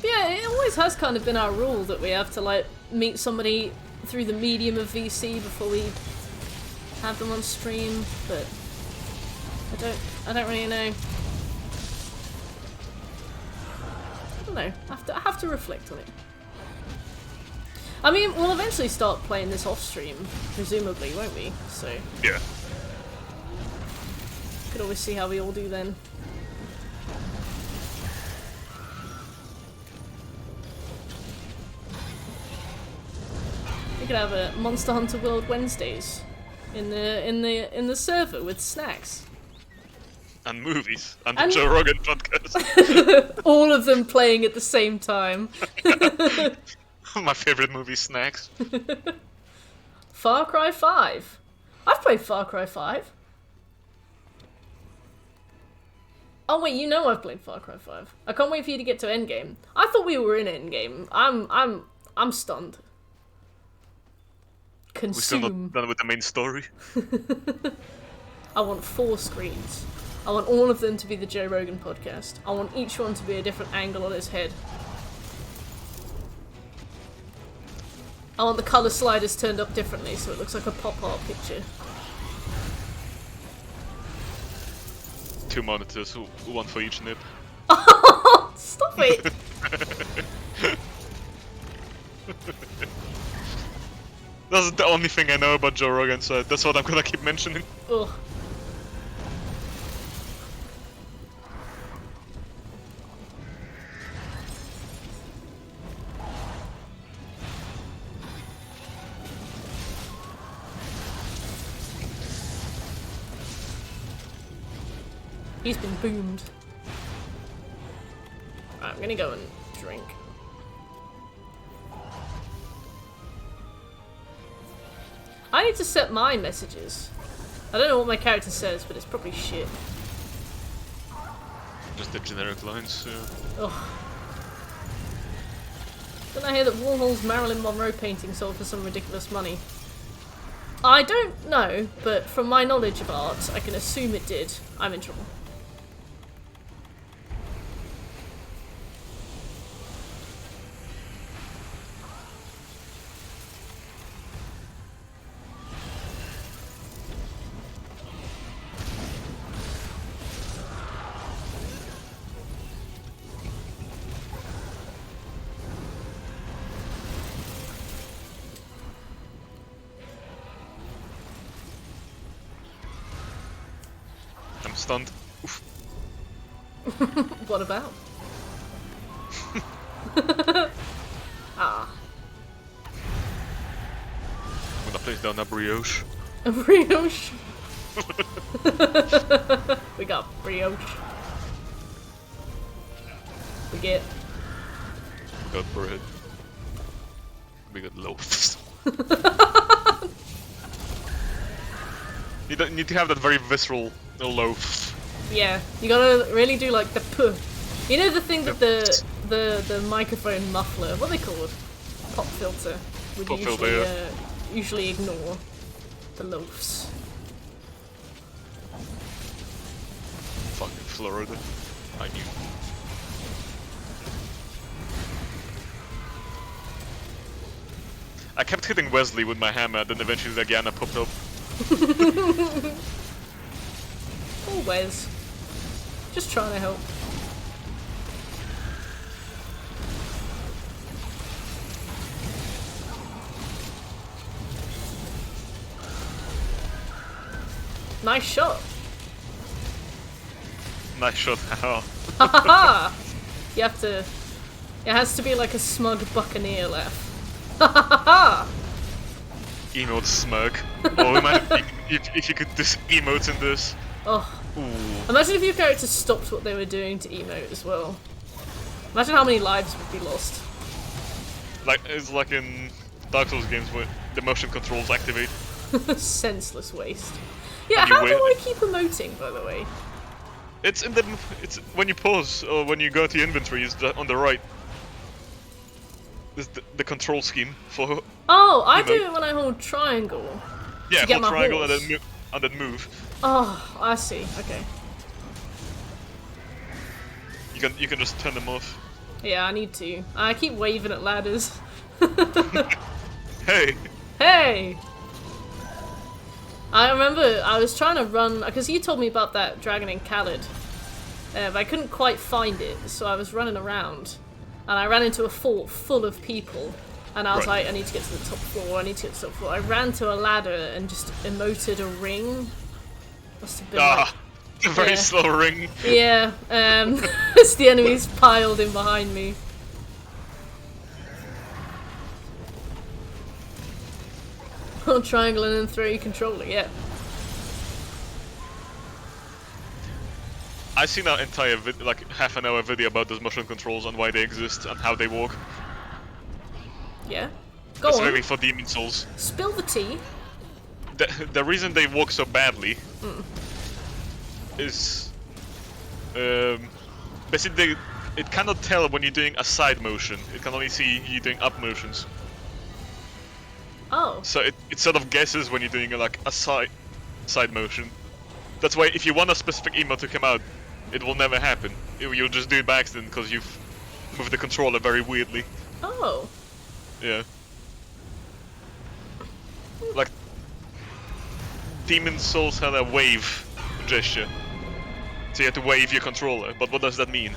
Yeah, it always has kind of been our rule that we have to like meet somebody through the medium of VC before we have them on stream, but I don't really know. I don't know. I have to reflect on it. I mean, we'll eventually start playing this off stream, presumably, won't we? So
Yeah.
could always see how we all do then. We could have a Monster Hunter World Wednesdays in the server with snacks.
And movies. And the Joe Rogan podcast.
All of them playing at the same time.
My favorite movie, Snacks.
Far Cry 5. I've played Far Cry 5. Oh wait, you know I've played Far Cry 5. I can't wait for you to get to Endgame. I thought we were in Endgame. I'm stunned.
We're still
Consume.
not done with the main story.
I want 4 screens. I want all of them to be the Joe Rogan podcast. I want each one to be a different angle on his head. I want the colour sliders turned up differently so it looks like a pop art picture.
2 monitors, one for each nip.
Stop it!
That's the only thing I know about Joe Rogan, so that's what I'm gonna keep mentioning.
Ugh. He's been boomed. Right, I'm gonna go and drink. I need to set my messages. I don't know what my character says, but it's probably shit.
Just the generic lines,
Ugh. Didn't I hear that Warhol's Marilyn Monroe painting sold for some ridiculous money? I don't know, but from my knowledge of art, I can assume it did. I'm in trouble.
I'm stunned. Oof.
What about? Ah.
I'm gonna place down a brioche.
A brioche. We got brioche. We get
We got bread. We got loaves. You don't need to have that very visceral loaf.
yeah. You gotta really do like the puh. You know the thing that the microphone muffler, what are they called? Pop filter. Would
Pop
usually
filter, yeah.
usually ignore the loafs.
Fucking Florida. I knew. I kept hitting Wesley with my hammer, then eventually the Diana popped up.
Oh, Wes. Just trying to help. Nice shot.
Nice shot, haha.
Ha ha ha! You have to. It has to be like a smug buccaneer laugh. Ha ha ha ha!
Emote smirk. Oh, imagine if you could just emote in this.
Oh.
Ooh.
Imagine if your character stopped what they were doing to emote as well. Imagine how many lives would be lost.
Like, it's like in Dark Souls games where the motion controls activate.
Senseless waste. Yeah,
And you
how do
wait-
I keep emoting, by the way?
It's in the. It's when you pause or when you go to your inventory. Is on the right. Is the control scheme for.
Oh, I
Emote.
do it when I hold triangle.
Yeah,
To get
hold
my
triangle
horse.
and then move.
Oh, I see. Okay.
You can just turn them off.
Yeah, I need to. I keep waving at ladders.
Hey.
Hey! I remember I was trying to run, because you told me about that dragon in Khalid, but I couldn't quite find it, so I was running around, and I ran into a fort full of people, and I was
Right.
like, I need to get to the top floor, I need to get to the top floor. I ran to a ladder and just emoted a ring. Must have been like,
A very
Yeah.
slow ring.
yeah, as the enemies piled in behind me. Hold triangle and then throw your controller, yeah.
I've seen an entire like half an hour video about those motion controls and why they exist and how they work.
Yeah. Go on.
Specifically for Demon Souls.
Spill the tea.
The reason they work so badly is basically it cannot tell when you're doing a side motion. It can only see you doing up motions.
Oh.
So it sort of guesses when you're doing like a side motion. That's why if you want a specific emote to come out, it will never happen. You'll just do it by accident because you've moved the controller very weirdly.
Oh.
Yeah. Like Demon Souls had a wave gesture. So you had to wave your controller, but what does that mean?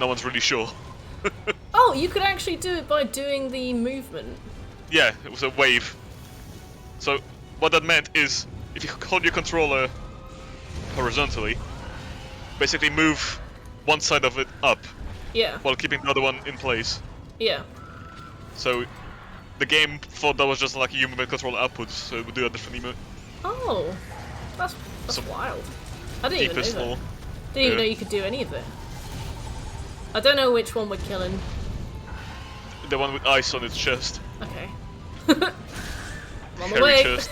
No one's really sure.
Oh, you could actually do it by doing the movement.
Yeah, it was a wave. So what that meant is if you hold your controller horizontally, basically move one side of it up
Yeah.
while keeping the other one in place.
Yeah.
So the game thought that was just like you move the controller upwards, so it would do a different emote.
Oh. That's
Some
wild. I didn't even know
Deepest
that.
lore.
Didn't even
Yeah.
know you could do any of it. I don't know which one we're killing.
The one with ice on its chest.
Okay. I'm on the
Hairy
way.
chest.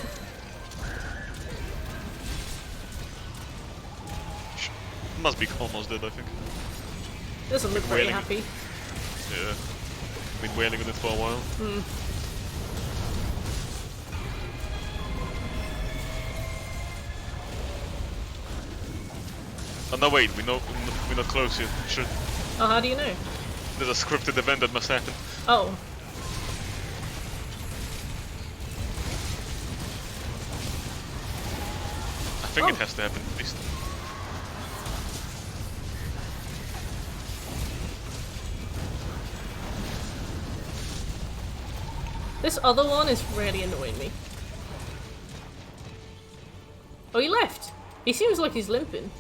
Must be almost dead, I think.
Doesn't look very
Wailing.
happy.
Yeah. Been wailing on it for a while. Oh no, wait, we're not close yet. Should
Oh, how do you know?
there's a scripted event that must happen.
Oh.
I think it
Oh.
has to happen at least.
This other one is really annoying me. Oh, he left. He seems like he's limping.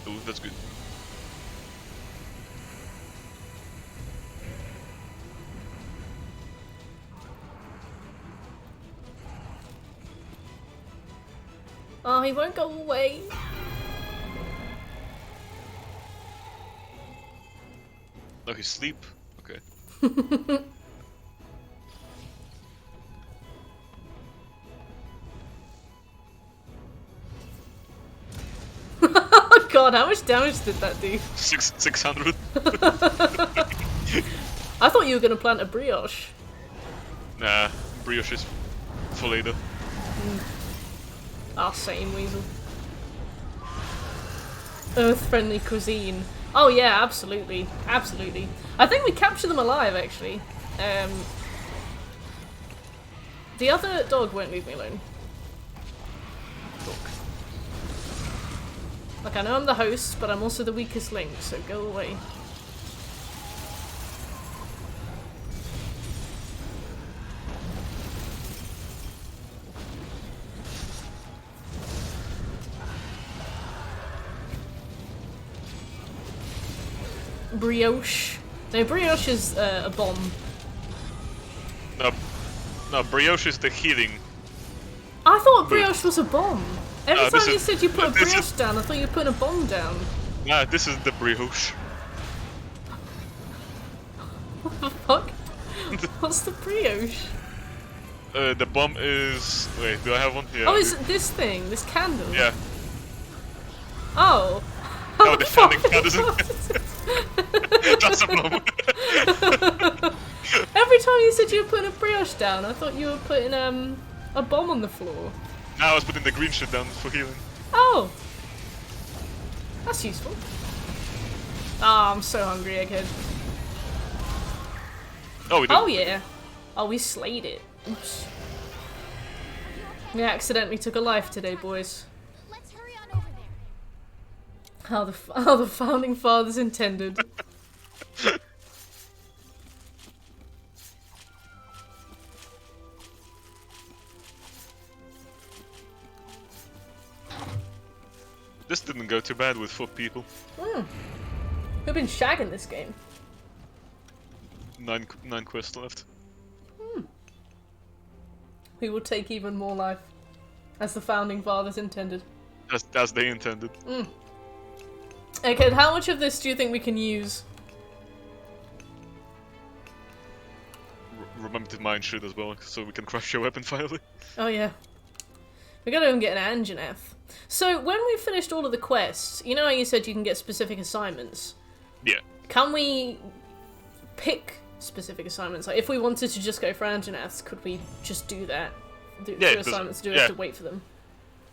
Ooh, that's good.
Oh, he won't go away.
No, he's asleep. Okay.
Oh god, how much damage did that do?
600.
I thought you were gonna plant a brioche.
Nah, brioche is for later.
Ah, same weasel. Earth-friendly cuisine. Oh yeah, absolutely, absolutely. I think we capture them alive, actually. The other dog won't leave me alone. Dog. Like, I know I'm the host, but I'm also the weakest link, so go away. Brioche. No, brioche is a bomb.
No, brioche is the healing.
I thought brioche was a bomb. Every
this
time you
is-
said you put a
this
brioche
is-
down, I thought you were putting a bomb down.
Nah, this is the brioche.
What the fuck? What's the brioche?
The bomb is... Wait, do I have one? Yeah.
Oh, is it this thing? This candle?
Yeah.
Oh.
No, the founding fathers. That's a bomb.
Every time you said you were putting a brioche down, I thought you were putting a bomb on the floor.
Now I was putting the green shit down for healing.
Oh. That's useful. Ah, I'm so hungry, egghead.
Oh, we did.
Oh yeah. Oh, we slayed it. Oops. We accidentally took a life today, boys.
Let's hurry on over there.
How the founding fathers intended.
This didn't go too bad with 4 people.
Who've been shagging this game?
9 quests left.
We will take even more life, as the founding fathers intended.
As they intended.
Okay, how much of this do you think we can use?
Remember to mine shit as well, so we can crush your weapon finally.
Oh yeah. We gotta go and get an Anjanath. So, when we finished all of the quests, you know how you said you can get specific assignments?
Yeah.
Can we pick specific assignments? Like, if we wanted to just go for Anjanaths, could we just do that? Do
Yeah, it
assignments, do
doesn't-
we have
yeah.
to wait for them?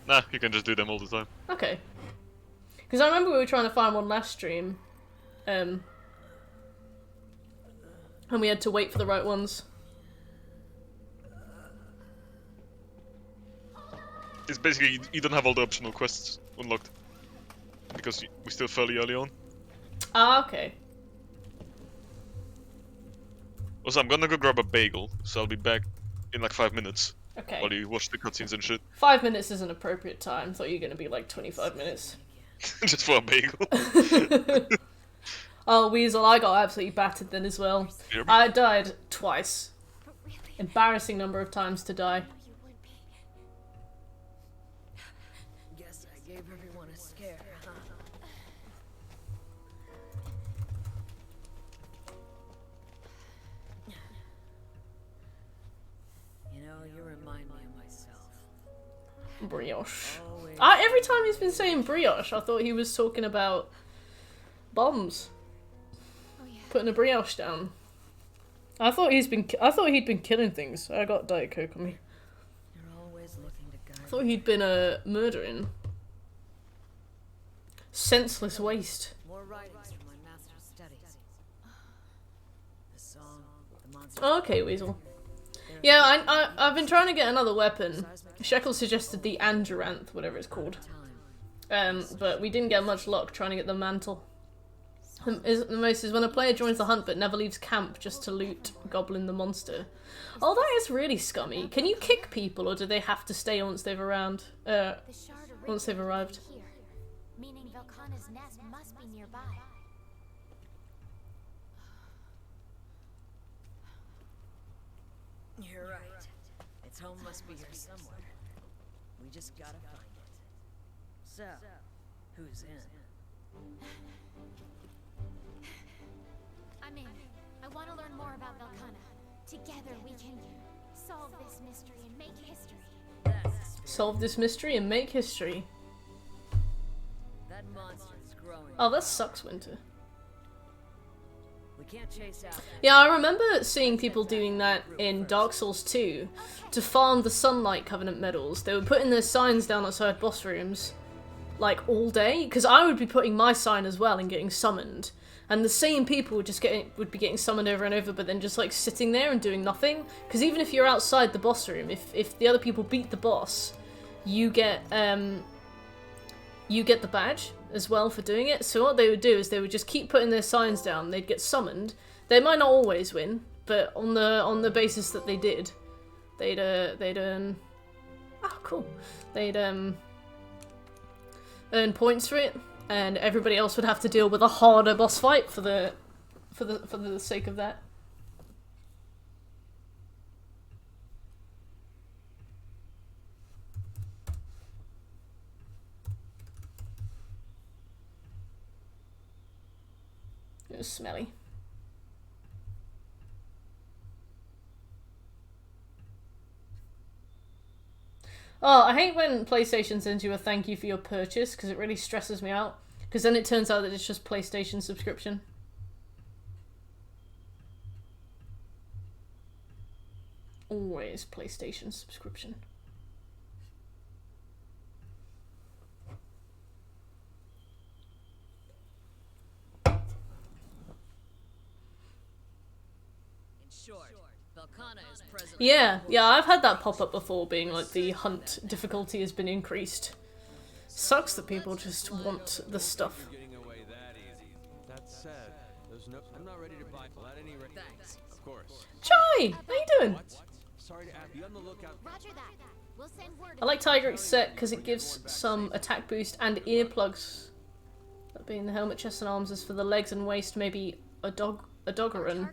Nah, you can just do them all the time.
Okay. Because I remember we were trying to find one last stream, and we had to wait for the right ones.
It's basically, you don't have all the optional quests unlocked. Because we're still fairly early on.
Ah, okay.
Also, I'm gonna go grab a bagel, so I'll be back in like 5 minutes.
Okay.
While you watch the cutscenes and shit.
5 minutes is an appropriate time. Thought you were going to be like 25 minutes.
Just for a bagel.
Oh, Weasel, I got absolutely battered then as well.
Hear me?
I died twice.
But really,
Embarrassing number of times to die.
you would be.
Guess I gave everyone a scare, huh? You know, you remind me of myself.
Brioche.
Always.
Every time he's been saying brioche, I thought he was talking about bombs.
Oh yeah.
Putting a brioche down. I thought he'd been killing things. I got Diet Coke on me.
You're always looking to guide.
I thought he'd been murdering. Senseless waste.
More writings from my master's studies. The song, the monster.
Oh, okay, Weasel. Yeah, I've been trying to get another weapon. Shekel suggested the Androranth, whatever it's called. But we didn't get much luck trying to get the mantle. The most is when a player joins the hunt but never leaves camp just to loot Goblin the monster. Oh, that is really scummy. Can you kick people, or do they have to stay once they've arrived?
The shard
Once they've arrived.
here, meaning Velkhana's nest must be nearby.
You're right. Its home must be here somewhere. We just gotta find it. So, who's in?
I'm in. I want to learn more about Velkhana. Together we can solve this mystery and make history.
Solve this mystery and make history.
That monster is growing.
Oh, that sucks, Winter.
We can't chase out.
Yeah, I remember seeing people doing that in Dark Souls 2 to farm the Sunlight Covenant medals. They were putting their signs down outside boss rooms, like, all day, because I would be putting my sign as well and getting summoned. And the same people would be getting summoned over and over, but then just like sitting there and doing nothing. Because even if you're outside the boss room, if the other people beat the boss, you get the badge as well for doing it. So what they would do is they would just keep putting their signs down. They'd get summoned. They might not always win, but on the basis that they did, they'd earn. Oh, cool. They'd earn points for it. And everybody else would have to deal with a harder boss fight for the sake of that. It was smelly. Oh, I hate when PlayStation sends you a thank you for your purchase, because it really stresses me out. Because then it turns out that it's just PlayStation subscription. Always PlayStation subscription. Yeah, I've had that pop up before, being like the hunt difficulty has been increased. Sucks that people just want the stuff.
I'm not ready to buy at any rate.
Thanks.
Of course.
Chai, how you doing?
Sorry to be on the lookout.
Roger that. We'll send word.
I like Tiger's set because it gives some attack boost and earplugs. That being the helmet, chest and arms is for the legs and waist, maybe a doggerin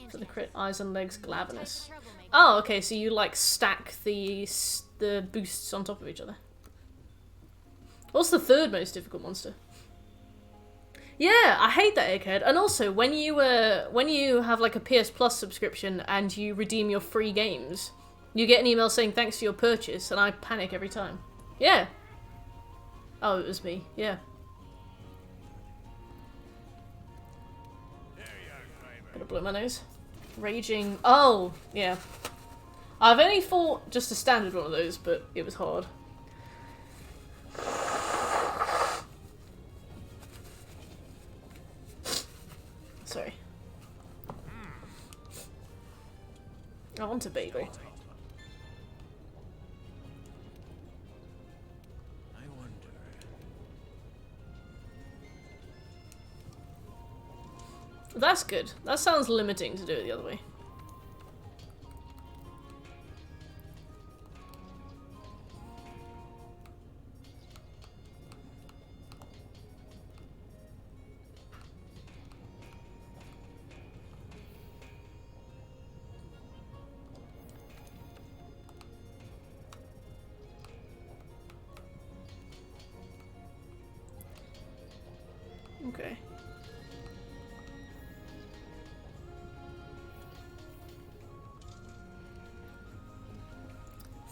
for the crit, eyes and legs, glavinus. Oh, okay, so you like stack the boosts on top of each other. What's the third most difficult monster? Yeah, I hate that, Egghead. And also, when you have like a PS Plus subscription and you redeem your free games, you get an email saying thanks for your purchase, and I panic every time. Yeah. Oh, it was me. Yeah. Gonna blow my nose. Raging. Oh, yeah. I've only fought just a standard one of those, but it was hard. Sorry. I want a bagel.
I wonder.
That's good. That sounds limiting to do it the other way. Okay.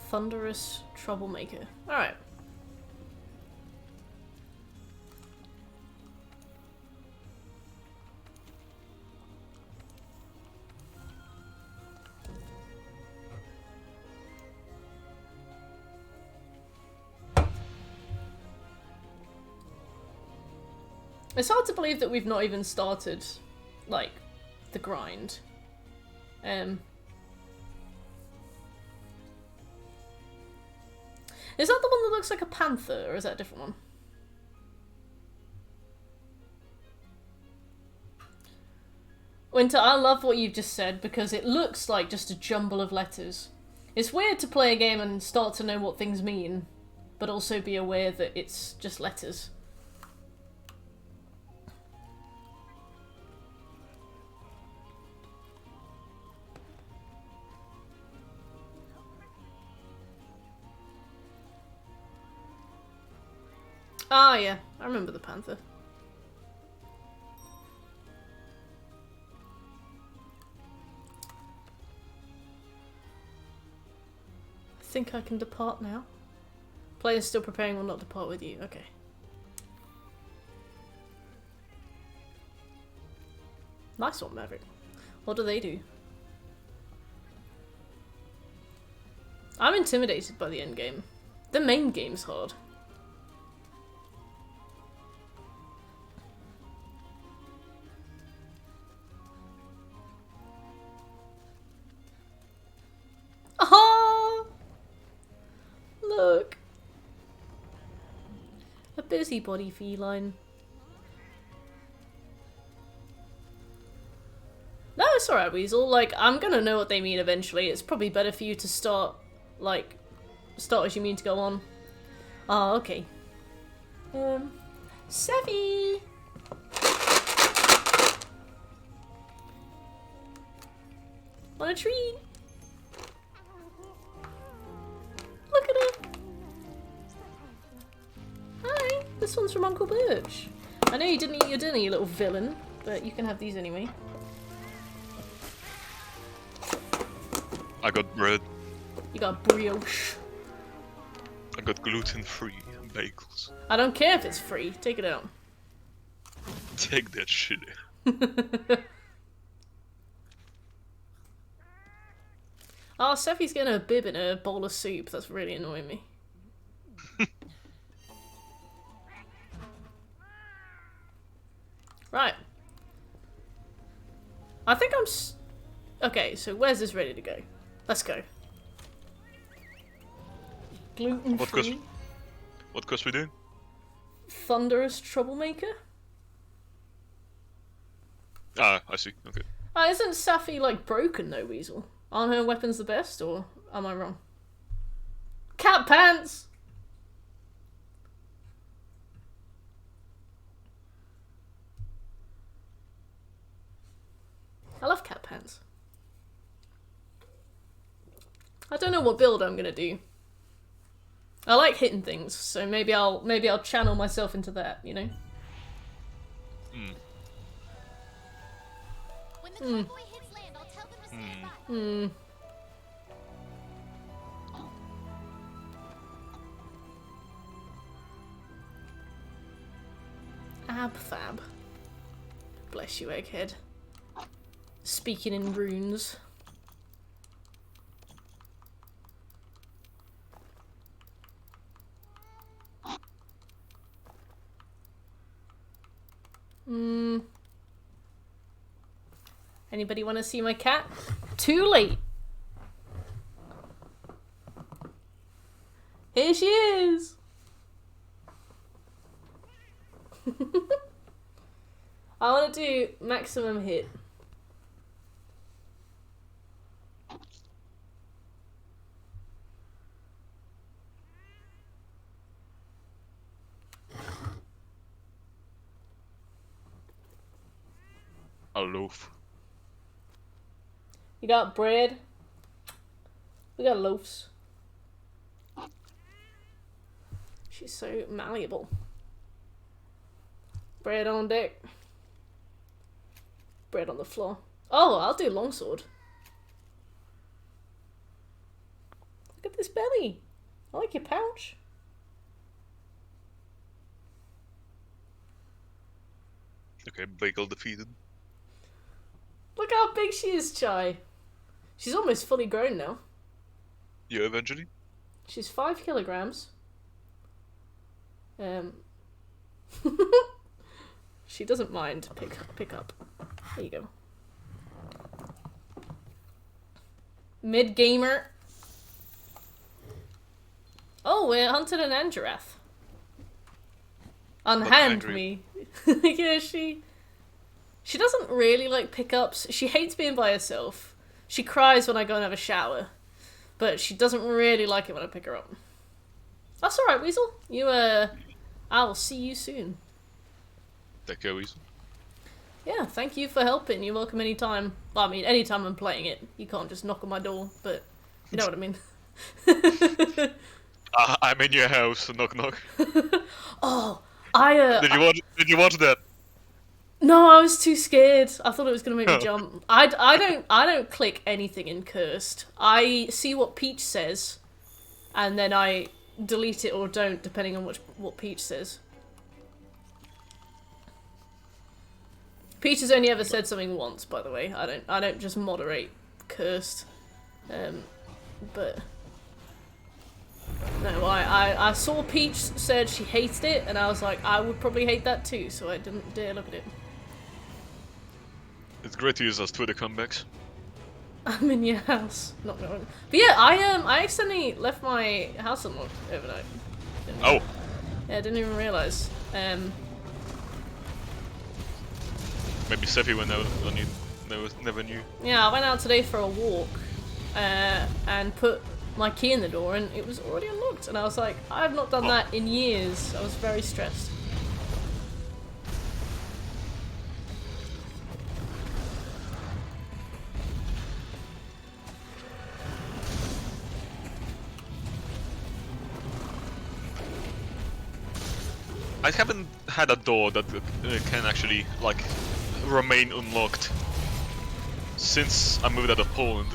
Thunderous troublemaker. Alright. It's hard to believe that we've not even started, like, the grind. Is that the one that looks like a panther, or is that a different one? Winter, I love what you've just said, because it looks like just a jumble of letters. It's weird to play a game and start to know what things mean, but also be aware that it's just letters. Ah, yeah, I remember the panther. I think I can depart now. Players still preparing will not depart with you. Okay. Nice one, Maverick. What do they do? I'm intimidated by the end game. The main game's hard. Oh! Look. A busybody feline. No, it's alright, Weasel. Like, I'm gonna know what they mean eventually. It's probably better for you to start, like, start as you mean to go on. Ah, okay. Seffi! Want a treat? Look at it! Hi! This one's from Uncle Birch. I know you didn't eat your dinner, you little villain, but you can have these anyway.
I got bread.
You got brioche.
I got gluten-free bagels.
I don't care if it's free. Take it out.
Take that shit.
Oh, Seffi's getting a bib in a bowl of soup. That's really annoying me. Right. I think I'm okay, so where's this ready to go? Let's go. Gluten-free.
What quest we doing?
Thunderous Troublemaker?
Ah, I see. Okay.
Isn't Safi, like, broken though, Weasel? Aren't her weapons the best, or am I wrong? Cat pants! I love cat pants. I don't know what build I'm gonna do. I like hitting things, so maybe I'll channel myself into that, you know?
When the convoy hits land, I'll tell them to stand by.
Ab-fab. Bless you, Egghead. Speaking in runes. Anybody want to see my cat? Too late. Here she is. I want to do maximum hit.
A loaf.
You got bread. We got loaves. She's so malleable. Bread on deck. Bread on the floor. Oh, I'll do longsword. Look at this belly. I like your pouch.
Okay, bagel defeated.
Look how big she is, Chai. She's almost fully grown now.
Yeah, eventually.
She's 5 kilograms. She doesn't mind pick up. There you go. Mid gamer. Oh, we're hunted an Angirath. Unhand me. Yeah, she doesn't really like pickups. She hates being by herself. She cries when I go and have a shower. But she doesn't really like it when I pick her up. That's alright, Weasel. I will see you soon.
Take care, Weasel.
Yeah, thank you for helping. You're welcome anytime. Well, I mean, anytime I'm playing it. You can't just knock on my door, but you know what I mean.
I'm in your house. Knock knock.
Oh,
Did you watch that?
No, I was too scared. I thought it was gonna make me jump. I don't click anything in cursed. I see what Peach says, and then I delete it or don't, depending on what Peach says. Peach has only ever said something once, by the way. I don't just moderate cursed. But no, I saw Peach said she hated it, and I was like, I would probably hate that too, so I didn't dare look at it.
It's great to use those Twitter comebacks.
I'm in your house. Not knowing. But yeah, I accidentally left my house unlocked overnight.
Oh.
Yeah, I didn't even realise.
Maybe Sephi went out on you. Never knew.
Yeah, I went out today for a walk, and put my key in the door, and it was already unlocked. And I was like, I have not done that in years. I was very stressed.
I haven't had a door that can actually like remain unlocked since I moved out of Poland.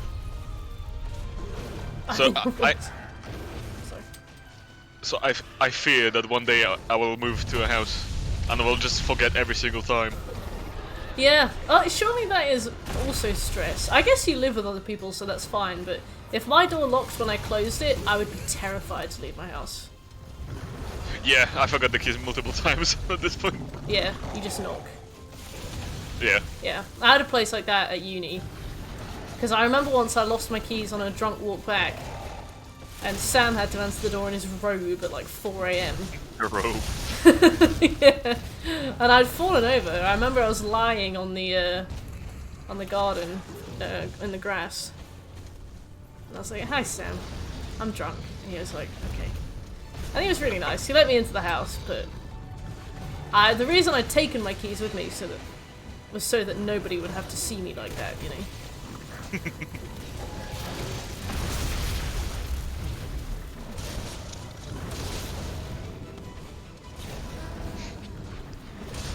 So I fear that one day I will move to a house and I will just forget every single time.
Yeah, surely that is also stress. I guess you live with other people, so that's fine, but if my door locked when I closed it, I would be terrified to leave my house.
Yeah, I forgot the keys multiple times at this point.
Yeah, you just knock.
Yeah.
Yeah, I had a place like that at uni. Because I remember once I lost my keys on a drunk walk back, and Sam had to answer the door in his robe at like 4 AM.
Your robe.
Yeah, and I'd fallen over. I remember I was lying on the garden, in the grass. And I was like, "Hi, Sam, I'm drunk." And he was like, "Okay." And he was really nice. He let me into the house, but the reason I'd taken my keys with me was so that nobody would have to see me like that, you know.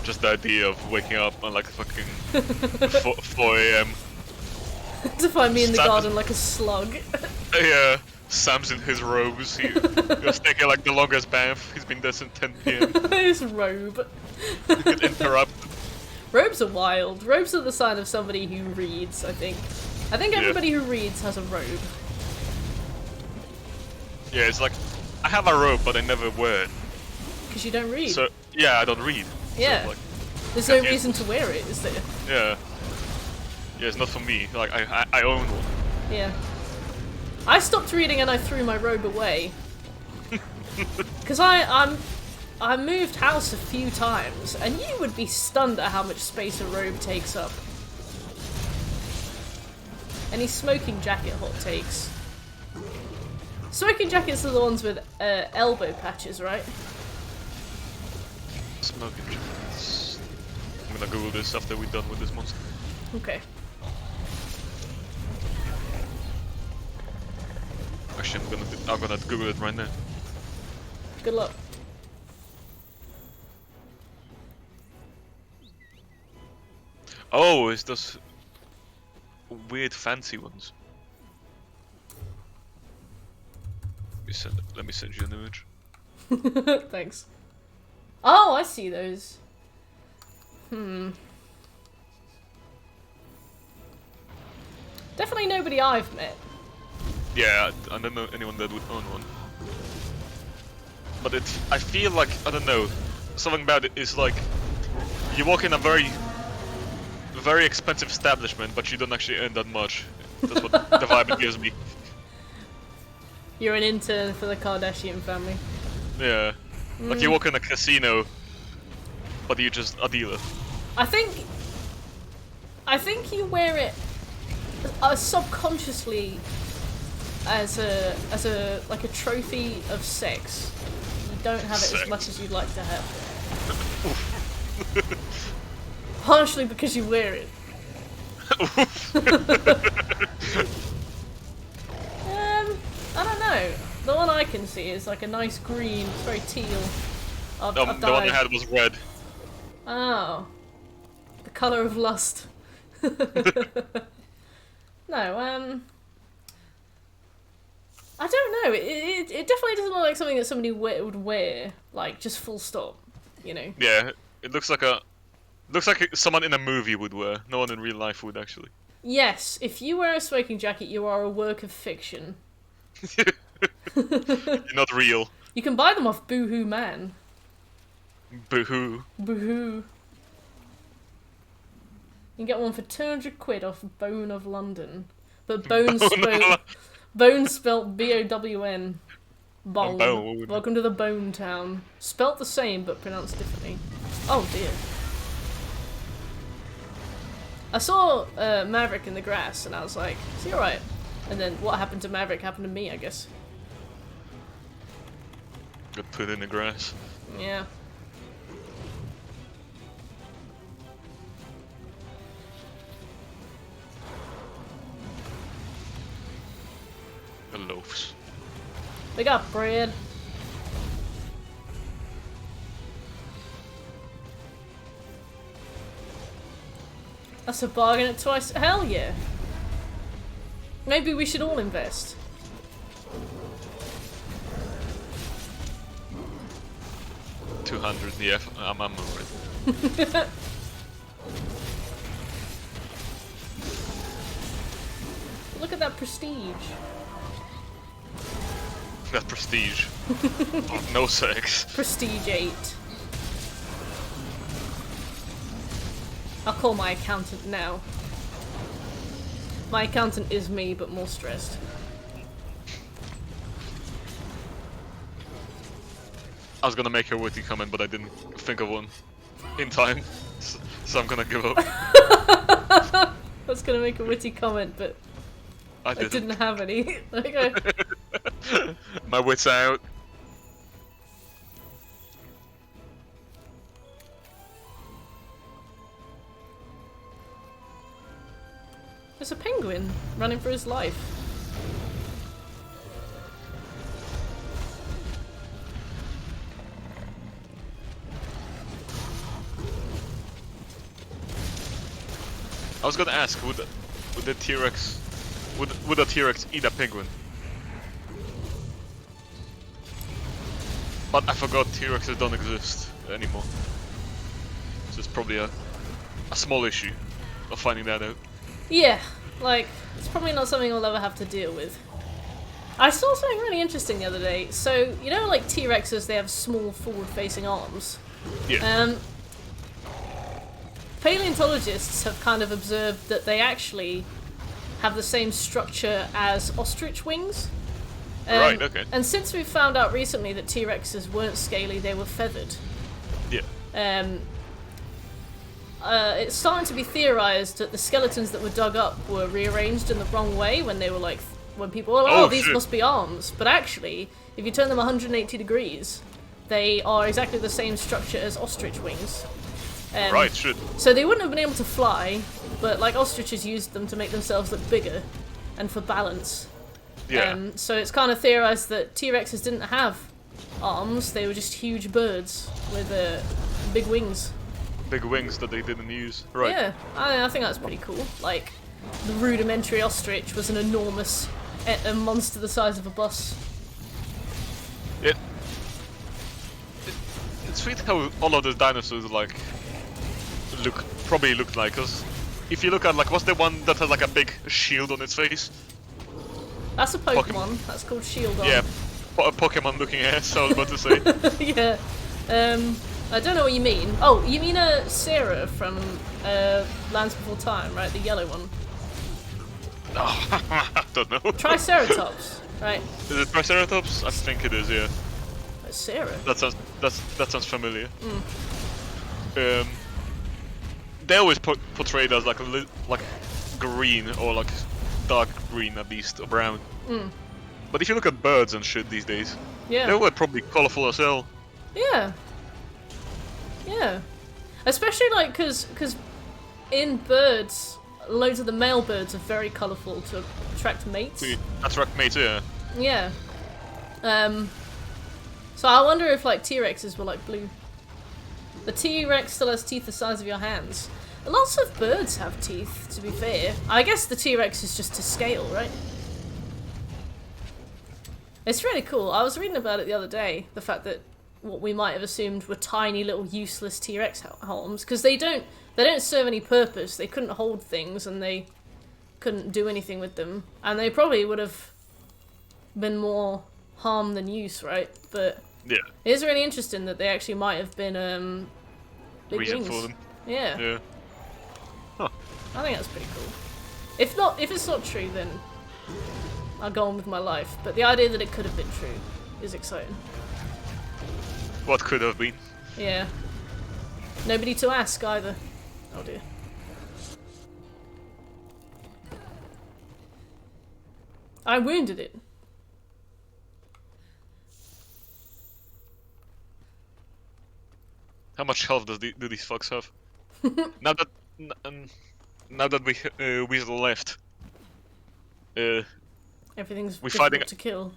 Just the idea of waking up on like fucking 4 AM.
To find me in the garden like a slug.
Yeah, Sam's in his robes. He was taking like the longest bath. He's been there since 10 PM.
His robe.
Interrupted.
Robes are wild. Robes are the sign of somebody who reads, I think. I think everybody who reads has a robe.
Yeah, it's like, I have a robe, but I never wear it.
Because you don't read.
So, yeah, I don't read.
Yeah.
So, like,
there's no reason to wear it, is there?
yeah. Yeah, it's not for me. Like, I own one.
Yeah. I stopped reading and I threw my robe away. Because I moved house a few times, and you would be stunned at how much space a robe takes up. Any smoking jacket hot takes? Smoking jackets are the ones with elbow patches, right?
Smoking jackets. I'm gonna Google this after we're done with this monster.
Okay.
Actually, I'm gonna Google it right now.
Good luck.
Oh, it's those weird fancy ones. Let me send you an image.
Thanks. Oh, I see those. Definitely nobody I've met.
Yeah, I don't know anyone that would own one. But I feel like, I don't know, something about it is like, You walk in a very expensive establishment, but you don't actually earn that much. That's what the vibe it gives me.
You're an intern for the Kardashian family.
Yeah. Like you walk in a casino, but you're just a dealer.
I think you wear it subconsciously as a like a trophy of sex. You don't have it as much as you'd like to have. Partially because you wear it. I don't know. The one I can see is like a nice green. It's very teal. I've
The one you had was red.
Oh. The colour of lust. No, I don't know. It definitely doesn't look like something that somebody would wear, like, just full stop, you know?
Yeah, it looks like someone in a movie would wear. No one in real life would, actually.
Yes, if you wear a smoking jacket, you are a work of fiction.
You're not real.
You can buy them off Boohoo Man.
Boo-hoo.
Boohoo. You can get one for 200 quid off Bone of London. But Bone spelt B-O-W-N. Bone.
Bone.
Welcome to the Bone Town. Spelt the same, but pronounced differently. Oh dear. I saw Maverick in the grass, and I was like, is he alright? And then what happened to Maverick happened to me, I guess.
Got put in the grass.
Yeah.
The loaves.
They got bread. That's a bargain at twice. Hell yeah. Maybe we should all invest. $200.
Yeah, I'm alright.
Look at that prestige.
That prestige. Oh, no sex.
Prestige 8. I'll call my accountant now. My accountant is me, but more stressed.
I was gonna make a witty comment, but I didn't think of one in time, so I'm gonna give up.
I was gonna make a witty comment, but I didn't have any. Okay.
My wit's out.
There's a penguin running for his life.
I was gonna ask, would the T-Rex, would a T-Rex eat a penguin? But I forgot T-Rexes don't exist anymore. So it's probably a small issue of finding that out.
Yeah, like, it's probably not something I'll ever have to deal with. I saw something really interesting the other day. So, you know, like T-Rexes, they have small forward-facing arms.
Yeah.
Paleontologists have kind of observed that they actually have the same structure as ostrich wings.
Right, okay.
And since we've found out recently that T-Rexes weren't scaly, they were feathered.
Yeah.
It's starting to be theorized that the skeletons that were dug up were rearranged in the wrong way when they were like, when people were like, oh, these
shit.
must be arms. But actually, if you turn them 180 degrees, they are exactly the same structure as ostrich wings.
Right, shit.
So they wouldn't have been able to fly, but like ostriches used them to make themselves look bigger and for balance.
Yeah.
So it's kind of theorized that T-Rexes didn't have arms, they were just huge birds with big wings.
Big wings that they didn't use. Right.
Yeah, I think that's pretty cool. Like, the rudimentary ostrich was an enormous a monster the size of a bus.
It's sweet how all of the dinosaurs like probably looked like, cause if you look at like, what's the one that has like a big shield on its face?
That's a Pokemon. That's called Shieldon.
Yeah, a Pokemon looking ass, I was about to say.
Yeah. I don't know what you mean. Oh, you mean Sarah from Lands Before Time, right? The yellow one.
I don't know.
Triceratops, right?
Is it Triceratops? I think it is. Yeah.
Sarah.
That sounds familiar. They always portrayed as like like green or like dark green at least, or brown. But if you look at birds and shit these days,
Yeah.
they were probably colorful as hell.
Yeah. Yeah. Especially like because in birds, loads of the male birds are very colourful to attract mates.
To attract mates, yeah.
Yeah. So I wonder if like T-Rexes were like blue. The T-Rex still has teeth the size of your hands. Lots of birds have teeth, to be fair. I guess the T-Rex is just to scale, right? It's really cool. I was reading about it the other day, the fact that what we might have assumed were tiny little useless T-Rex homes, because they don't serve any purpose. They couldn't hold things and they couldn't do anything with them. And they probably would have been more harm than use, right? But
Yeah.
it is really interesting that they actually might have been big
Reason
wings.
for them.
Yeah.
Yeah.
I think that's pretty cool. If it's not true, then I'll go on with my life. But the idea that it could have been true is exciting.
What could have been?
Yeah. Nobody to ask either. Oh dear. I wounded it.
How much health do these fucks have? now that we Weasel left,
Everything's
We're
difficult
fighting-
to kill.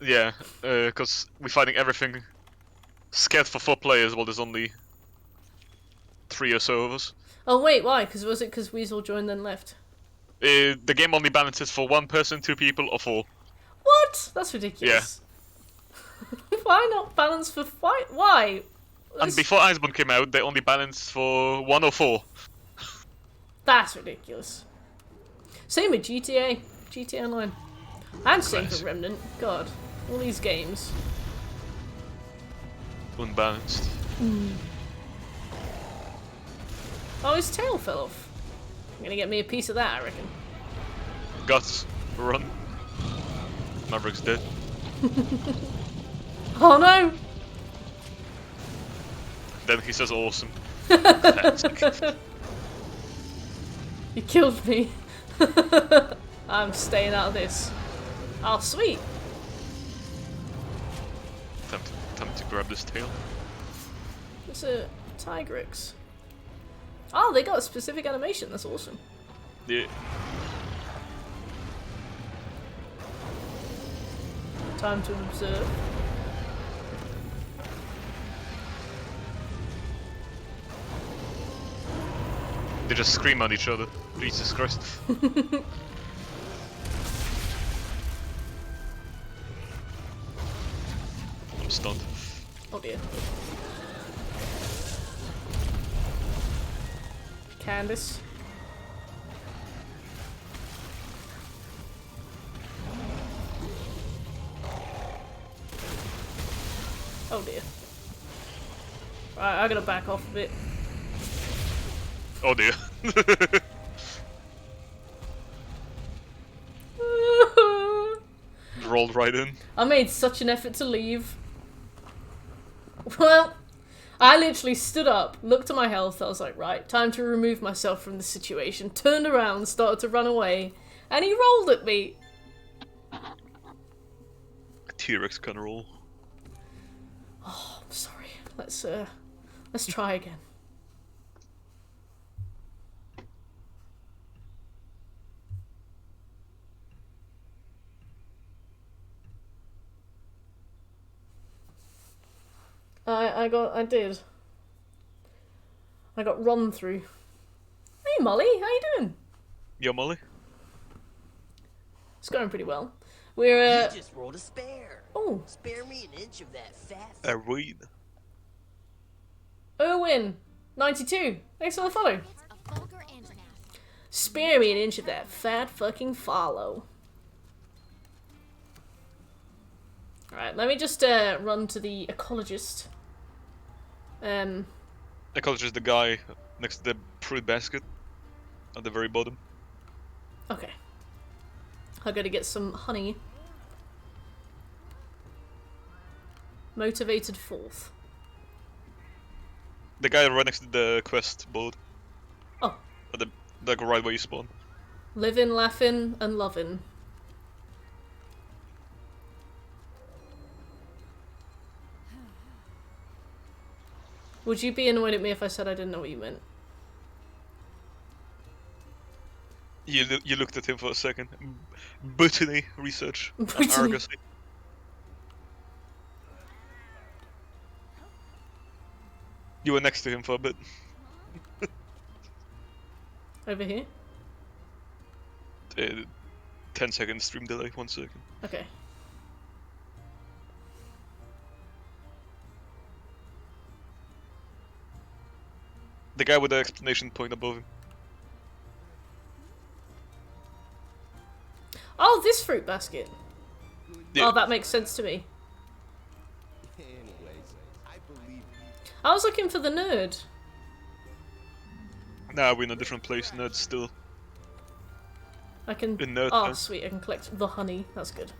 yeah, because we're fighting everything scared for 4 players while there's only 3 or so of us.
Oh wait, why? Was it because Weasel joined then left?
The game only balances for 1 person, 2 people, or 4.
What? That's ridiculous. Why not balance for fight? Why?
And before Iceborne came out, they only balanced for 1 or 4.
That's ridiculous. Same with GTA Online. And same
Nice.
for Remnant. God, all these games.
Unbalanced.
Oh, his tail fell off. I'm gonna get me a piece of that, I reckon.
Guts, run. Maverick's dead.
Oh no!
Then he says awesome.
You killed me. I'm staying out of this. Oh, sweet.
Time to grab this tail.
It's a Tigrex. Oh, they got a specific animation. That's awesome.
Yeah.
Time to observe.
They just scream at each other. Jesus Christ. I'm stunned.
Oh dear. Candace. Oh dear. Right, I gotta back off a bit.
Oh dear. Rolled right in.
I made such an effort to leave. Well, I literally stood up, looked at my health, I was like, right, time to remove myself from the situation, turned around, started to run away, and he rolled at me.
T-Rex can roll.
I'm sorry. Let's try again. I got run through. Hey Molly, how you doing?
Yo, Molly?
It's going pretty well. We're
You just rolled a spare.
oh,
Spare me an inch of that fat.
A read.
Erwin, 92. Thanks for the follow.
It's a vulgar antonym.
Spare me an inch of that fat fucking follow. Alright, let me just run to the ecologist.
Ecology is the guy next to the fruit basket at the very bottom.
Okay. I gotta get some honey. Motivated fourth.
The guy right next to the quest board.
Oh.
At the like right where you spawn.
Livin', laughin', and lovin'. Would you be annoyed at me if I said I didn't know what you meant?
You looked at him for a second. Botany research.
Botany.
Argosy. You were next to him for a bit.
Over here?
10-second stream delay, 1 second.
Okay.
The guy with the explanation point above him.
Oh, this fruit basket.
Yeah.
Oh, that makes sense to me.
Anyways, I believe you.
I was looking for the nerd.
Nah, we're in a different place. Nerd's still.
I can.
In nerd
Oh,
town.
sweet! I can collect the honey. That's good.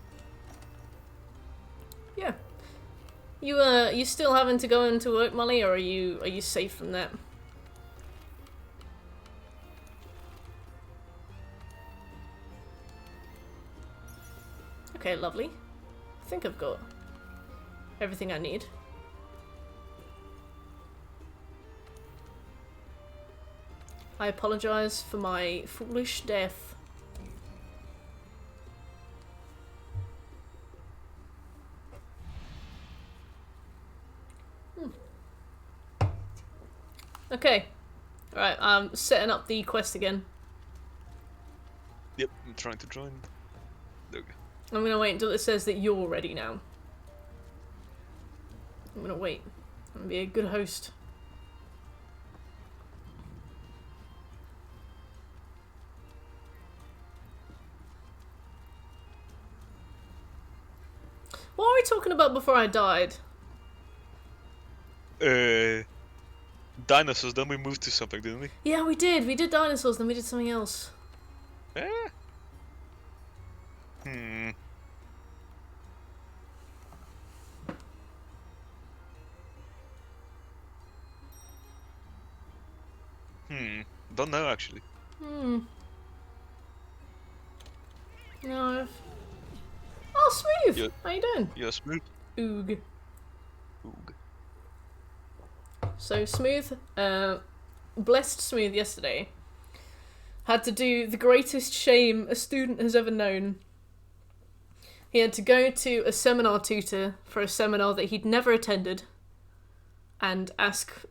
Yeah. You still having to go into work, Molly, or are you safe from that? Okay, lovely. I think I've got everything I need. I apologize for my foolish death. Okay. Alright, I'm setting up the quest again.
Yep, I'm trying to join. There we go.
I'm gonna wait until it says that you're ready now. I'm gonna wait. I'm gonna be a good host. What were we talking about before I died?
Dinosaurs, then we moved to something, didn't we?
Yeah, we did. We did dinosaurs, then we did something else.
Eh? Hmm. Don't know actually.
No. Oh, Smooth!
Yeah.
How you doing?
Yeah, smooth.
Oog.
Oog.
So Smooth, blessed Smooth yesterday, had to do the greatest shame a student has ever known. He had to go to a seminar tutor for a seminar that he'd never attended and ask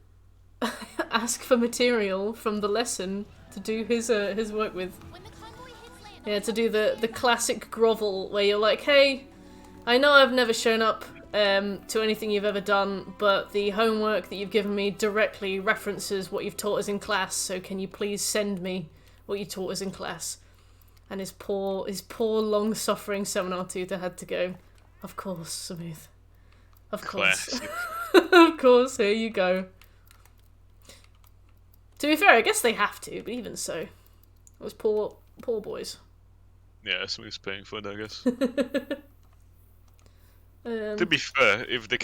for material from the lesson to do his work with.
When the convoy hits land,
He had to do the classic grovel where you're like, hey, I know I've never shown up to anything you've ever done, but the homework that you've given me directly references what you've taught us in class, so can you please send me what you taught us in class? And his poor long-suffering seminar tutor had to go, of course, Smooth. Of course.
Classic.
Of course, here you go. To be fair, I guess they have to, but even so. Those poor boys.
Yeah, smooth's paying for it, I guess.
Um,
To be fair, if they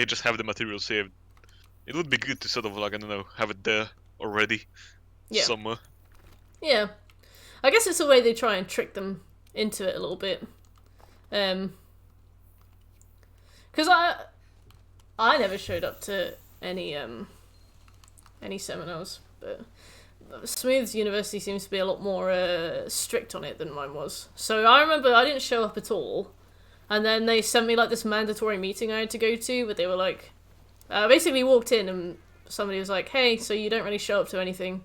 just have the material saved, it would be good to sort of like, I don't know, have it there already.
Yeah.
Somewhere.
Yeah. I guess it's a way they try and trick them into it a little bit. Because I never showed up to any seminars, but Smooth's university seems to be a lot more strict on it than mine was. So I remember I didn't show up at all, and then they sent me like this mandatory meeting I had to go to, but they were like, basically walked in and somebody was like, hey, so you don't really show up to anything.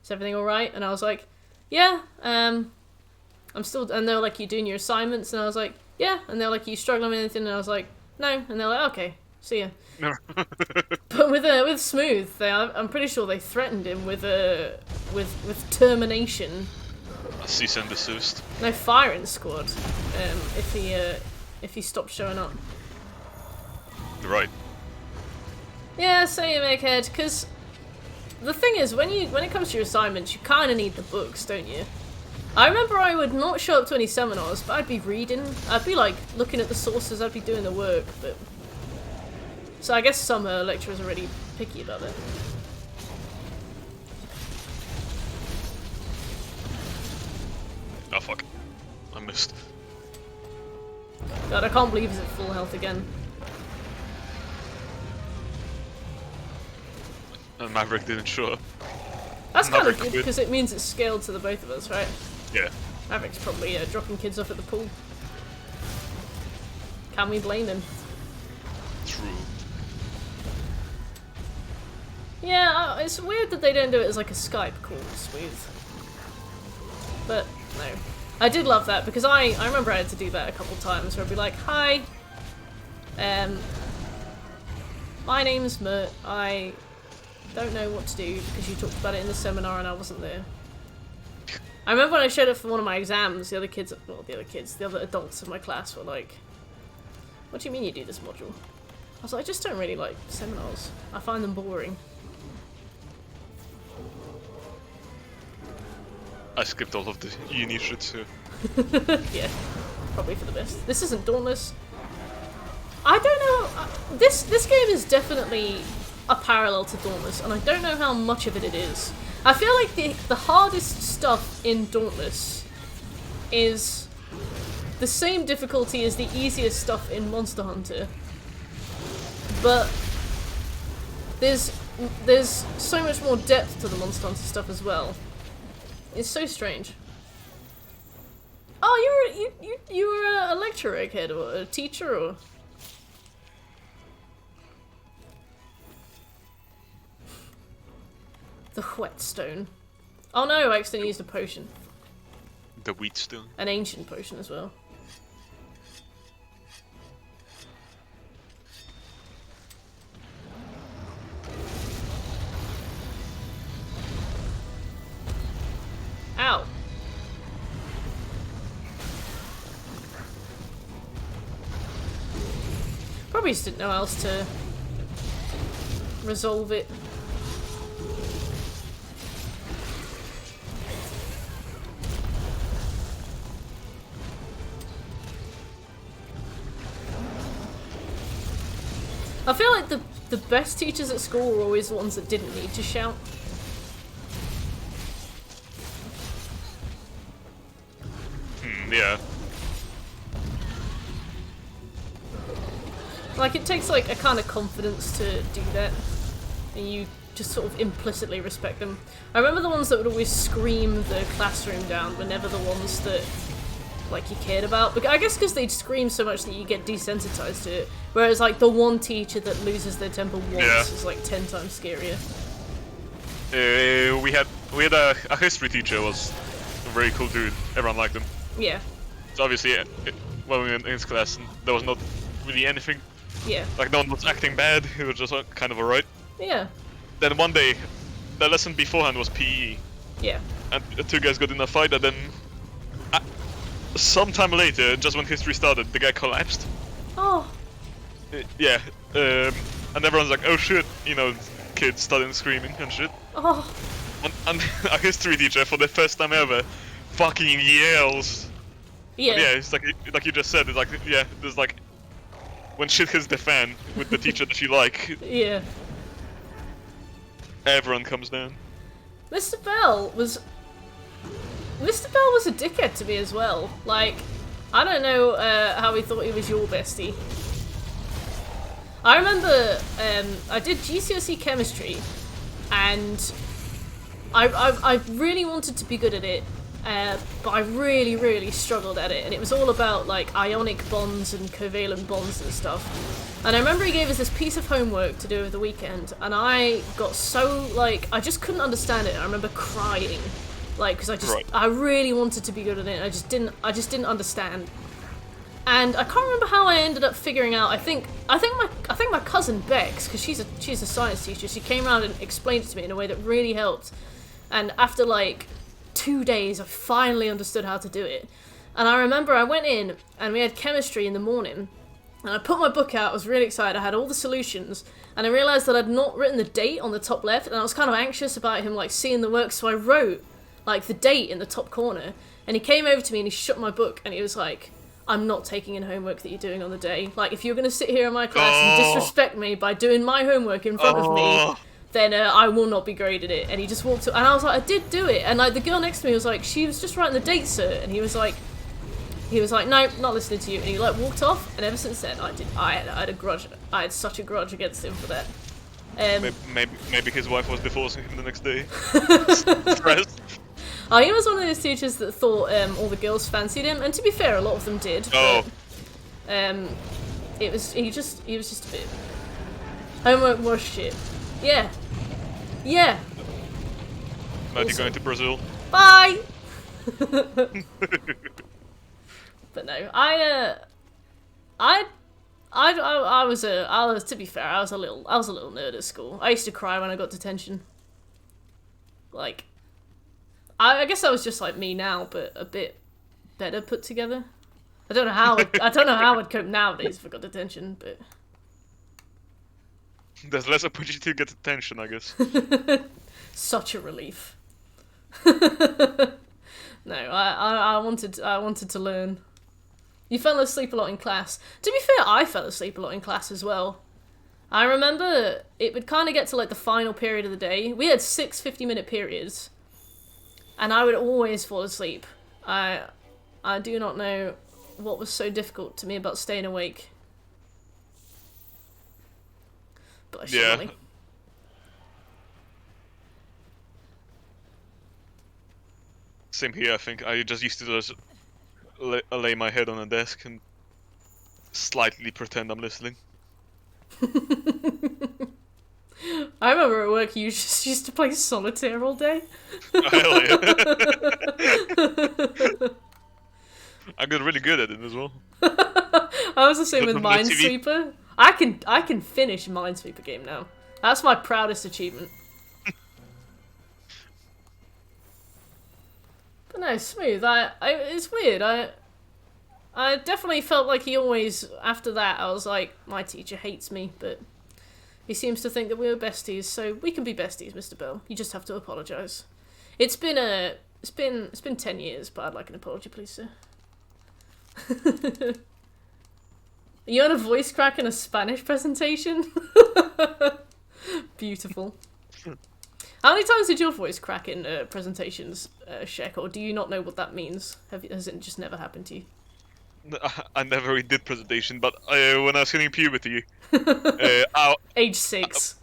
Is everything alright? And I was like, yeah, I'm still, and they were like, you doing your assignments? And I was like, yeah, and they were like, you struggling with anything? And I was like, no, and they're like, okay, see ya. But with Smooth, I'm pretty sure they threatened him with termination.
Cease and desist.
No, firing squad. If he stopped showing up.
Right.
Yeah, same, egghead, because the thing is, when it comes to your assignments, you kind of need the books, don't you? I remember I would not show up to any seminars, but I'd be reading. I'd be, like, looking at the sources, I'd be doing the work, but... So I guess some lecturers are really picky about it.
Oh fuck. I missed.
God, I can't believe he's at full health again.
And Maverick didn't show up.
That's kind of
Maverick
good,
quit.
because it means it's scaled to the both of us, right?
Yeah.
Maverick's probably dropping kids off at the pool. Can we blame him?
True.
Yeah, it's weird that they don't do it as like a Skype call, Smooth. But, no. I did love that, because I remember I had to do that a couple times, where I'd be like, hi, my name's Mert, I don't know what to do, because you talked about it in the seminar and I wasn't there. I remember when I showed up for one of my exams, the other adults in my class were like, what do you mean you do this module? I was like, I just don't really like seminars. I find them boring.
I skipped all of the uni shit too.
Yeah, probably for the best. This isn't Dauntless. I don't know. This game is definitely a parallel to Dauntless, and I don't know how much of it is. I feel like the hardest stuff in Dauntless is the same difficulty as the easiest stuff in Monster Hunter, but there's so much more depth to the Monster Hunter stuff as well. It's so strange. Oh, you were a lecturer, egghead, or a teacher, or the whetstone. Oh no, I accidentally used a potion.
The Wheatstone.
An ancient potion as well. Ow. Probably just didn't know how else to resolve it. I feel like the best teachers at school were always the ones that didn't need to shout.
Yeah.
Like, it takes like a kind of confidence to do that, and you just sort of implicitly respect them. I remember the ones that would always scream the classroom down were never the ones that like you cared about. But I guess because they'd scream so much that you get desensitized to it. Whereas like the one teacher that loses their temper once is like 10 times scarier.
We had a history teacher who was a very cool dude. Everyone liked him.
Yeah.
So obviously, when we were in his class, there was not really anything.
Yeah.
Like no one was acting bad. It was just kind of alright.
Yeah.
Then one day, the lesson beforehand was PE,
Yeah.
and the two guys got in a fight. And then, sometime later, just when history started, the guy collapsed.
Oh.
Yeah. And everyone's like, "Oh shit!" You know, kids started screaming and shit.
Oh.
And a history teacher, for the first time ever, fucking yells.
Yeah.
And yeah, it's like you just said. It's like there's like when shit hits the fan with the teacher that you like,
Yeah.
everyone comes down.
Mr. Bell was a dickhead to me as well. Like, I don't know how he thought he was your bestie. I remember I did GCSE chemistry, and I really wanted to be good at it, but I really struggled at it, and it was all about like ionic bonds and covalent bonds and stuff. And I remember he gave us this piece of homework to do over the weekend, and I got so like I just couldn't understand it. I remember crying, like because I really wanted to be good at it, and I just didn't understand. And I can't remember how I ended up figuring out. I think my cousin Bex, because she's a science teacher, she came around and explained it to me in a way that really helped. And after like 2 days, I finally understood how to do it. And I remember I went in and we had chemistry in the morning, And I put my book out, I was really excited, I had all the solutions, and I realised that I'd not written the date on the top left, and I was kind of anxious about him, like, seeing the work, so I wrote, like, the date in the top corner, and he came over to me and he shut my book, and he was like, I'm not taking in homework that you're doing on the day. Like, if you're going to sit here in my class and disrespect me by doing my homework in front of me, then I will not be graded it. And he just walked up, and I was like, I did do it, and, like, the girl next to me was like, she was just writing the date, sir, and he was like, no, not listening to you, and he like walked off. And ever since then, I had a grudge. I had such a grudge against him for that.
Maybe his wife was divorcing him the next day. Stressed.
Oh, he was one of those teachers that thought all the girls fancied him, and to be fair, a lot of them did.
Oh.
But, he was just a bit. Homework was shit. Yeah. Yeah.
Now you're going to Brazil.
Bye. But no, I was to be fair, I was a little nerd at school. I used to cry when I got detention. Like, I guess I was just like me now, but a bit better put together. I don't know how I'd cope nowadays if I got detention, but
there's less opportunity to get attention, I guess.
Such a relief. No, I wanted to learn. You fell asleep a lot in class. To be fair, I fell asleep a lot in class as well. I remember it would kind of get to like the final period of the day. We had 6 50-minute periods, and I would always fall asleep. I do not know what was so difficult to me about staying awake. Bless you, Molly.
Same here, I think. I just used to just lay my head on a desk and slightly pretend I'm listening.
I remember at work you just used to play solitaire all day.
Hell yeah. I got really good at it as well.
I was the same with Minesweeper. I can finish a Minesweeper game now. That's my proudest achievement. But no, Smooth, it's weird. I definitely felt like he always, after that, I was like, my teacher hates me, but he seems to think that we're besties, so we can be besties, Mr. Bell. You just have to apologise. It's been 10 years, but I'd like an apology, please, sir. Are you on a voice crack in a Spanish presentation? Beautiful. How many times did your voice crack in presentations, Shek, or do you not know what that means? Has it just never happened to you?
I never really did presentation, but when I was hitting puberty,
age 6.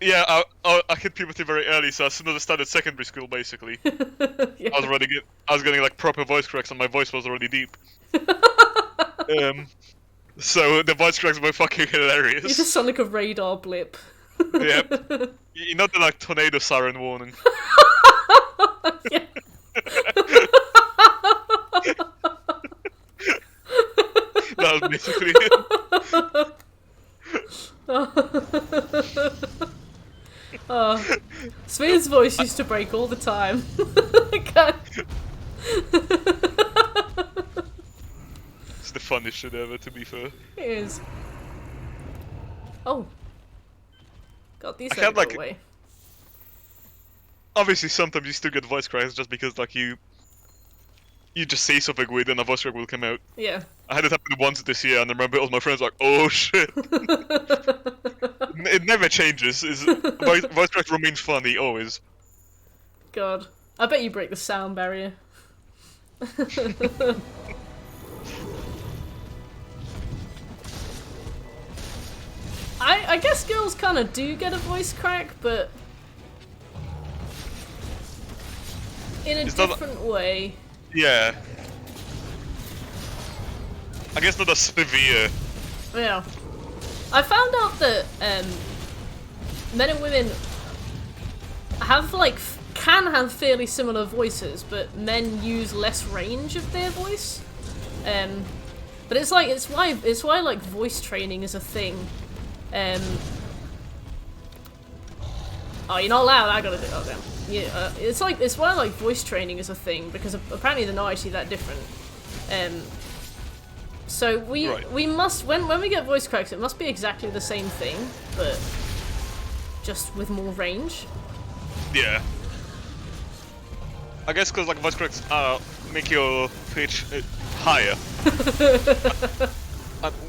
Yeah, I hit puberty very early, so as soon as I started secondary school, basically,
Yeah.
I was getting like proper voice cracks, and my voice was already deep. So the voice cracks were fucking hilarious.
You just sound like a radar blip.
Yep. You know the like tornado siren warning.
Yeah.
That was basically it.
Oh. Smooth's voice used to break all the time. I can't.
It's the funniest shit ever, to be fair.
It is. Oh. God, these
I
don't
had,
go
like,
away.
Obviously, sometimes you still get voice cracks just because, like, you just say something weird and a voice crack will come out.
Yeah.
I had it happen once this year, and I remember all my friends were like, "Oh shit!" It never changes. Voice crack remains funny always.
God. I bet you break the sound barrier. I guess girls kind of do get a voice crack, but in a different way.
Yeah. I guess not as severe.
Yeah. I found out that men and women have can have fairly similar voices, but men use less range of their voice. But it's why like voice training is a thing. Oh, you're not allowed. I gotta do. Oh damn. Yeah. It's why like voice training is a thing, because apparently they're not actually that different. So we
Right.
we must when we get voice cracks, it must be exactly the same thing, but just with more range.
Yeah. I guess because like voice cracks make your pitch higher.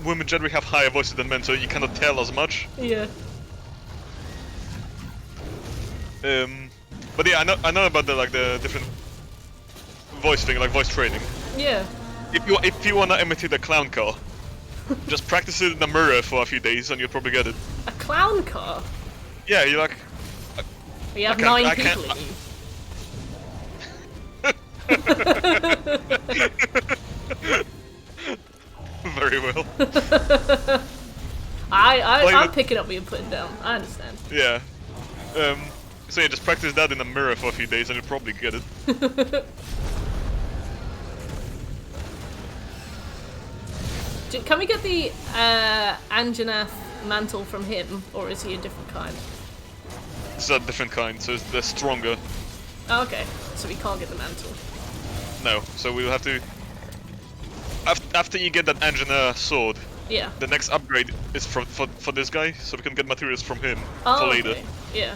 Women generally have higher voices than men, so you cannot tell as much.
Yeah.
But yeah, I know about the different voice thing, like voice training.
Yeah.
If you wanna imitate a clown car, just practice it in the mirror for a few days, and you'll probably get it.
A clown car.
Yeah, you like.
We have
can't-
9
I
people
can't-
in you.
Very well.
I'm picking up what you're putting down. I understand.
Yeah. So yeah, just practice that in the mirror for a few days, and you'll probably get it.
Can we get the Anjanath mantle from him, or is he a different kind?
It's a different kind, so they're stronger.
Oh, okay, so we can't get the mantle.
No, so we'll have to. After you get that Anjana sword,
Yeah.
the next upgrade is for this guy, so we can get materials from him
Oh,
for later.
okay. Yeah.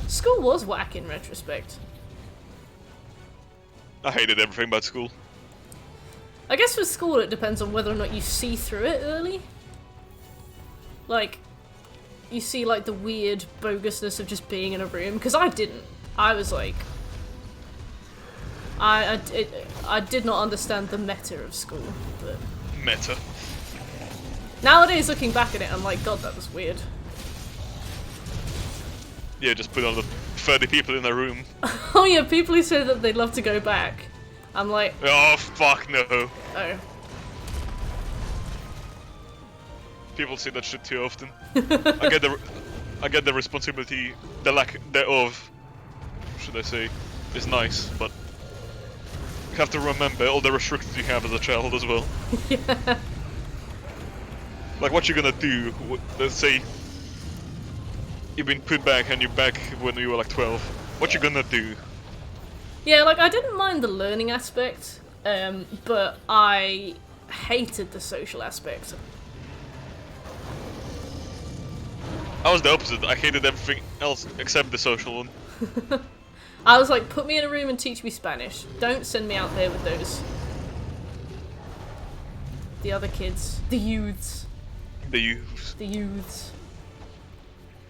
School was whack in retrospect.
I hated everything about school.
I guess with school it depends on whether or not you see through it early. Like, you see like the weird bogusness of just being in a room, because I didn't. I was like... I did not understand the meta of school, but...
Meta.
Nowadays, looking back at it, I'm like, God, that was weird.
Yeah, just put on the 30 people in a room.
Oh yeah, people who say that they'd love to go back. I'm like,
Oh fuck no.
oh.
People say that shit too often. I get the responsibility, the lack thereof, should I say, is nice, but you have to remember all the restrictions you have as a child as well.
Yeah.
Like what you're gonna do, let's say you've been put back and you're back when you were like 12. What you gonna do?
Yeah, like, I didn't mind the learning aspect, but I hated the social aspect.
I was the opposite. I hated everything else except the social one.
I was like, put me in a room and teach me Spanish. Don't send me out there with those... the other kids. The youths.
The youths.
The youths.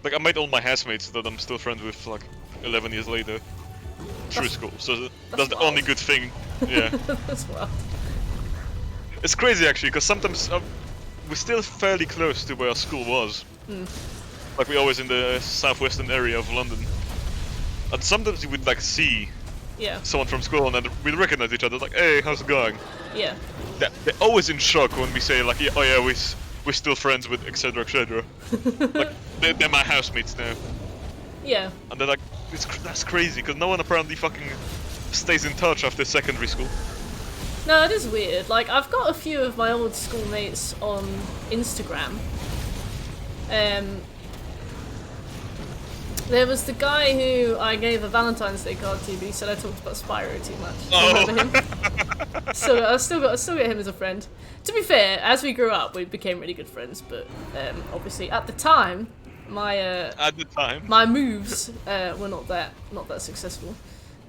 Like I made all my housemates that I'm still friends with like 11 years later through school. So that's the only
wild.
good thing. Yeah.
That's wild.
It's crazy actually, because sometimes we're still fairly close to where our school was. Like we're always in the southwestern area of London. And sometimes you would like see
Yeah.
someone from school and then we'd recognize each other, like, hey, how's it going?
Yeah.
They're always in shock when we say like, yeah, oh yeah, we're still friends with etc. etc. Like they're my housemates now.
Yeah.
And they're like, that's crazy, because no one apparently fucking stays in touch after secondary school.
No, it is weird. Like, I've got a few of my old schoolmates on Instagram. There was the guy who I gave a Valentine's Day card to, but he said I talked about Spyro too much.
Oh.
Remember him? So I still got him as a friend. To be fair, as we grew up, we became really good friends. But obviously, at the time, my
At the time.
my moves were not that successful.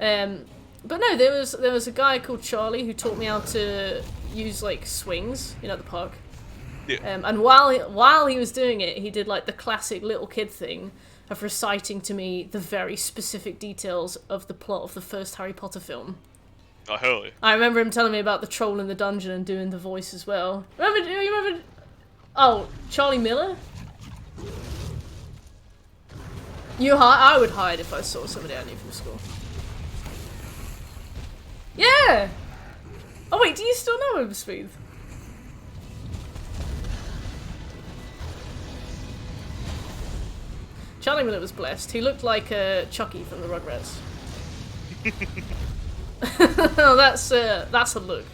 But no, there was a guy called Charlie who taught me how to use like swings, at the park.
Yeah.
And while he was doing it, he did like the classic little kid thing of reciting to me the very specific details of the plot of the first Harry Potter film.
Oh hell yeah.
I remember him telling me about the troll in the dungeon and doing the voice as well. You remember? Oh, Charlie Miller? I would hide if I saw somebody I knew from school. Yeah! Oh wait, do you still know him, Smooth? Charlie Miller was blessed. He looked like Chucky from the Rugrats. That's a look.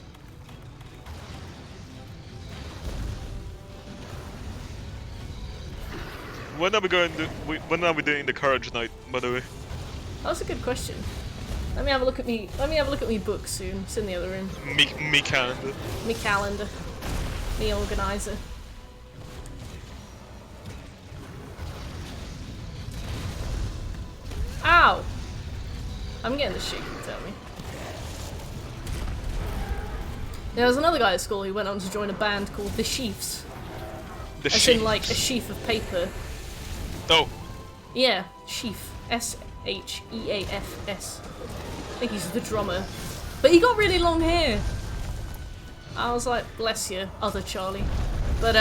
When are we doing the Courage Night, by the way?
That's a good question. Let me have a look at me. Let me have a look at me book soon. It's in the other room.
Me calendar.
Me calendar. Me organizer. Ow! I'm getting the shit kicked out of me. There was another guy at school who went on to join a band called The Sheafs.
The
As in, like, a sheaf of paper.
Oh,
Yeah, sheaf. S-H-E-A-F-S. I think he's the drummer. But he got really long hair. I was like, bless you, other Charlie. But,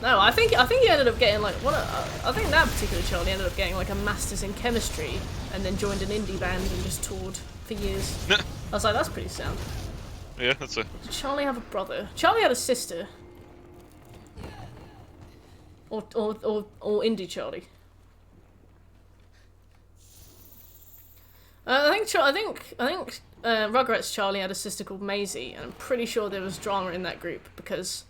no, I think he ended up getting, like, I think that particular Charlie ended up getting, like, a master's in chemistry and then joined an indie band and just toured for years. I was like, that's pretty sound.
yeah, that's it.
Did Charlie have a brother? Charlie had a sister. Or indie Charlie. I think Rugrats Charlie had a sister called Maisie, and I'm pretty sure there was drama in that group because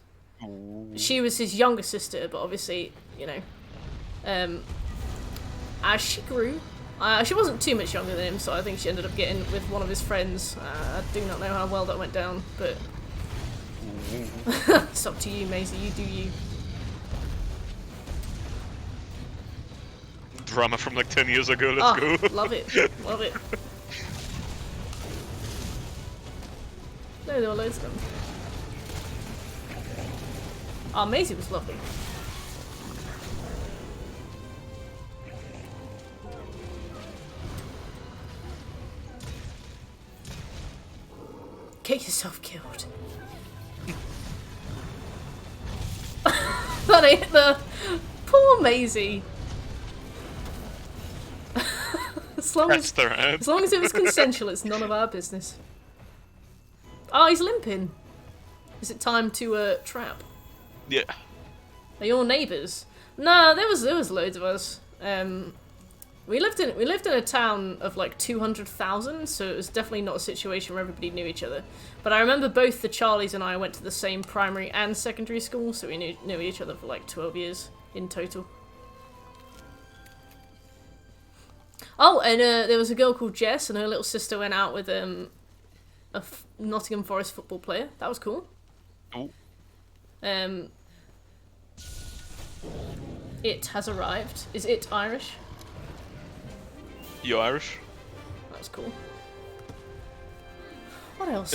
she was his younger sister, but obviously, you know, as she grew, she wasn't too much younger than him, so I think she ended up getting with one of his friends. I do not know how well that went down, but it's up to you, Maisie. You do you.
Drama from like 10 years ago. Let's go.
Love it, love it. No, there were loads of them. Oh, Maisie was lovely. Get yourself killed. That ain't the poor Maisie. As long as it was consensual, it's none of our business. Oh, he's limping. Is it time to trap?
Yeah.
Are your neighbours? No, there was loads of us. We lived in a town of like 200,000, so it was definitely not a situation where everybody knew each other. But I remember both the Charlies and I went to the same primary and secondary school, so we knew each other for like 12 years in total. Oh, and there was a girl called Jess, and her little sister went out with a Nottingham Forest football player. That was cool.
Ooh.
It has arrived. Is it Irish?
You Irish?
That was cool. What else?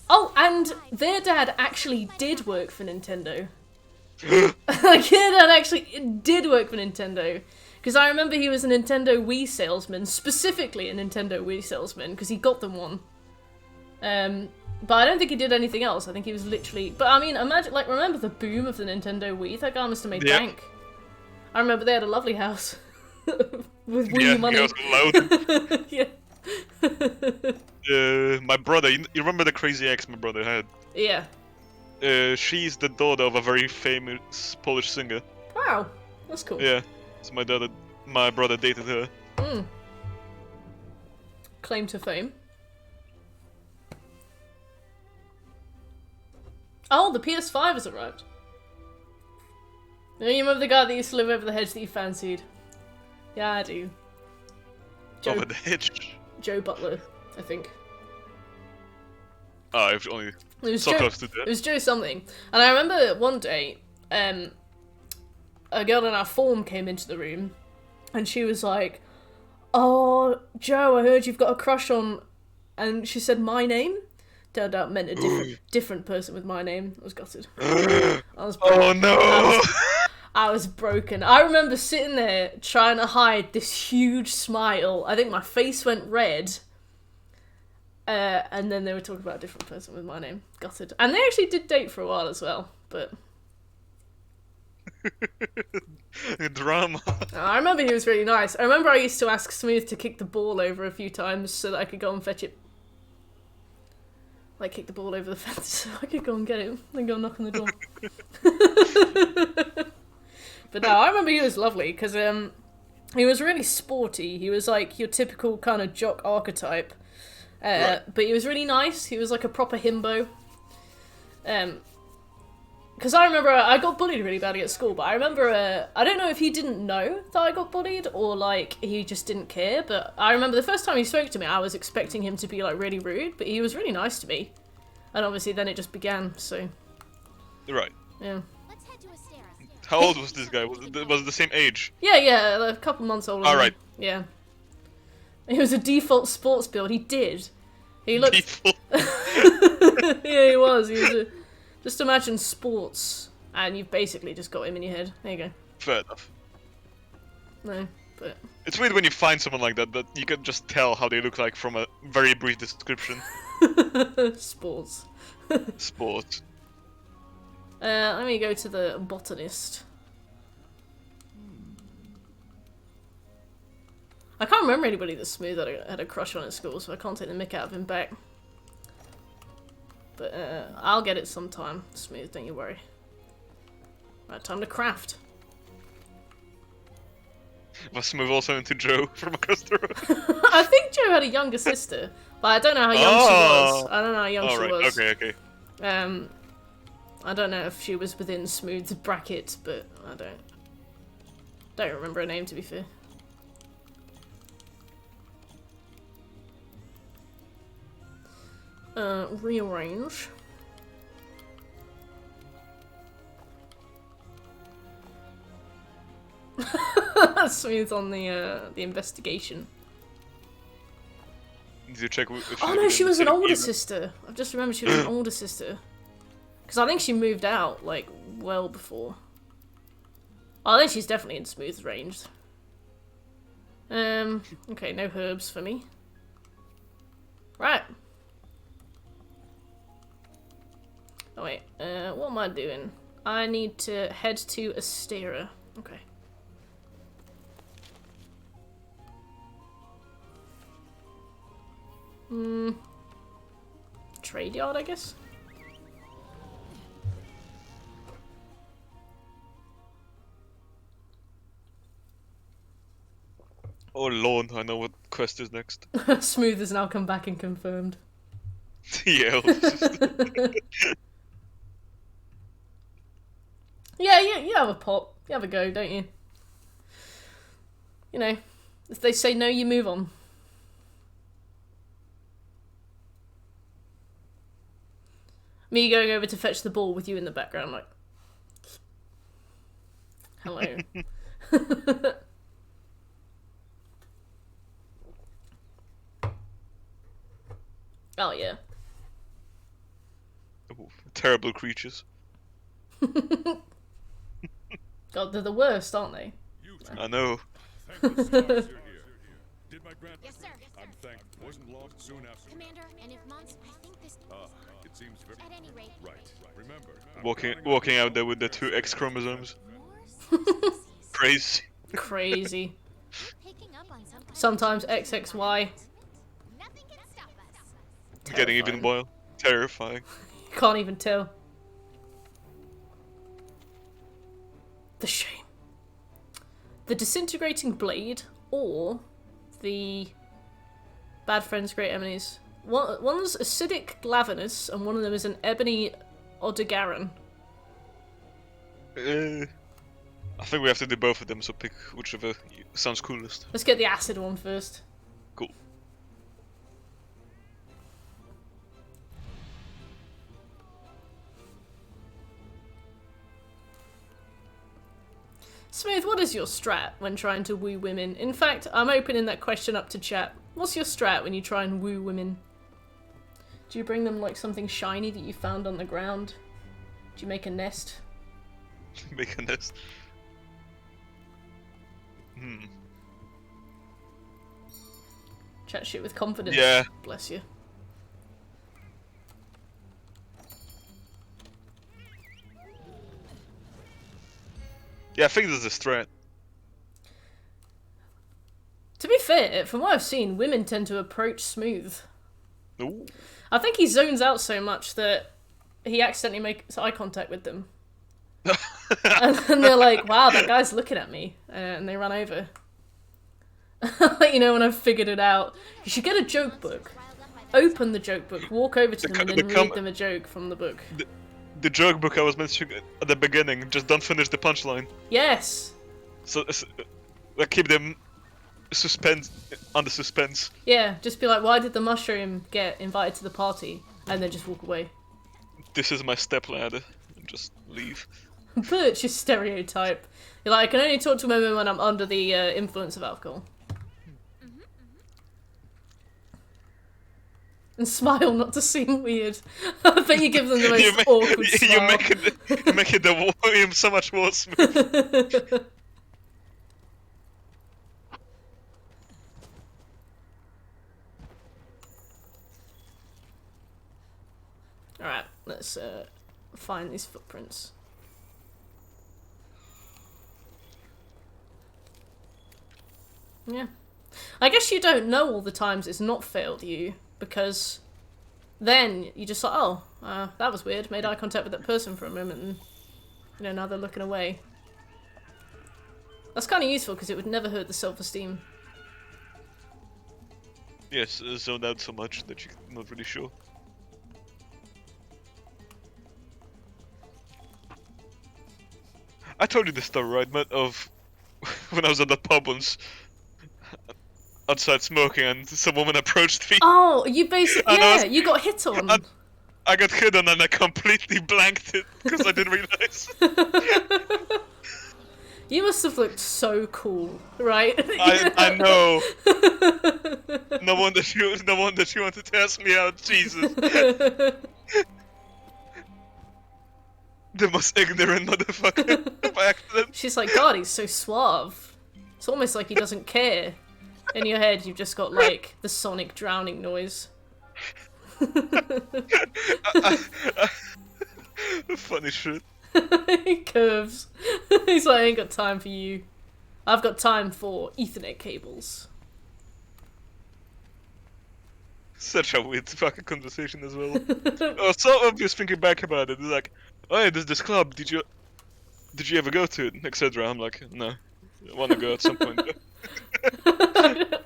Oh,
and their dad actually did work for Nintendo. Like, their dad actually did work for Nintendo. Because I remember he was a Nintendo Wii salesman, specifically a Nintendo Wii salesman, because he got them one. But I don't think he did anything else. I think he was literally... But I mean, imagine, like, remember the boom of the Nintendo Wii? That guy must have made bank. I remember they had a lovely house. With Wii money.
Yeah, my brother, you remember the crazy ex my brother had?
Yeah.
She's the daughter of a very famous Polish singer.
Wow, that's cool.
Yeah, so my brother dated her.
Claim to fame. Oh, the PS5 has arrived. You remember the guy that used to live over the hedge that you fancied? Yeah, I do.
Over the hedge?
Joe Butler, I think.
Oh, I've only so close to that.
It was Joe something. And I remember one day, a girl in our form came into the room, and she was like, "Oh, Joe, I heard you've got a crush on..." And she said my name. Turned out meant a different person with my name. I was gutted. I was broken.
Oh no!
I was broken. I remember sitting there trying to hide this huge smile. I think my face went red. And then they were talking about a different person with my name. Gutted. And they actually did date for a while as well, but...
Drama.
I remember he was really nice. I remember I used to ask Smooth to kick the ball over a few times so that I could go and fetch it. Like, kick the ball over the fence so I could go and get it and go knock on the door. But no, I remember he was lovely, because he was really sporty. He was like your typical kind of jock archetype. Right. But he was really nice. He was like a proper himbo. Because Because I remember I got bullied really badly at school, but I remember, I don't know if he didn't know that I got bullied or, like, he just didn't care, but I remember the first time he spoke to me, I was expecting him to be, like, really rude, but he was really nice to me. And obviously then it just began, so...
Right.
Yeah.
Let's head to Astera.
How old was this guy? Was it the same age?
Yeah, a couple months older than me.
Alright.
Yeah. He was a default sports build, he did. He looked...
Default.
Yeah, he was a... Just imagine sports, and you've basically just got him in your head. There you go.
Fair enough.
No, but...
It's weird when you find someone like that you can just tell how they look like from a very brief description.
Sports.
Sport.
Let me go to the botanist. I can't remember anybody that's smooth that I had a crush on at school, so I can't take the mick out of him back. But I'll get it sometime. Smooth, don't you worry. Right, time to craft.
Was Smooth also into Joe from across the road?
I think Joe had a younger sister, but I don't know how young she was. I don't know how young she was.
Okay.
I don't know if she was within Smooth's bracket, but I don't remember her name, to be fair. Rearrange. Smooth on the investigation.
Did you check if
Oh no, she was an older sister. I've just remembered she was an older sister. Because I think she moved out, like, well before. Oh, I think she's definitely in Smooth's range. Okay, no herbs for me. Right. Oh wait, what am I doing? I need to head to Astera. Okay. Trade yard, I guess?
Oh lord, I know what quest is next.
Smooth has now come back and confirmed.
Yeah.
Yeah, you have a pop. You have a go, don't you? You know, if they say no, you move on. Me going over to fetch the ball with you in the background, like... Hello. Oh, yeah.
Ooh, terrible creatures.
God, they're the worst, aren't they?
I know.
Yes, sir.
I'm thanked. Wasn't long soon after.
Commander, and if months, I think this...
It seems very
At any rate...
right. Remember, I'm
Walking out there with the 2 X chromosomes.
More species.
Crazy.
Crazy.
Picking up on some kind of
Sometimes XXY.
Nothing can stop us.
Getting even
Terrifying.
more terrifying.
Can't even tell. The shame. The disintegrating blade, or the bad friends, great enemies. One's acidic glavinus, and one of them is an ebony odogaron.
I think we have to do both of them, so pick whichever sounds coolest.
Let's get the acid one first.
Cool.
Smooth, what is your strat when trying to woo women? In fact, I'm opening that question up to chat. What's your strat when you try and woo women? Do you bring them like something shiny that you found on the ground? Do you make a nest?
Make a nest.
Chat shit with confidence.
Yeah.
Bless you.
Yeah, I think this is a strat.
To be fair, from what I've seen, women tend to approach Smooth.
Ooh.
I think he zones out so much that he accidentally makes eye contact with them. And then they're like, wow, that guy's looking at me. And they run over. You know, when I've figured it out. You should get a joke book. Open the joke book, walk over to them, and then read them a joke from the book.
the joke book I was mentioning at the beginning, just don't finish the punchline.
Yes.
So, like, keep them under suspense.
Yeah, just be like, why did the mushroom get invited to the party? And then just walk away.
This is my stepladder. And just leave.
But your stereotype. You're like, I can only talk to women when I'm under the influence of alcohol. And smile not to seem weird. I bet you give them the most awkward smile.
You make it the volume so much more smooth.
Alright, let's find these footprints. Yeah. I guess you don't know all the times it's not failed you, because then you just thought, oh, that was weird, made eye contact with that person for a moment, and, you know, now they're looking away. That's kind of useful, because it would never hurt the self-esteem.
Yes, zoned out so much that you're not really sure. I told you this story, right, Matt, of when I was at the pub once, outside smoking, and some woman approached me.
Oh, you basically, yeah, you got hit on.
I got hit on and I completely blanked it, because I didn't realize.
You must have looked so cool, right?
I know. No wonder she wanted to ask me out, Jesus. The most ignorant motherfucker by accident.
She's like, God, he's so suave. It's almost like he doesn't care. In your head, you've just got, like, the sonic drowning noise.
Funny shit.
He curves. He's like, I ain't got time for you. I've got time for Ethernet cables.
Such a weird fucking conversation as well. Oh, so obvious thinking back about it. It's like, oh yeah, there's this club. Did you ever go to it, etc. I'm like, no, I want to go at some point.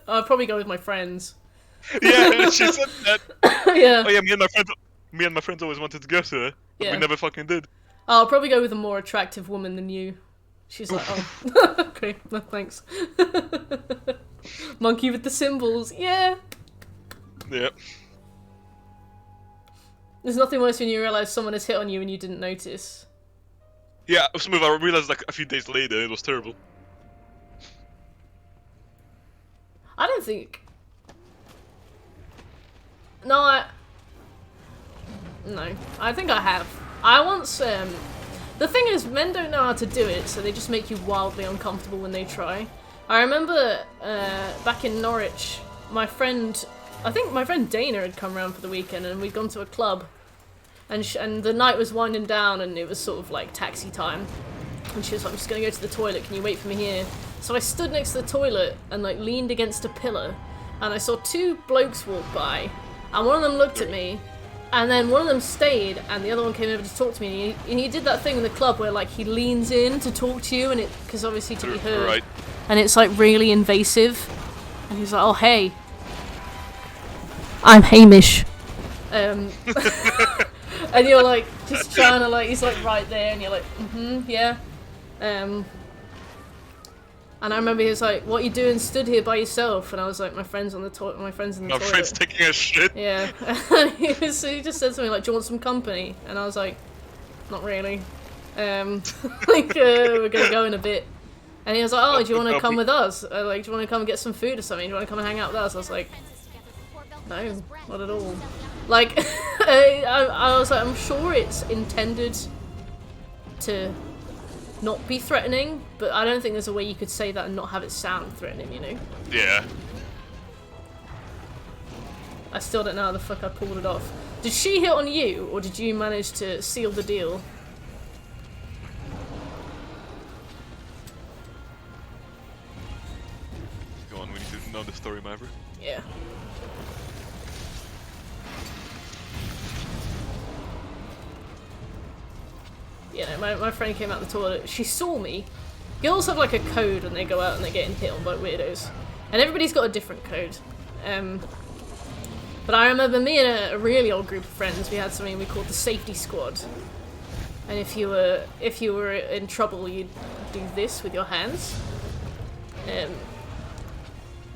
I'll probably go with my friends.
Yeah, she said that.
Yeah.
Oh yeah, me and my friends always wanted to go to it, but
Yeah.
we never fucking did.
I'll probably go with a more attractive woman than you. She's like, oh, okay, no thanks. Monkey with the symbols, yeah.
Yeah.
There's nothing worse when you realise someone has hit on you and you didn't notice.
Yeah, smooth. I realized like a few days later it was terrible.
I don't think... No, I think I have. I once, the thing is, men don't know how to do it, so they just make you wildly uncomfortable when they try. I remember, back in Norwich, I think my friend Dana had come around for the weekend, and we'd gone to a club, and the night was winding down, and it was sort of like taxi time, and she was like, I'm just gonna go to the toilet, can you wait for me here? So I stood next to the toilet, and like leaned against a pillar, and I saw two blokes walk by, and one of them looked at me, and then one of them stayed, and the other one came over to talk to me, and he did that thing in the club where like he leans in to talk to you, and it, because obviously to be heard,
Right.
and it's like really invasive, and he's like, oh hey, I'm Hamish. And you're like, just trying to like, he's like right there, and you're like, yeah. And I remember he was like, what are you doing stood here by yourself? And I was like, my friend's in the toilet.
My friend's taking a shit.
Yeah. And he just said something like, do you want some company? And I was like, not really. Like, we're gonna go in a bit. And he was like, oh, do you want to come with us? Like, do you want to come and get some food or something? Do you want to come and hang out with us? I was like, no, not at all. Like, I was like, I'm sure it's intended to not be threatening, but I don't think there's a way you could say that and not have it sound threatening, you know?
Yeah.
I still don't know how the fuck I pulled it off. Did she hit on you, or did you manage to seal the deal?
Go on, we need to know the story, Maverick.
Yeah. You know, my friend came out the toilet, she saw me. Girls have like a code when they go out and they're getting hit on by weirdos. And everybody's got a different code. But I remember me and a really old group of friends, we had something we called the safety squad. And if you were in trouble, you'd do this with your hands.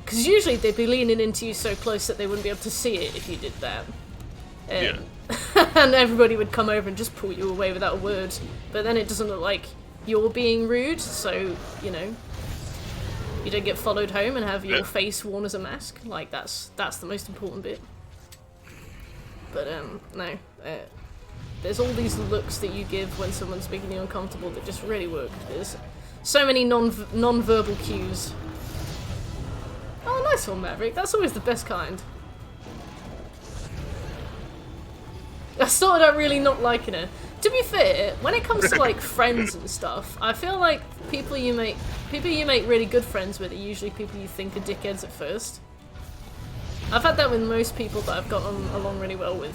Because usually they'd be leaning into you so close that they wouldn't be able to see it if you did that.
Yeah.
And everybody would come over and just pull you away without a word. But then it doesn't look like you're being rude, so, you know, you don't get followed home and have your face worn as a mask. Like, that's the most important bit. But, no. There's all these looks that you give when someone's making you uncomfortable that just really work. There's so many non-verbal cues. Oh, nice one, Maverick. That's always the best kind. I started out really not liking her. To be fair, when it comes to like friends and stuff, I feel like people you make really good friends with are usually people you think are dickheads at first. I've had that with most people that I've gotten along really well with.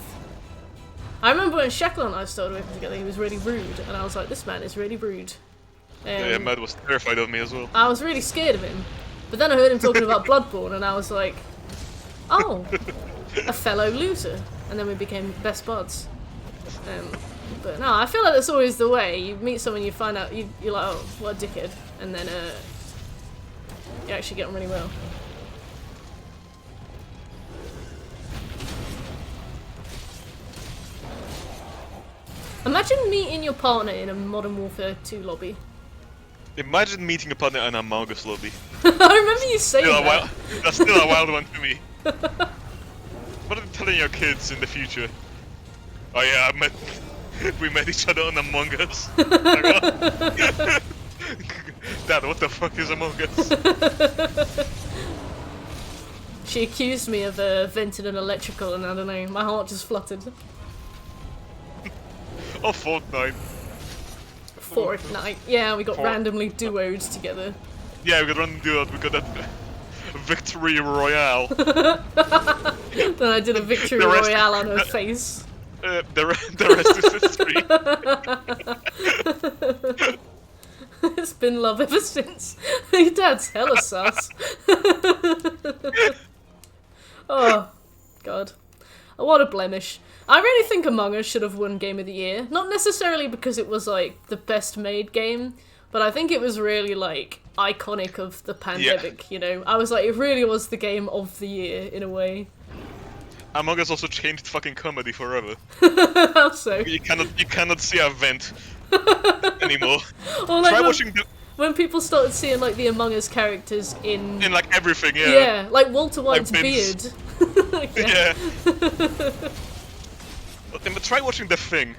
I remember when Shackle and I started working together, he was really rude, and I was like, this man is really rude.
Yeah, Matt was terrified of me as well.
I was really scared of him. But then I heard him talking about Bloodborne, and I was like, oh, a fellow loser. And then we became best buds. But no, I feel like that's always the way. You meet someone, you find out, you're like, oh, what a dickhead. And then you actually get on really well. Imagine meeting your partner in a Modern Warfare 2 lobby.
Imagine meeting a partner in a Among Us lobby.
I remember you saying that.
That's still a wild one to me. What are you telling your kids in the future? Oh yeah, we met each other on Among Us. Dad, what the fuck is Among Us?
She accused me of venting an electrical, and I don't know, my heart just fluttered.
Oh, Fortnite.
Fortnite. Yeah, we got randomly duoed together.
Yeah, we got random duo. We got that victory royale.
Then I did a victory royale on her face.
The rest is history.
It's been love ever since. Your dad's hella sus. Oh, God. What a blemish. I really think Among Us should have won Game of the Year. Not necessarily because it was, like, the best made game, but I think it was really, like, iconic of the pandemic, you know? I was like, it really was the game of the year, in a way.
Among Us also changed fucking comedy forever.
How so?
You cannot see a vent anymore.
Or like
Try watching
when people started seeing, like, the Among Us characters in
like everything, yeah.
Yeah, like Walter White's
Like
beard.
Yeah. But try watching The Thing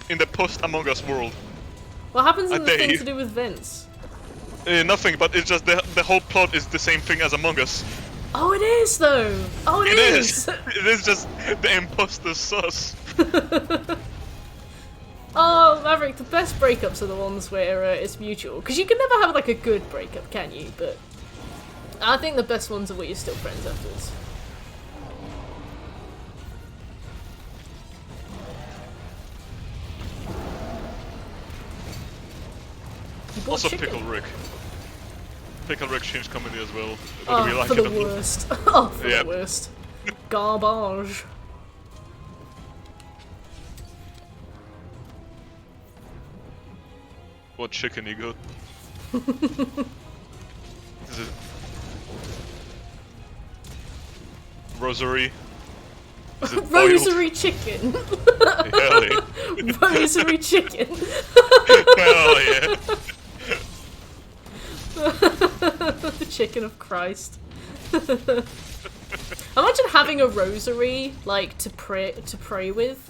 in the post-Among Us world.
What happens in the thing to do with vents?
Nothing, but it's just the whole plot is the same thing as Among Us.
Oh, it is though. Oh, it is.
It is just the imposter sus.
Oh, Maverick, the best breakups are the ones where it's mutual. Because you can never have like a good breakup, can you? But I think the best ones are where you're still friends afterwards.
Also
chicken.
Pickle Rick. Pickle Rick changed comedy as well.
Oh,
We like
for
it
the
a lot.
worst. Oh, for
Yep.
the worst. Garbage.
What chicken you got? Is it Rosary? Is it boiled?
Rosary chicken.
Hell yeah.
Rosary chicken.
Hell yeah.
The chicken of Christ. Imagine having a rosary, like, to pray with,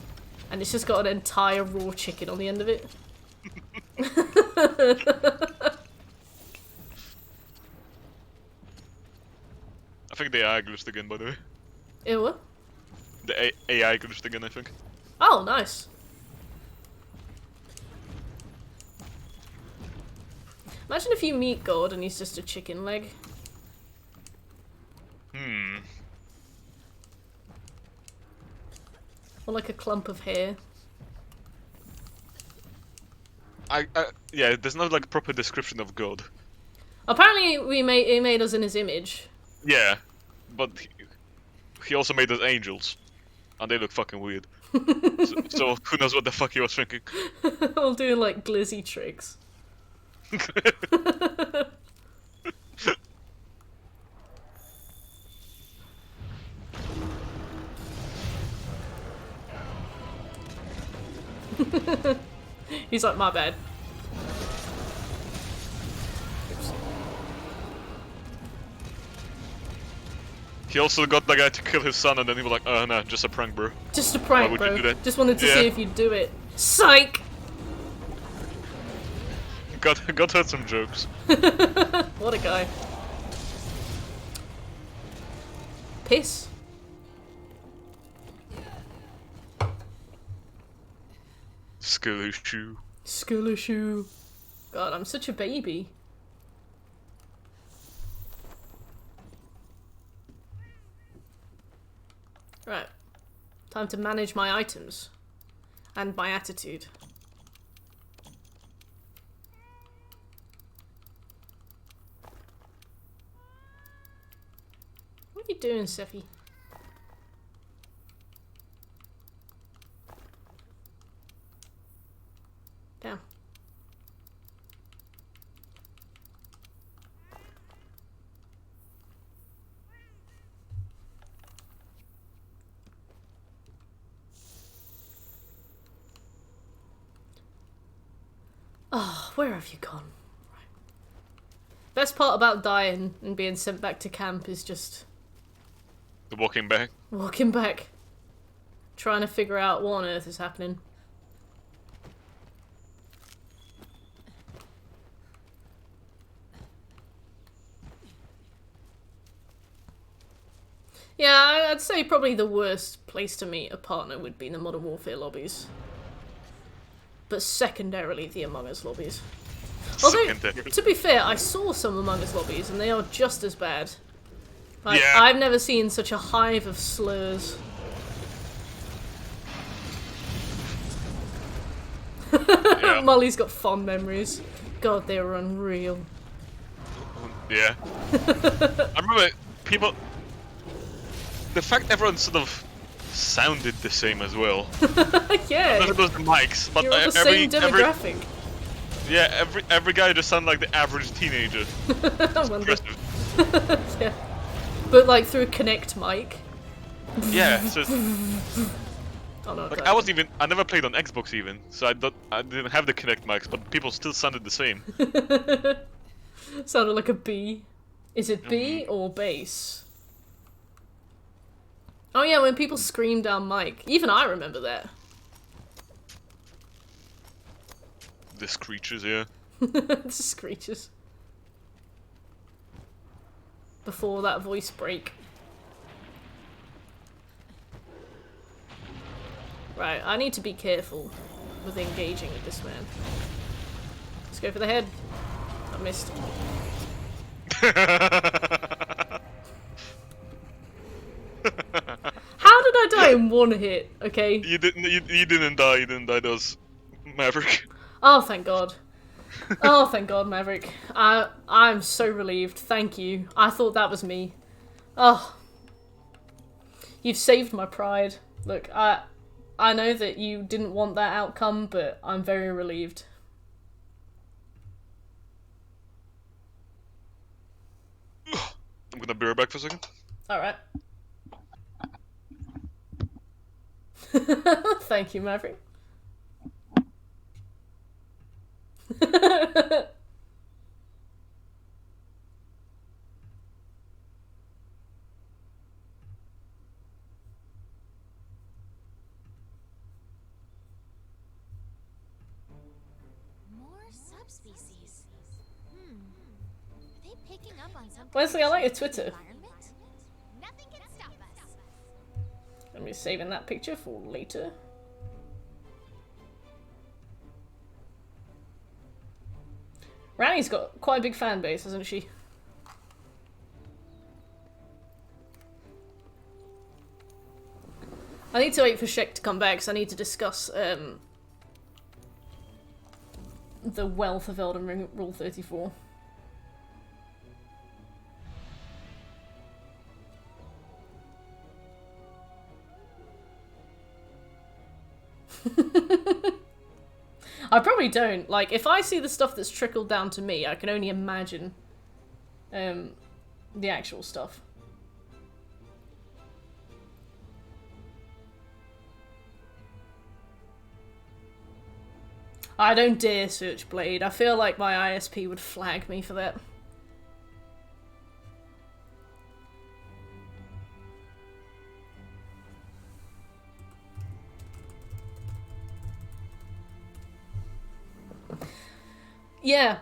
and it's just got an entire raw chicken on the end of it.
I think the AI glitched again, by the way.
Ew, what?
The AI glitched again, I think.
Oh, nice. Imagine if you meet God and he's just a chicken leg. Or like a clump of hair.
Yeah, there's not like a proper description of God.
Apparently he made us in his image.
Yeah, but he also made us angels, and they look fucking weird. So who knows what the fuck he was thinking?
All doing like glizzy tricks. He's like, my bad. Oops.
He also got the guy to kill his son, and then he was like, "Oh no, just a prank, bro."
Just a prank,
would
bro.
you do that?
Just wanted to
Yeah.
see if you'd do it. Psych!
Got heard some jokes.
What a guy. Piss.
Skillishu.
Skillishu. God, I'm such a baby. Right. Time to manage my items. And my attitude. What are you doing, Sephi? Down. Oh, where have you gone? Right. Best part about dying and being sent back to camp is just
The walking back.
walking back. Trying to figure out what on earth is happening. Yeah, I'd say probably the worst place to meet a partner would be the Modern Warfare lobbies. But secondarily, the Among Us lobbies. Although,
Secondary.
to be fair, I saw some Among Us lobbies and they are just as bad. Like,
Yeah.
I've never seen such a hive of slurs.
Yeah.
Molly's got fond memories. God, they were unreal.
Yeah. I remember people. The fact everyone sort of sounded the same as well.
Yeah,
Not those mics, but
you're all the
every
same demographic.
every guy just sounded like the average teenager.
I wonder.
Impressive.
Yeah. But like through a Connect mic.
Yeah. So it's-
Oh no,
like I never played on Xbox even, so I didn't have the Kinect mics, but people still sounded the same.
sounded like a bee. Is it B or bass? Oh yeah, when people scream down mic. Even I remember that.
The screeches, yeah.
The screeches. Before that voice break. Right, I need to be careful with engaging with this man. Let's go for the head. I missed. How did I die in one hit? Okay.
You didn't die. You didn't die. That was Maverick.
Oh, thank God. Oh, thank God, Maverick. I'm so relieved. Thank you. I thought that was me. Oh. You've saved my pride. Look, I know that you didn't want that outcome, but I'm very relieved.
I'm gonna be right back for a second.
Alright. Thank you, Maverick.
More subspecies. Are they picking up on something?
Wesley, I like your Twitter.
Environment? Nothing can stop us.
Let me saving that picture for later. Ranny's got quite a big fan base, hasn't she? I need to wait for Shek to come back because I need to discuss the wealth of Elden Ring Rule 34. I probably don't. Like, if I see the stuff that's trickled down to me, I can only imagine the actual stuff. I don't dare search Blade. I feel like my ISP would flag me for that. Yeah.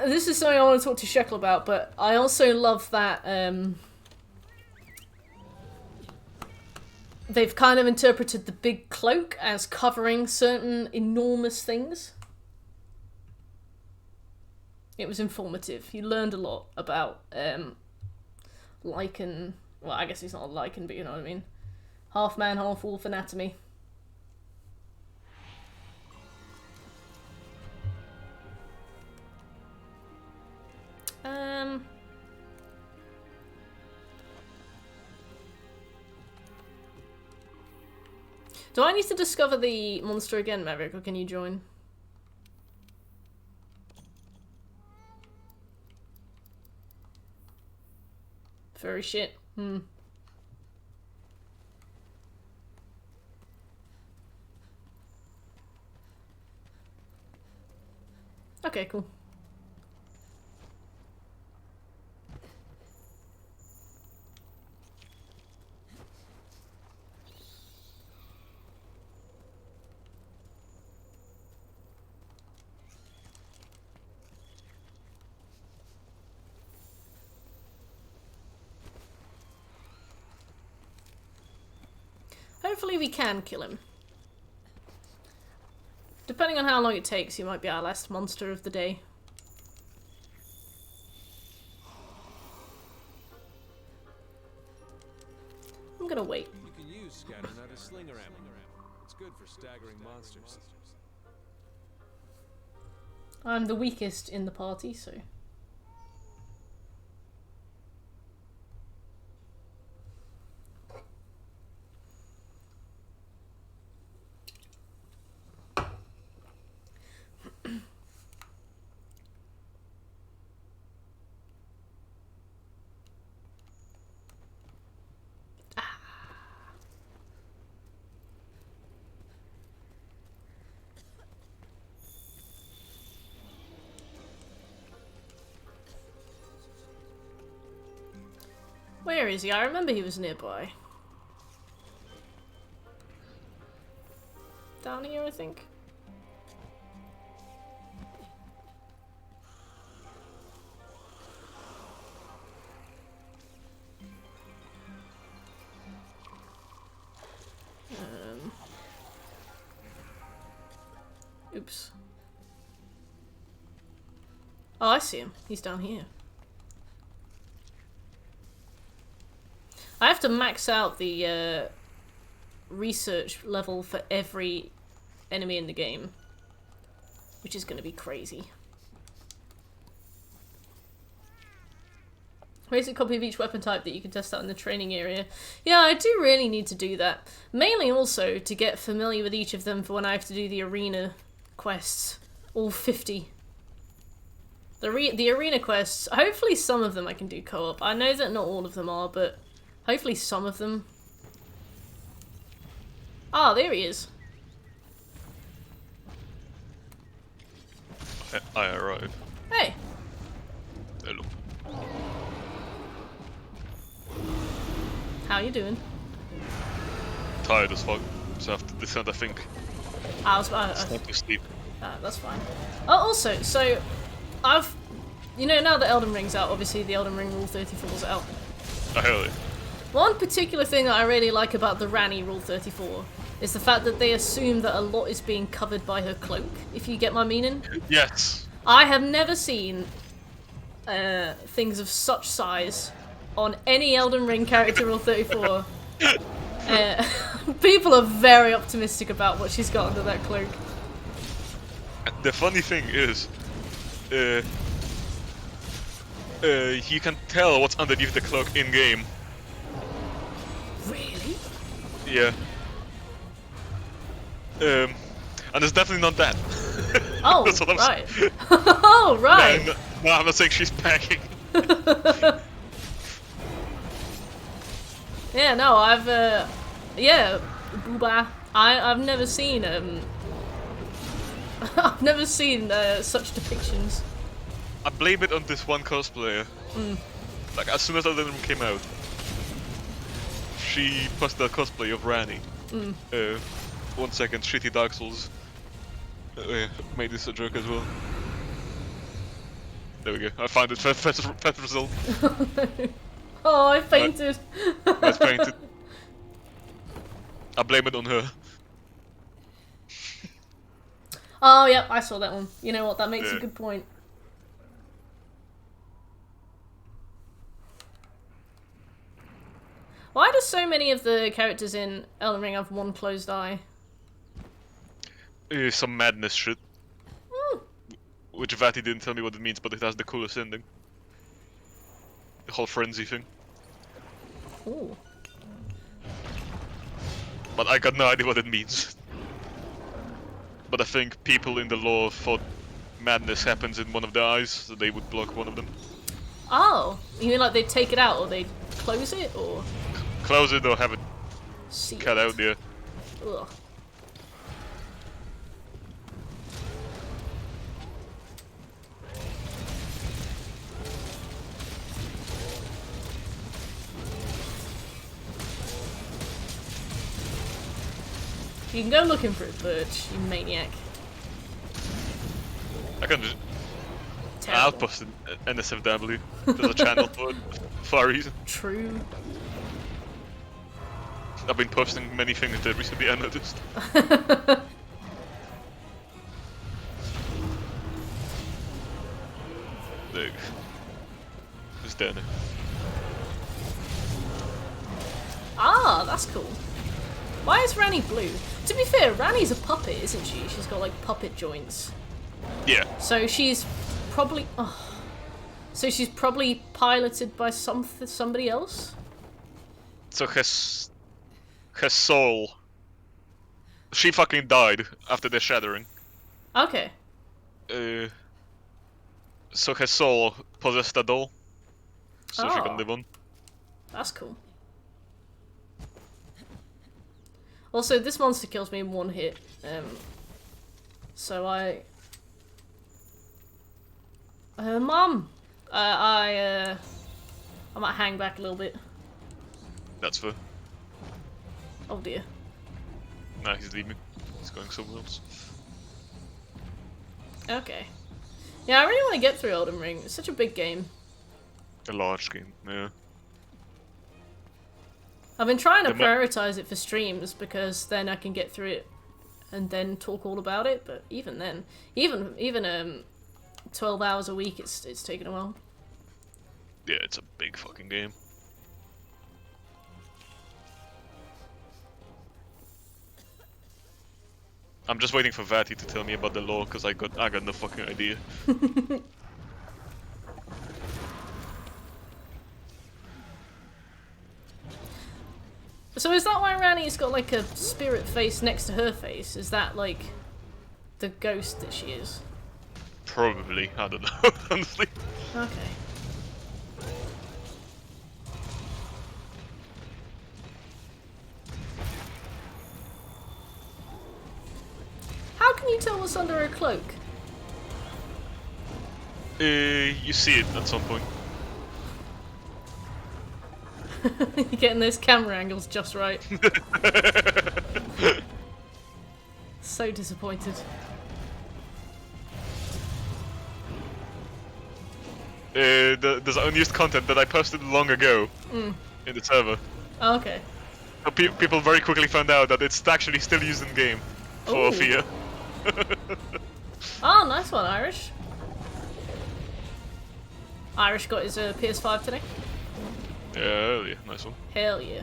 This is something I want to talk to Shekel about, but I also love that they've kind of interpreted the big cloak as covering certain enormous things. It was informative. You learned a lot about Lycan. Well, I guess he's not a Lycan, but you know what I mean. Half man, half wolf anatomy. Do I need to discover the monster again, Maverick, or can you join? Furry shit. Okay, cool. Hopefully we can kill him. Depending on how long it takes, he might be our last monster of the day. I'm gonna wait.
You can use scatter nut as slinger ammo. It's good for staggering monsters.
I'm the weakest in the party, so... Where is he? I remember he was nearby. Down here, I think. Oops. Oh, I see him. He's down here. I have to max out the research level for every enemy in the game, which is going to be crazy. Basic copy of each weapon type that you can test out in the training area. Yeah, I do really need to do that. Mainly also to get familiar with each of them for when I have to do the arena quests. All 50. The arena quests, hopefully some of them I can do co-op. I know that not all of them are, but hopefully some of them. Ah, there he is.
I arrived.
Hey.
Hello.
How you doing?
Tired as fuck, so I have to descend, I think.
I was
It's time to sleep.
that's fine. Oh, also, so I've, you know, now that Elden Ring's out, obviously the Elden Ring Rule 34's out.
I heard it.
One particular thing that I really like about the Ranni Rule 34 is the fact that they assume that a lot is being covered by her cloak, if you get my meaning.
Yes.
I have never seen things of such size on any Elden Ring character Rule 34. People are very optimistic about what she's got under that cloak.
The funny thing is, you can tell what's underneath the cloak in-game.
Really?
Yeah. And it's definitely not that.
Oh,
That's what I'm
right.
saying.
Oh, right.
No, I'm not saying she's packing.
Yeah, no, yeah, booba. I've never seen, I've never seen, such depictions.
I blame it on this one cosplayer. Like, as soon as Elden Ring came out, she posted a cosplay of Rani. 1 second, shitty Dark Souls. Made this a joke as well. There we go. I found it. First result.
Oh, I fainted.
That's painted. I blame it on her.
Oh, yeah, I saw that one. You know what? That makes a
Yeah.
good point. Why do so many of the characters in Elden Ring have one closed eye?
Some madness shit. Which Vati didn't tell me what it means, but it has the coolest ending. The whole frenzy thing.
Ooh.
But I got no idea what it means. But I think people in the lore thought madness happens in one of their eyes, so they would block one of them.
Oh, you mean like they take it out or they close it or
Close it or have it
see
cut out there.
Ugh. You can go looking for it, Birch, you maniac.
I can just
Terrible.
outpost in NSFW. There's a channel for it, for a reason.
True.
I've been posting many things that recently I noticed. There. It's there now.
Ah, that's cool. Why is Rani blue? To be fair, Rani's a puppet, isn't she? She's got like puppet joints.
Yeah.
So she's probably. Oh. So she's probably piloted by somebody else?
So her soul. She fucking died after the shattering.
Okay.
So her soul possessed a doll. So she
Oh.
can live on.
That's cool. Also, this monster kills me in one hit. So I might hang back a little bit.
That's fair.
Oh dear.
Nah, he's leaving. He's going somewhere else.
Okay. Yeah, I really want to get through Elden Ring. It's such a big game.
A large game, yeah.
I've been trying to
The mo-
prioritize it for streams because then I can get through it and then talk all about it. But even then, even 12 hours a week, it's taken a while.
Yeah, it's a big fucking game. I'm just waiting for Vati to tell me about the lore, because I got no fucking idea.
So is that why Rani's got like a spirit face next to her face? Is that like the ghost that she is?
Probably, I don't know, honestly.
Okay. How can you tell what's under her cloak?
You see it at some point.
You're getting those camera angles just right. So disappointed.
There's unused content that I posted long ago in the server.
Oh, okay.
So people very quickly found out that it's actually still used in game for
Ooh.
fear.
Oh, nice one, Irish. Irish got his PS5 today.
Yeah, nice one.
Hell yeah.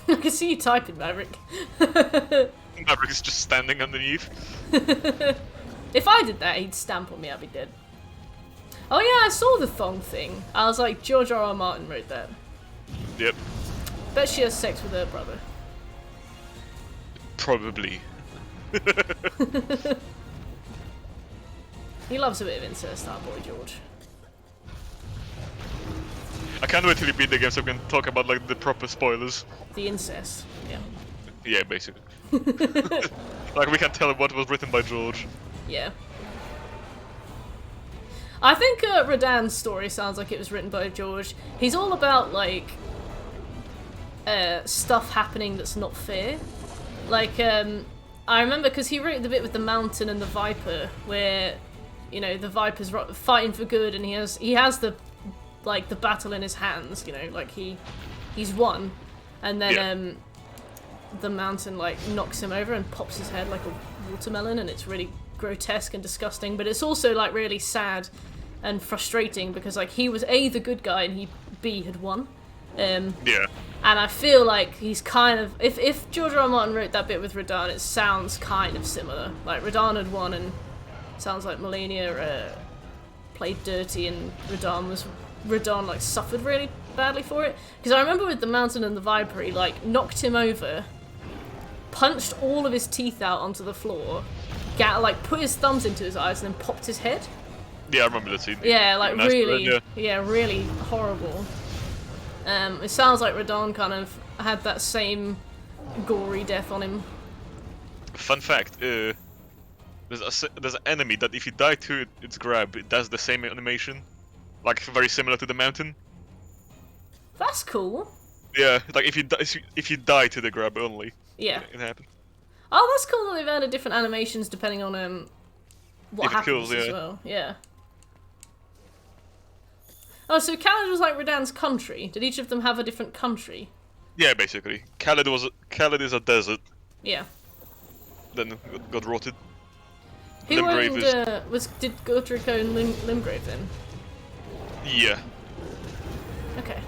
I can see you typing, Maverick.
Maverick is just standing underneath.
If I did that, he'd stamp on me, I'd be dead. Oh yeah, I saw the thong thing. I was like, George R. R. Martin wrote that.
Yep.
Bet she has sex with her brother.
Probably.
He loves a bit of incest, that boy George.
I can't wait till you beat the game so we can talk about like the proper spoilers.
The incest, yeah.
Yeah, basically. Like we can tell what was written by George.
Yeah. I think Radan's story sounds like it was written by George. He's all about, like, stuff happening that's not fair. Like, I remember, because he wrote the bit with the mountain and the viper, where, you know, the viper's fighting for good, and he has the, like, the battle in his hands, you know, like, he's won. And then, the mountain, like, knocks him over and pops his head like a watermelon, and it's really grotesque and disgusting, but it's also, like, really sad and frustrating, because, like, he was A, the good guy, and B, had won.
Yeah.
And I feel like he's kind of... If George R. R. Martin wrote that bit with Radan, it sounds kind of similar. Like, Radan had won, and sounds like Melania played dirty, and Radan, like, suffered really badly for it. Because I remember with the mountain and the viper, he, like, knocked him over, punched all of his teeth out onto the floor, like, put his thumbs into his eyes, and then popped his head.
Yeah, I remember that scene.
Yeah, like, really...
Yeah.
really horrible. It sounds like Radan kind of had that same gory death on him.
Fun fact, there's an enemy that if you die to its grab, it does the same animation. Like, very similar to the mountain.
That's cool.
Yeah, like if you die to the grab only.
Yeah.
It happens.
Oh, that's cool that they've added different animations depending on what
If it
happens
kills,
as
yeah.
well. Yeah. Oh, so Canada was like Radan's country. Did each of them have a different country?
Yeah, basically. Khaled is a desert,
Yeah.
then got rotted.
Who
Limgrave
owned, did Godric own Limgrave then?
Yeah.
Okay.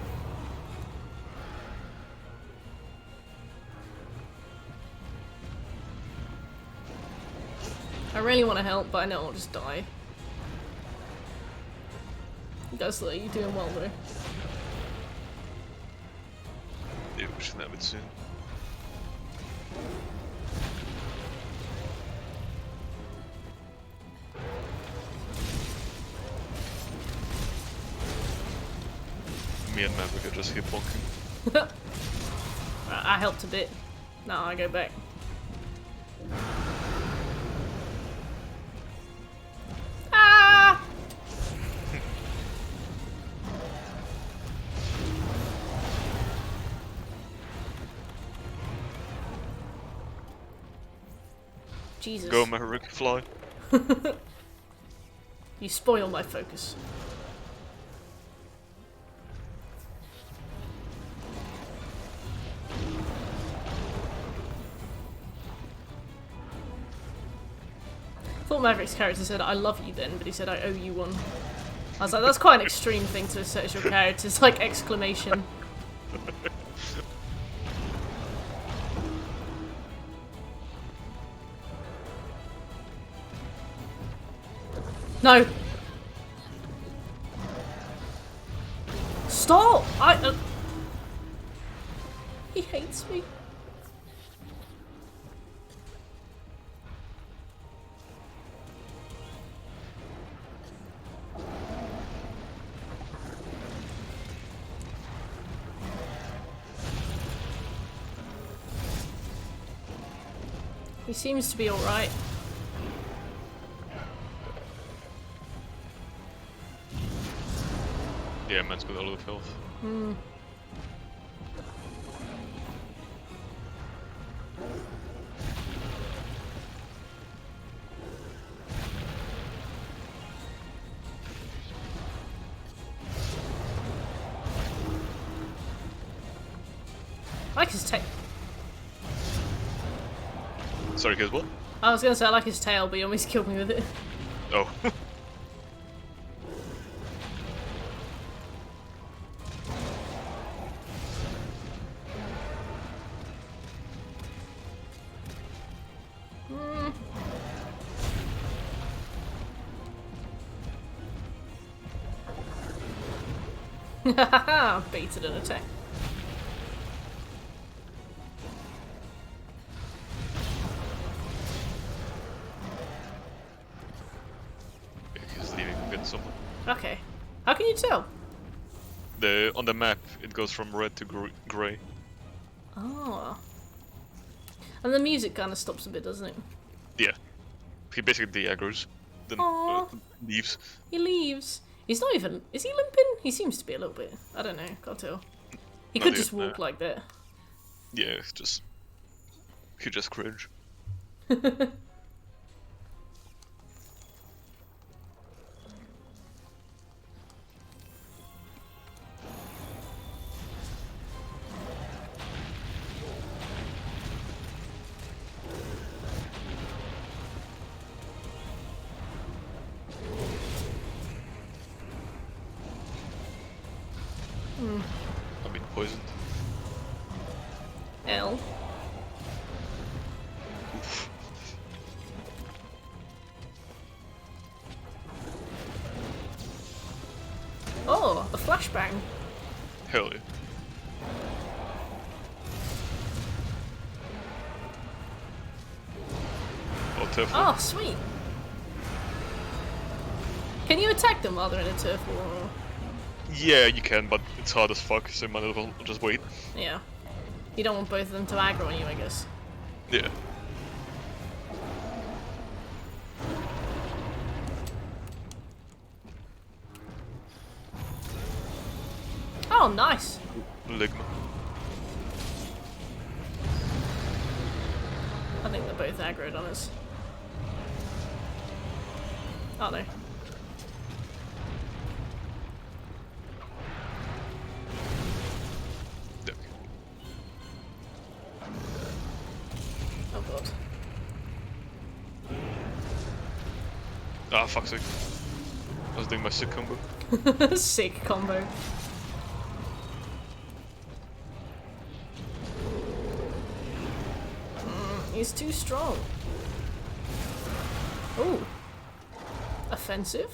I really want to help, but I know I'll just die. You guys look like you're doing well though.
Yeah, we should have it soon. Me and Maverick are just here bonking.
I helped a bit. Now I go back. Ah! Jesus.
Go, Maverick, fly.
You spoil my focus. I thought Maverick's character said, "I love you" then, but he said, "I owe you one." I was like, that's quite an extreme thing to assert as your character. It's like exclamation. No! Stop! He hates me. He seems to be alright.
Yeah, man's got all of health.
I like his tail.
Sorry, guys, what?
I was gonna say I like his tail, but he almost killed me with it.
Oh.
Haha, baited an attack. tell?
On the map, it goes from red to grey.
Oh. And the music kind of stops a bit, doesn't it?
Yeah. He basically de-aggroes. Then
Aw.
leaves.
He leaves. He's not even... Is he limping? He seems to be a little bit. I don't know. Can't tell. He could
Not
just
yet,
walk
no.
like that.
Yeah, he just cringe. I've been poisoned.
L. Oh, a flashbang.
Hell yeah. Oh, tough.
Oh, sweet. Can you attack them while they're in a turf war? Or...
Yeah, you can, but it's hard as fuck, so might as well just wait.
Yeah. You don't want both of them to aggro on you, I guess.
Yeah.
Oh, nice.
Ligma.
I think they're both aggroed on us. Oh no.
Okay.
Oh god.
Ah, fuck's sake. I was doing my sick combo.
Sick combo. He's too strong. Ooh. Offensive?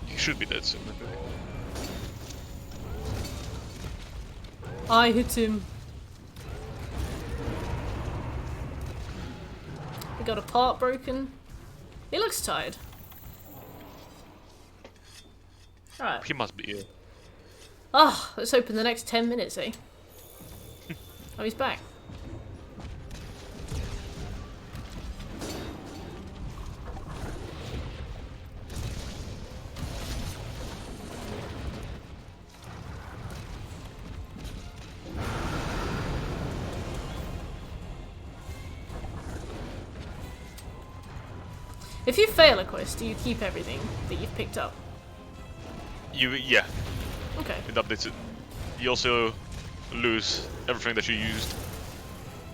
He should be dead soon, I think.
I hit him. He got a part broken. He looks tired. Alright.
He must be ill.
Ah, let's open the next 10 minutes, eh? Oh, he's back. If you fail a quest, do you keep everything that you've picked up?
Yeah,
Okay.
it updates it. You also lose everything that you used.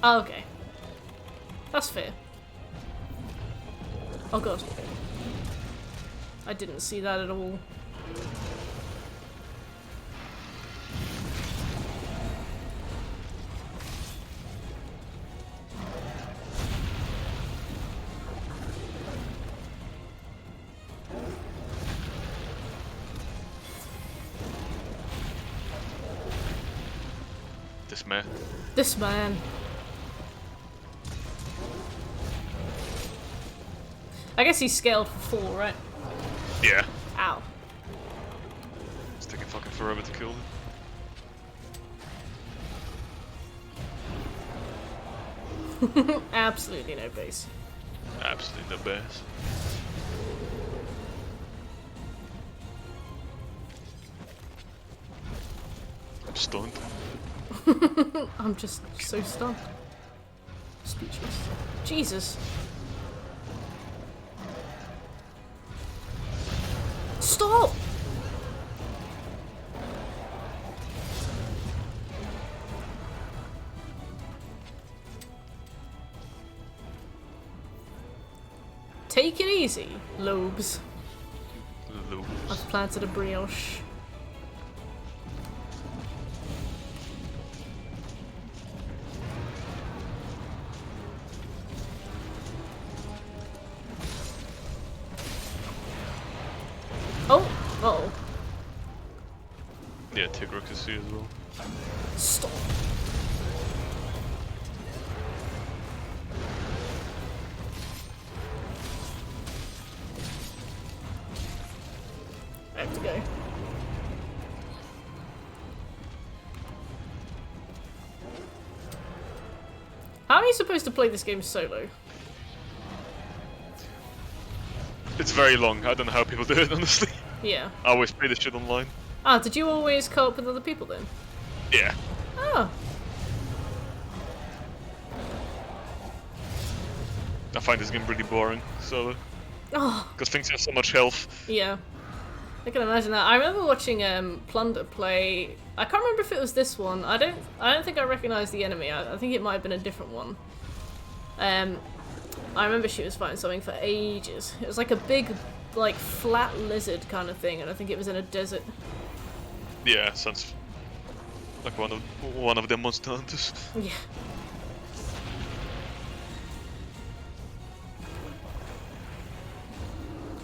Oh, okay. That's fair. Oh god. I didn't see that at all.
This man.
This man. I guess he's scaled for 4, right?
Yeah.
Ow.
It's taking fucking forever to kill him.
Absolutely no base.
Absolutely the best. I'm stunned.
I'm just so stunned. Speechless. Jesus. Stop! Take it easy, lobes.
Lose.
I've planted a brioche.
Yeah, Tigrex is C as well.
Stop. I have to go. How are you supposed to play this game solo?
It's very long. I don't know how people do it, honestly.
Yeah.
I always play this shit online.
Ah, did you always co-op with other people then?
Yeah.
Oh.
I find this game really boring, so
Oh.
because things have so much health.
Yeah. I can imagine that. I remember watching Plunder play. I can't remember if it was this one. I don't think I recognized the enemy. I think it might have been a different one. I remember she was fighting something for ages. It was like a big, like flat lizard kind of thing, and I think it was in a desert.
Yeah, sounds like one of them Monster Hunters.
Yeah.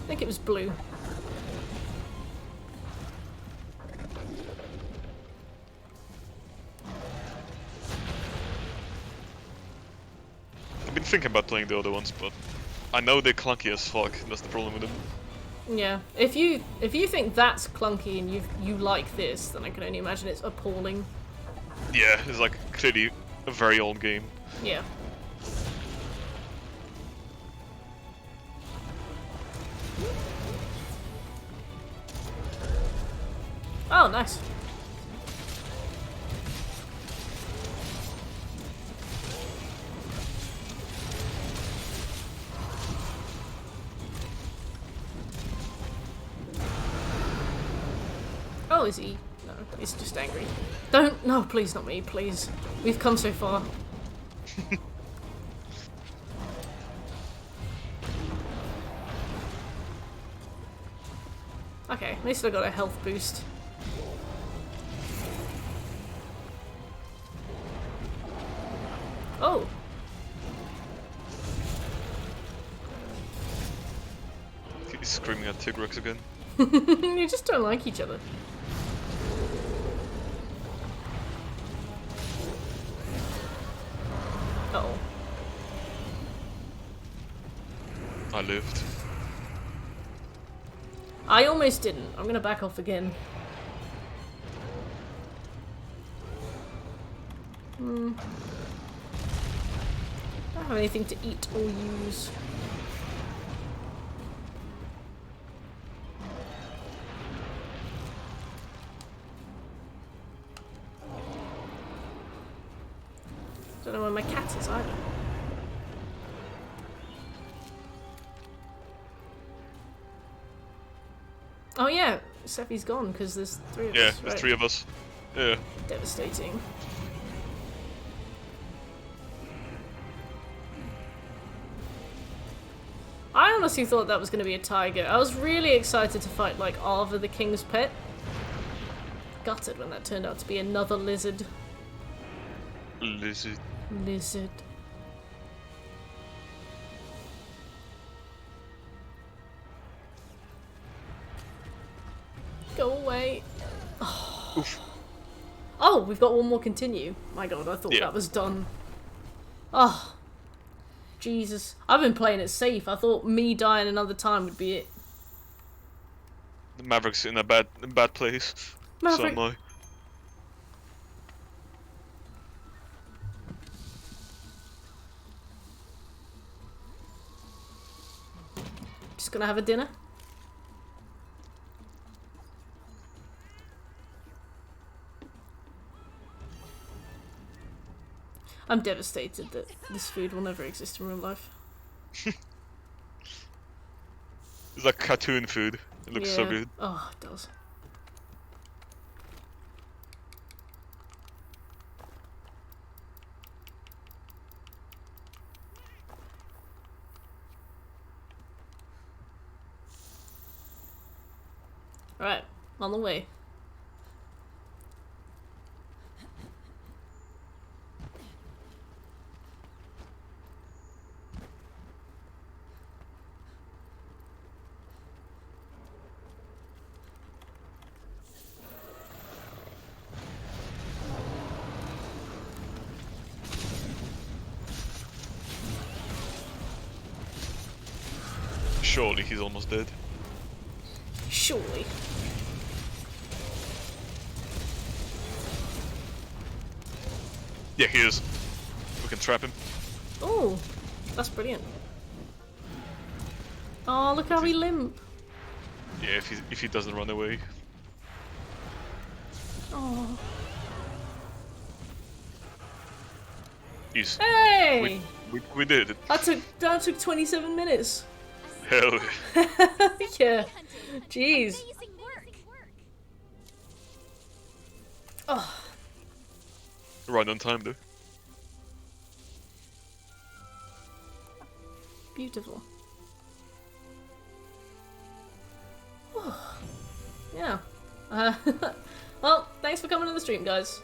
I think it was blue.
I've been thinking about playing the other ones, but I know they're clunky as fuck. That's the problem with them.
Yeah. If you think that's clunky and you like this, then I can only imagine it's appalling.
Yeah, it's like clearly a very old game.
Yeah. Oh, nice. Oh, is he? No, he's just angry. Don't, no, please, not me, please. We've come so far. Okay, at least I got a health boost. Oh.
He's screaming at Tigrex again.
You just don't like each other. Uh-oh.
I lived.
I almost didn't. I'm gonna back off again. I don't have anything to eat or use. Don't know where my cat is either. Oh yeah, Sephi's gone because there's three of
Yeah,
us.
there's
Right.
3 of us. Yeah.
Devastating. I honestly thought that was going to be a tiger. I was really excited to fight like Arva the King's Pet. Gutted when that turned out to be another lizard.
Lizard.
Lizard. Go away.
Oof.
Oh, we've got one more continue. My god, I thought
Yeah.
that was done. Oh. Jesus. I've been playing it safe. I thought me dying another time would be it.
The Maverick's in a bad place.
Maverick.
So am I.
Just gonna have a dinner. I'm devastated that this food will never exist in real life.
It's like cartoon food. It looks so
Yeah.
good.
Oh, it does. Right, on the way.
Surely he's almost dead.
Surely.
Yeah, he is. We can trap him.
Oh, that's brilliant. Oh, look how we limp.
Yeah, if he doesn't run away.
Oh.
He's
Hey!
we did it.
That took 27 minutes.
Hell yeah.
Yeah. Jeez.
Amazing work.
Oh,
Right on time though.
beautiful. Yeah. Well, thanks for coming to the stream, guys.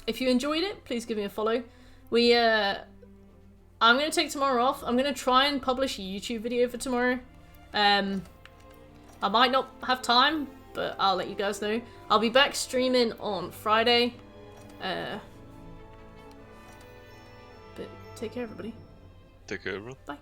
If you enjoyed it, please give me a follow. I'm gonna take tomorrow off. I'm gonna try and publish a YouTube video for tomorrow. I might not have time, but I'll let you guys know. I'll be back streaming on Friday. But take care, everybody.
Take care, everyone.
Bye.